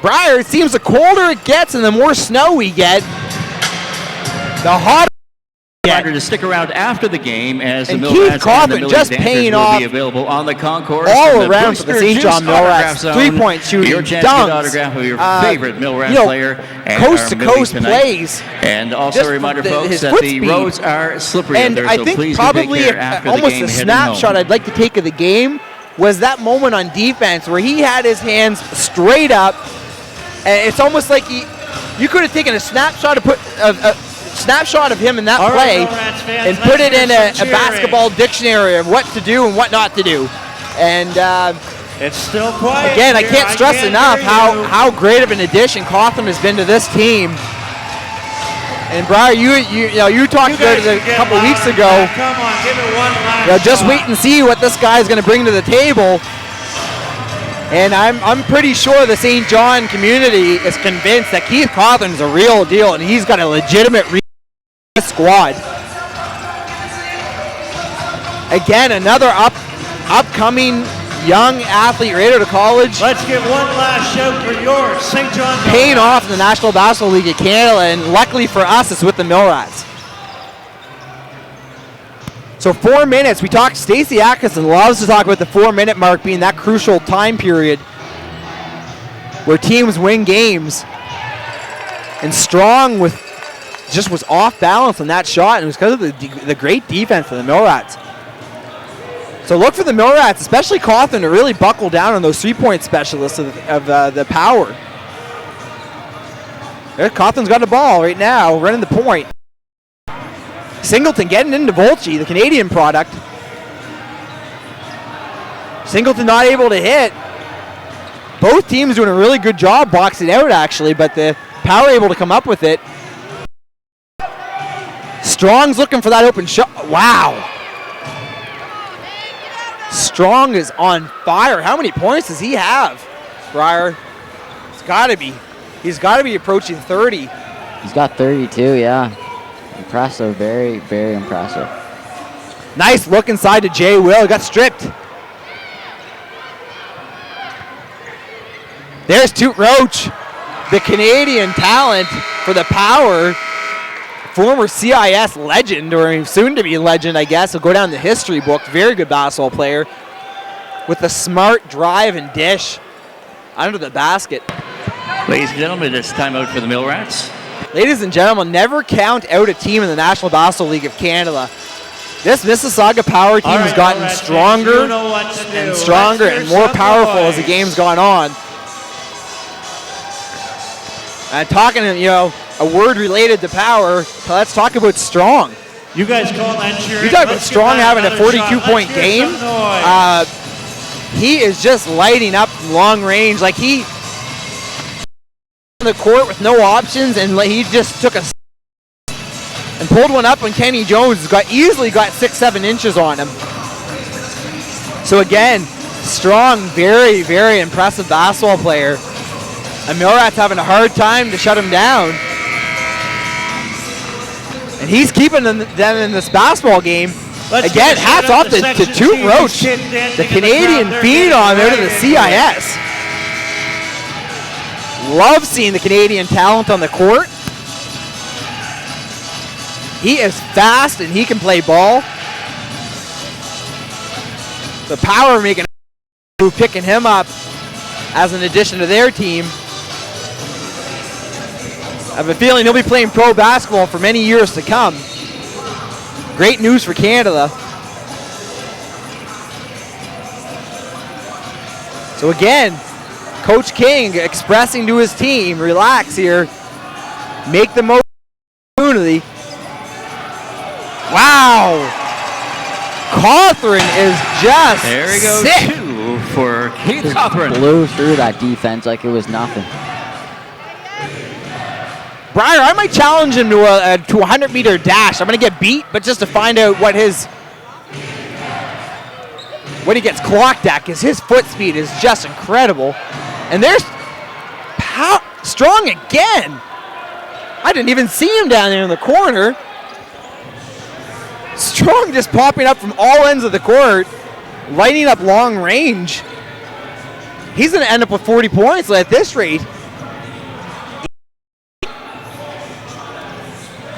Briar, it seems the colder it gets and the more snow we get, the hotter To stick around after the game as the and Millrats Keith and the Coffin Millie just Dancers paying will off be available on the concourse all in around for the Booster St. Juice John autograph Millrats. zone. Three-point shooting, Your chance dunks, to get autograph of your favorite Millrats you know, player and coast-to-coast our Millie tonight. plays. And also Just a reminder, the- folks, his that foot the speed. roads are slippery out And there, I so think please do probably take care after the almost game a heading snapshot home. I'd like to take of the game was that moment on defense where he had his hands straight up, and it's almost like you could have taken a snapshot of him in that All play right, Millrats fans, and let's put it hear in some a cheering. basketball dictionary of what to do and what not to do. And It's still quiet. again, I here. can't stress can't enough hear you. how great of an addition Cotham has been to this team. And Briar, you talked You about guys it a can get couple louder weeks than ago. that. Come on, give it one last You know, just shot. wait and see what this guy's going to bring to the table. And I'm pretty sure the St. John community is convinced that Keith Cawthon's a real deal and he's got a legitimate squad. Again, another upcoming young athlete right out of college. Let's get one last shout for yours, St. John. Paying off in the National Basketball League of Canada, and luckily for us, it's with the Millrats. So 4 minutes. We talked. Stacey Atkinson loves to talk about the 4-minute mark being that crucial time period where teams win games. And Strong was off balance on that shot, and it was because of the great defense of the Millrats. So look for the Millrats, especially Cawthon, to really buckle down on those three-point specialists of the Power. There, Cawthon's got the ball right now, running the point. Singleton getting into Volchi, the Canadian product. Singleton not able to hit. Both teams doing a really good job boxing out, actually, but the Power able to come up with it. Strong's looking for that open shot. Wow. Strong is on fire. How many points does he have, Briar? He's got to be approaching 30. He's got 32, yeah. Impressive, very, very impressive. Nice look inside to Jay Will. Got stripped. There's Toot Roach. the Canadian talent for the Power, former CIS legend, or soon-to-be legend, I guess. He'll go down the history book. Very good basketball player with a smart drive and dish under the basket. Ladies and gentlemen, it's timeout for the Mill Rats. Ladies and gentlemen, never count out a team in the National Basketball League of Canada. This Mississauga Power team has gotten stronger and stronger and more powerful as the game's gone on. And talking, a word related to Power, let's talk about Strong. You guys call that cheering. You talk about Strong having a 42-point game. He is just lighting up from long range. Like he on the court with no options, and he just took a and pulled one up when Kenny Jones easily got 6-7 inches on him. So again, Strong, very, very impressive basketball player. And Millrat's having a hard time to shut him down. And he's keeping them in this basketball game. Again, hats off to Toot Roach, the Canadian phenom out of the CIS. Love seeing the Canadian talent on the court. He is fast and he can play ball. The Power making a move, picking him up as an addition to their team. I have a feeling he'll be playing pro basketball for many years to come. Great news for Canada. So again, Coach King expressing to his team, relax here, make the most opportunity. Wow! Cawthron is just There he goes, sick. 2 for Keith Just Cawthron. blew through that defense like it was nothing. Briar, I might challenge him to a 100-meter dash. I'm going to get beat, but just to find out what he gets clocked at, because his foot speed is just incredible. And there's Strong again. I didn't even see him down there in the corner. Strong just popping up from all ends of the court, lighting up long range. He's going to end up with 40 points at this rate.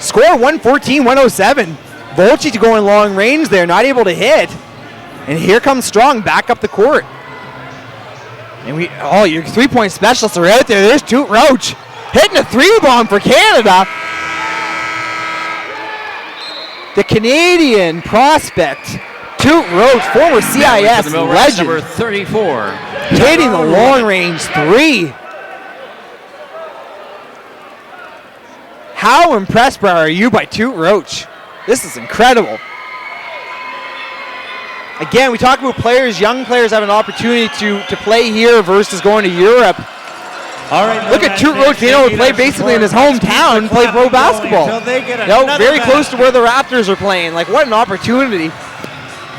Score 114-107. Volcic going long range there, not able to hit. And here comes Strong back up the court. And your three-point specialists are out there. There's Toot Roach hitting a three-bomb for Canada. The Canadian prospect, Toot Roach, former CIS legend, Number 34. hitting the long range three. How impressed are you by Toot Roach? This is incredible. Again, we talk about players, young players have an opportunity to play here versus going to Europe. All right, look at Toot Roach being able to play basically in his hometown, play pro basketball. Very close to where the Raptors are playing. Like, what an opportunity.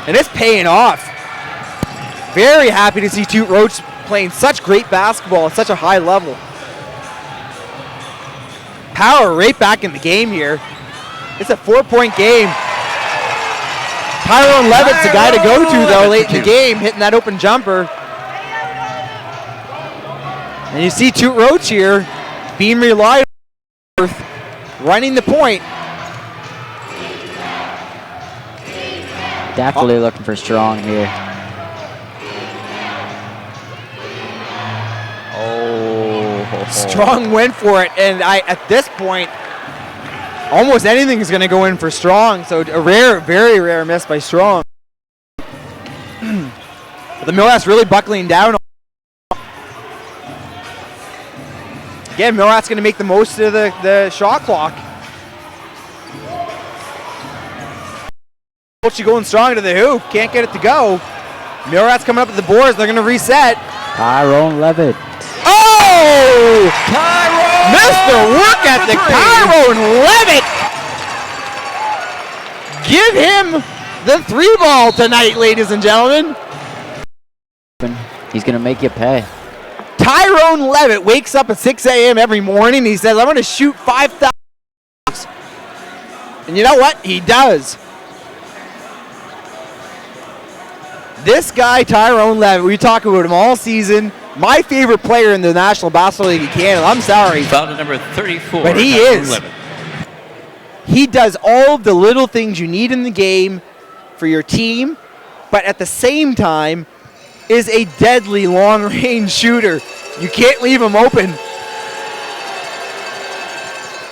And it's paying off. Very happy to see Toot Roach playing such great basketball at such a high level. Power right back in the game here. It's a 4-point game. Tyrone Levitt's the guy to go to, though, late in the game, hitting that open jumper. And you see Toot Roach here being relied on, running the point. Definitely looking for Strong here. Strong went for it, and at this point, almost anything is going to go in for Strong. So a very rare miss by Strong. The Millrat's really buckling down. Again, Millrat's going to make the most of the shot clock. She going strong to the hoop, can't get it to go. Millrat's coming up with the boards, they're going to reset. Tyrone Levitt. Oh! Mr. Work Ethic, Tyrone Levitt! Give him the three ball tonight, ladies and gentlemen. He's going to make you pay. Tyrone Levitt wakes up at 6 a.m. every morning. He says, I'm going to shoot 5,000. And you know what? He does. This guy, Tyrone Levitt, we talk about him all season. my favorite player in the National Basketball League of Canada. I'm sorry. Foul to number 34. But he Tyrone is. Levitt. He does all of the little things you need in the game for your team, but at the same time is a deadly long-range shooter. You can't leave him open.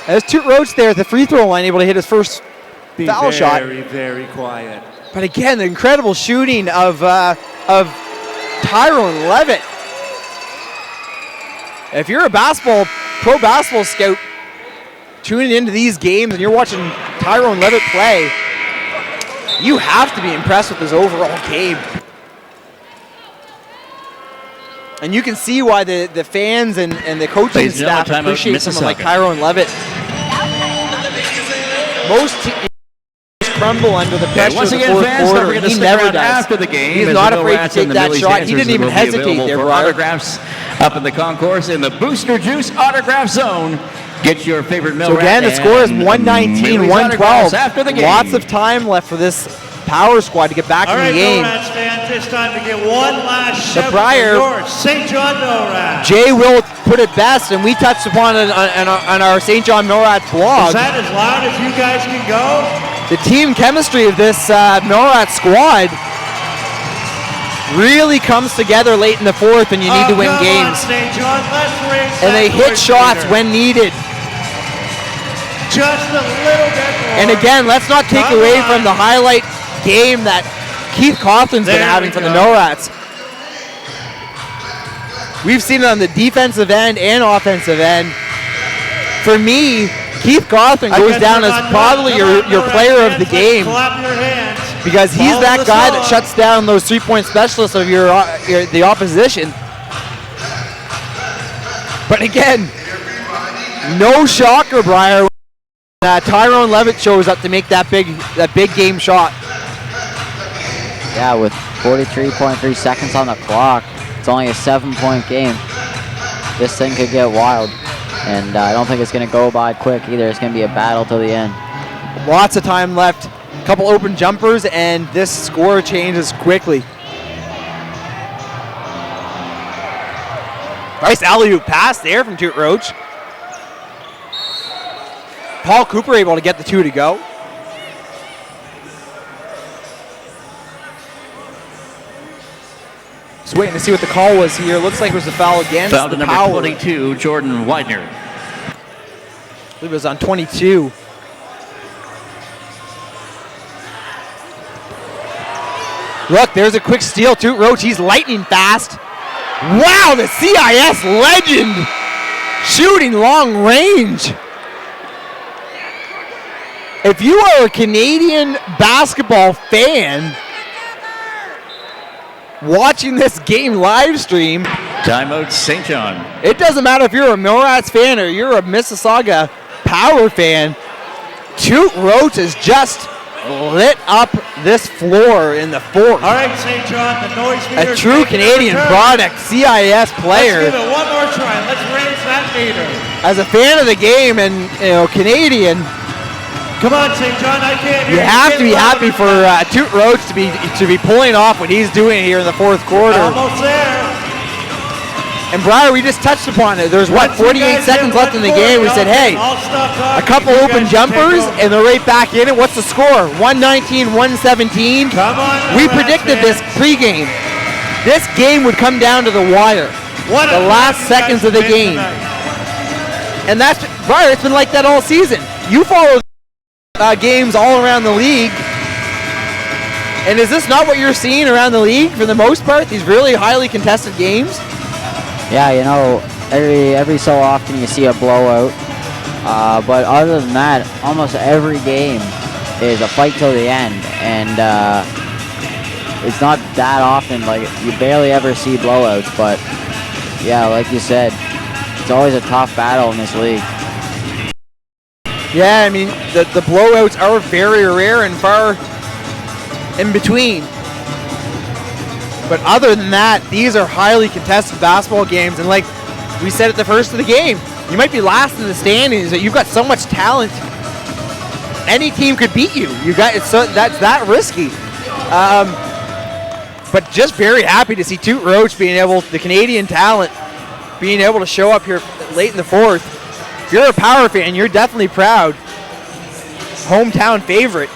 There's Toot Roach there at the free throw line, able to hit his first foul shot. Very, very quiet. But again, the incredible shooting of Tyrone Levitt. If you're a pro basketball scout tuning into these games and you're watching Tyrone Levitt play, you have to be impressed with his overall game. And you can see why the fans and the coaching Ladies and staff gentlemen, timeout, appreciate someone like Mississauga. Tyrone Levitt. Most teams crumble under the pressure Once of the again, fourth fans, don't quarter. forget to He stick never around does. after the game. He's as not the afraid to Rats take and the that Millie's shot. He dancers didn't even will be hesitate available there, for Briar. autographs up in the concourse in the Booster Juice Autograph Zone. Get your favorite Mill So again, the Rat score is and 119, Millie's 112. autographs after the game. Lots of time left for this power squad to get back All in right, the game. Millrats fans, it's time to get one last The shout Briar- for your St. John Millrats. Jay will put it best, and we touched upon it on our St. John Millrats blog. Is that as loud as you guys can go? The team chemistry of this Millrats squad really comes together late in the fourth, and you need to win come games. On, St. John, let's raise And that they hit noise shots meter. when needed. Just a little bit more. And again, let's not take Come away on. from the highlight game that Keith Coughlin's been There having we for the go. Millrats. We've seen it on the defensive end and offensive end. For me, Keith Coughlin I goes guess down we're as not probably done. your Come on, Millrats player of the fans, let's game, clap your hands. because he's Follow that the guy that song. shuts down those three-point specialists of the opposition. But again, no shocker, Briar. Tyrone Levitt shows up to make that big game shot. Yeah, with 43.3 seconds on the clock, it's only a 7-point game. This thing could get wild, and I don't think it's going to go by quick either. It's going to be a battle till the end. Lots of time left. A couple open jumpers, and this score changes quickly. Nice alley-oop pass there from Toot Roach. Paul Cooper able to get the two to go. Just waiting to see what the call was here. Looks like it was a foul against Foul to the number Power. 22, Jordan Widener. I believe it was on 22. Look, there's a quick steal. Toot Roach, he's lightning fast. Wow, the CIS legend shooting long range. If you are a Canadian basketball fan watching this game live stream, Timeout, St. John. it doesn't matter if you're a Millrats fan or you're a Mississauga Power fan, Toot Roach has just lit up this floor in the fourth. All right, St. John, the noise meter. A true Canadian product, CIS player. Let's give it one more try. Let's raise that meter. As a fan of the game and Canadian, Come on, St. John, I can't hear you have to be happy for Toot Roach to be pulling off what he's doing here in the fourth quarter. Almost there. And Briar, we just touched upon it. There's what, Once you 48 guys seconds hit left in the 140, game. We said, hey, I'll stop a talking. couple You open guys jumpers, take over. and they're right back in it. What's the score? 119, 117. Come on, We Millrats predicted fans. this pregame. This game would come down to the wire. What a The last night you seconds guys of the have game. been tonight. And that's, Briar, it's been like that all season. You follow games all around the league. And is this not what you're seeing around the league for the most part? These really highly contested games? Yeah, you know, every so often you see a blowout. But other than that, almost every game is a fight till the end. And it's not that often. Like, you barely ever see blowouts. But, yeah, like you said, it's always a tough battle in this league. Yeah, I mean, the blowouts are very rare and far in between. But other than that, these are highly contested basketball games. And like we said at the first of the game, you might be last in the standings, but you've got so much talent. Any team could beat you. That's that risky. but just very happy to see Toot Roach the Canadian talent, being able to show up here late in the fourth. If you're a Power fan, you're definitely proud. Hometown favorite.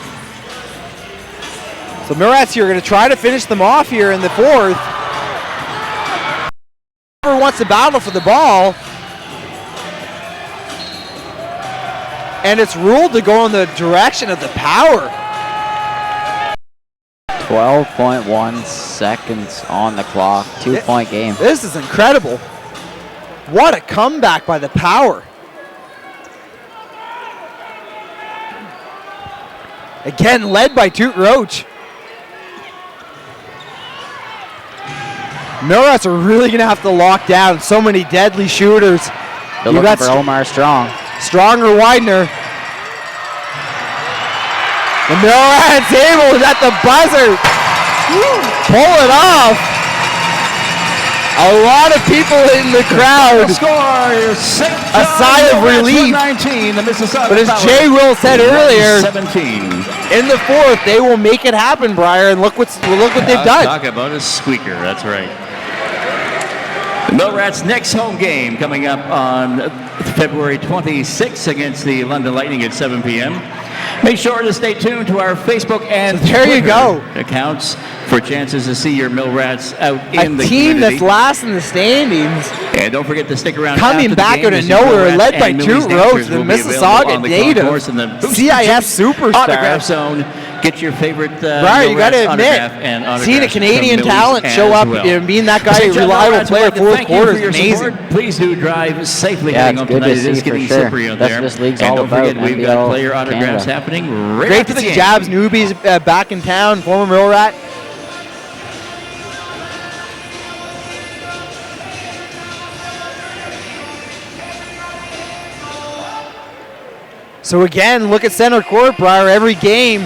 So Millrats here are going to try to finish them off here in the fourth. Whoever wants to battle for the ball. And it's ruled to go in the direction of the Power. 12.1 seconds on the clock. 2-point game. This is incredible. What a comeback by the Power. Again, led by Toot Roach. Millrats are really going to have to lock down so many deadly shooters. They're looking for Omar Strong. Strong or Widener. The Millrats able is at the buzzer. Pull it off. A lot of people in the crowd. Score is St. A sigh of relief. 19, the Mississauga But as Power Jay Will said earlier, 17. in the fourth, they will make it happen, Briar, and look what they've done. Talk about a squeaker, that's right. The Millrats' next home game coming up on February 26th against the London Lightning at 7 p.m. Make sure to stay tuned to our Facebook and There you Twitter go. accounts for chances to see your Millrats out in the A team community. that's last in the standings. And don't forget to stick around. Coming after the back game out of as your nowhere, Millrats led by and Toot Millie's Roach, dancers the will be available Mississauga on the native, concourse and the Boost CIS superstar. Autograph zone. Get your favorite Briar, you got to Millrats autograph admit, and autographs seeing a Canadian from talent Millie's show as up well. and being that guy, St. a John reliable Millrats would player, like to fourth thank you quarter for is your amazing. support. Please do drive safely Yeah, heading it's up good tonight. to It is see for getting sure. slippery out That's there. what this league's And all don't forget, about, we've got NBL player autographs Canada. happening right Great after to the see game. Jabs newbies back in town, former Millrat. So again, look at center court, Briar. Every game,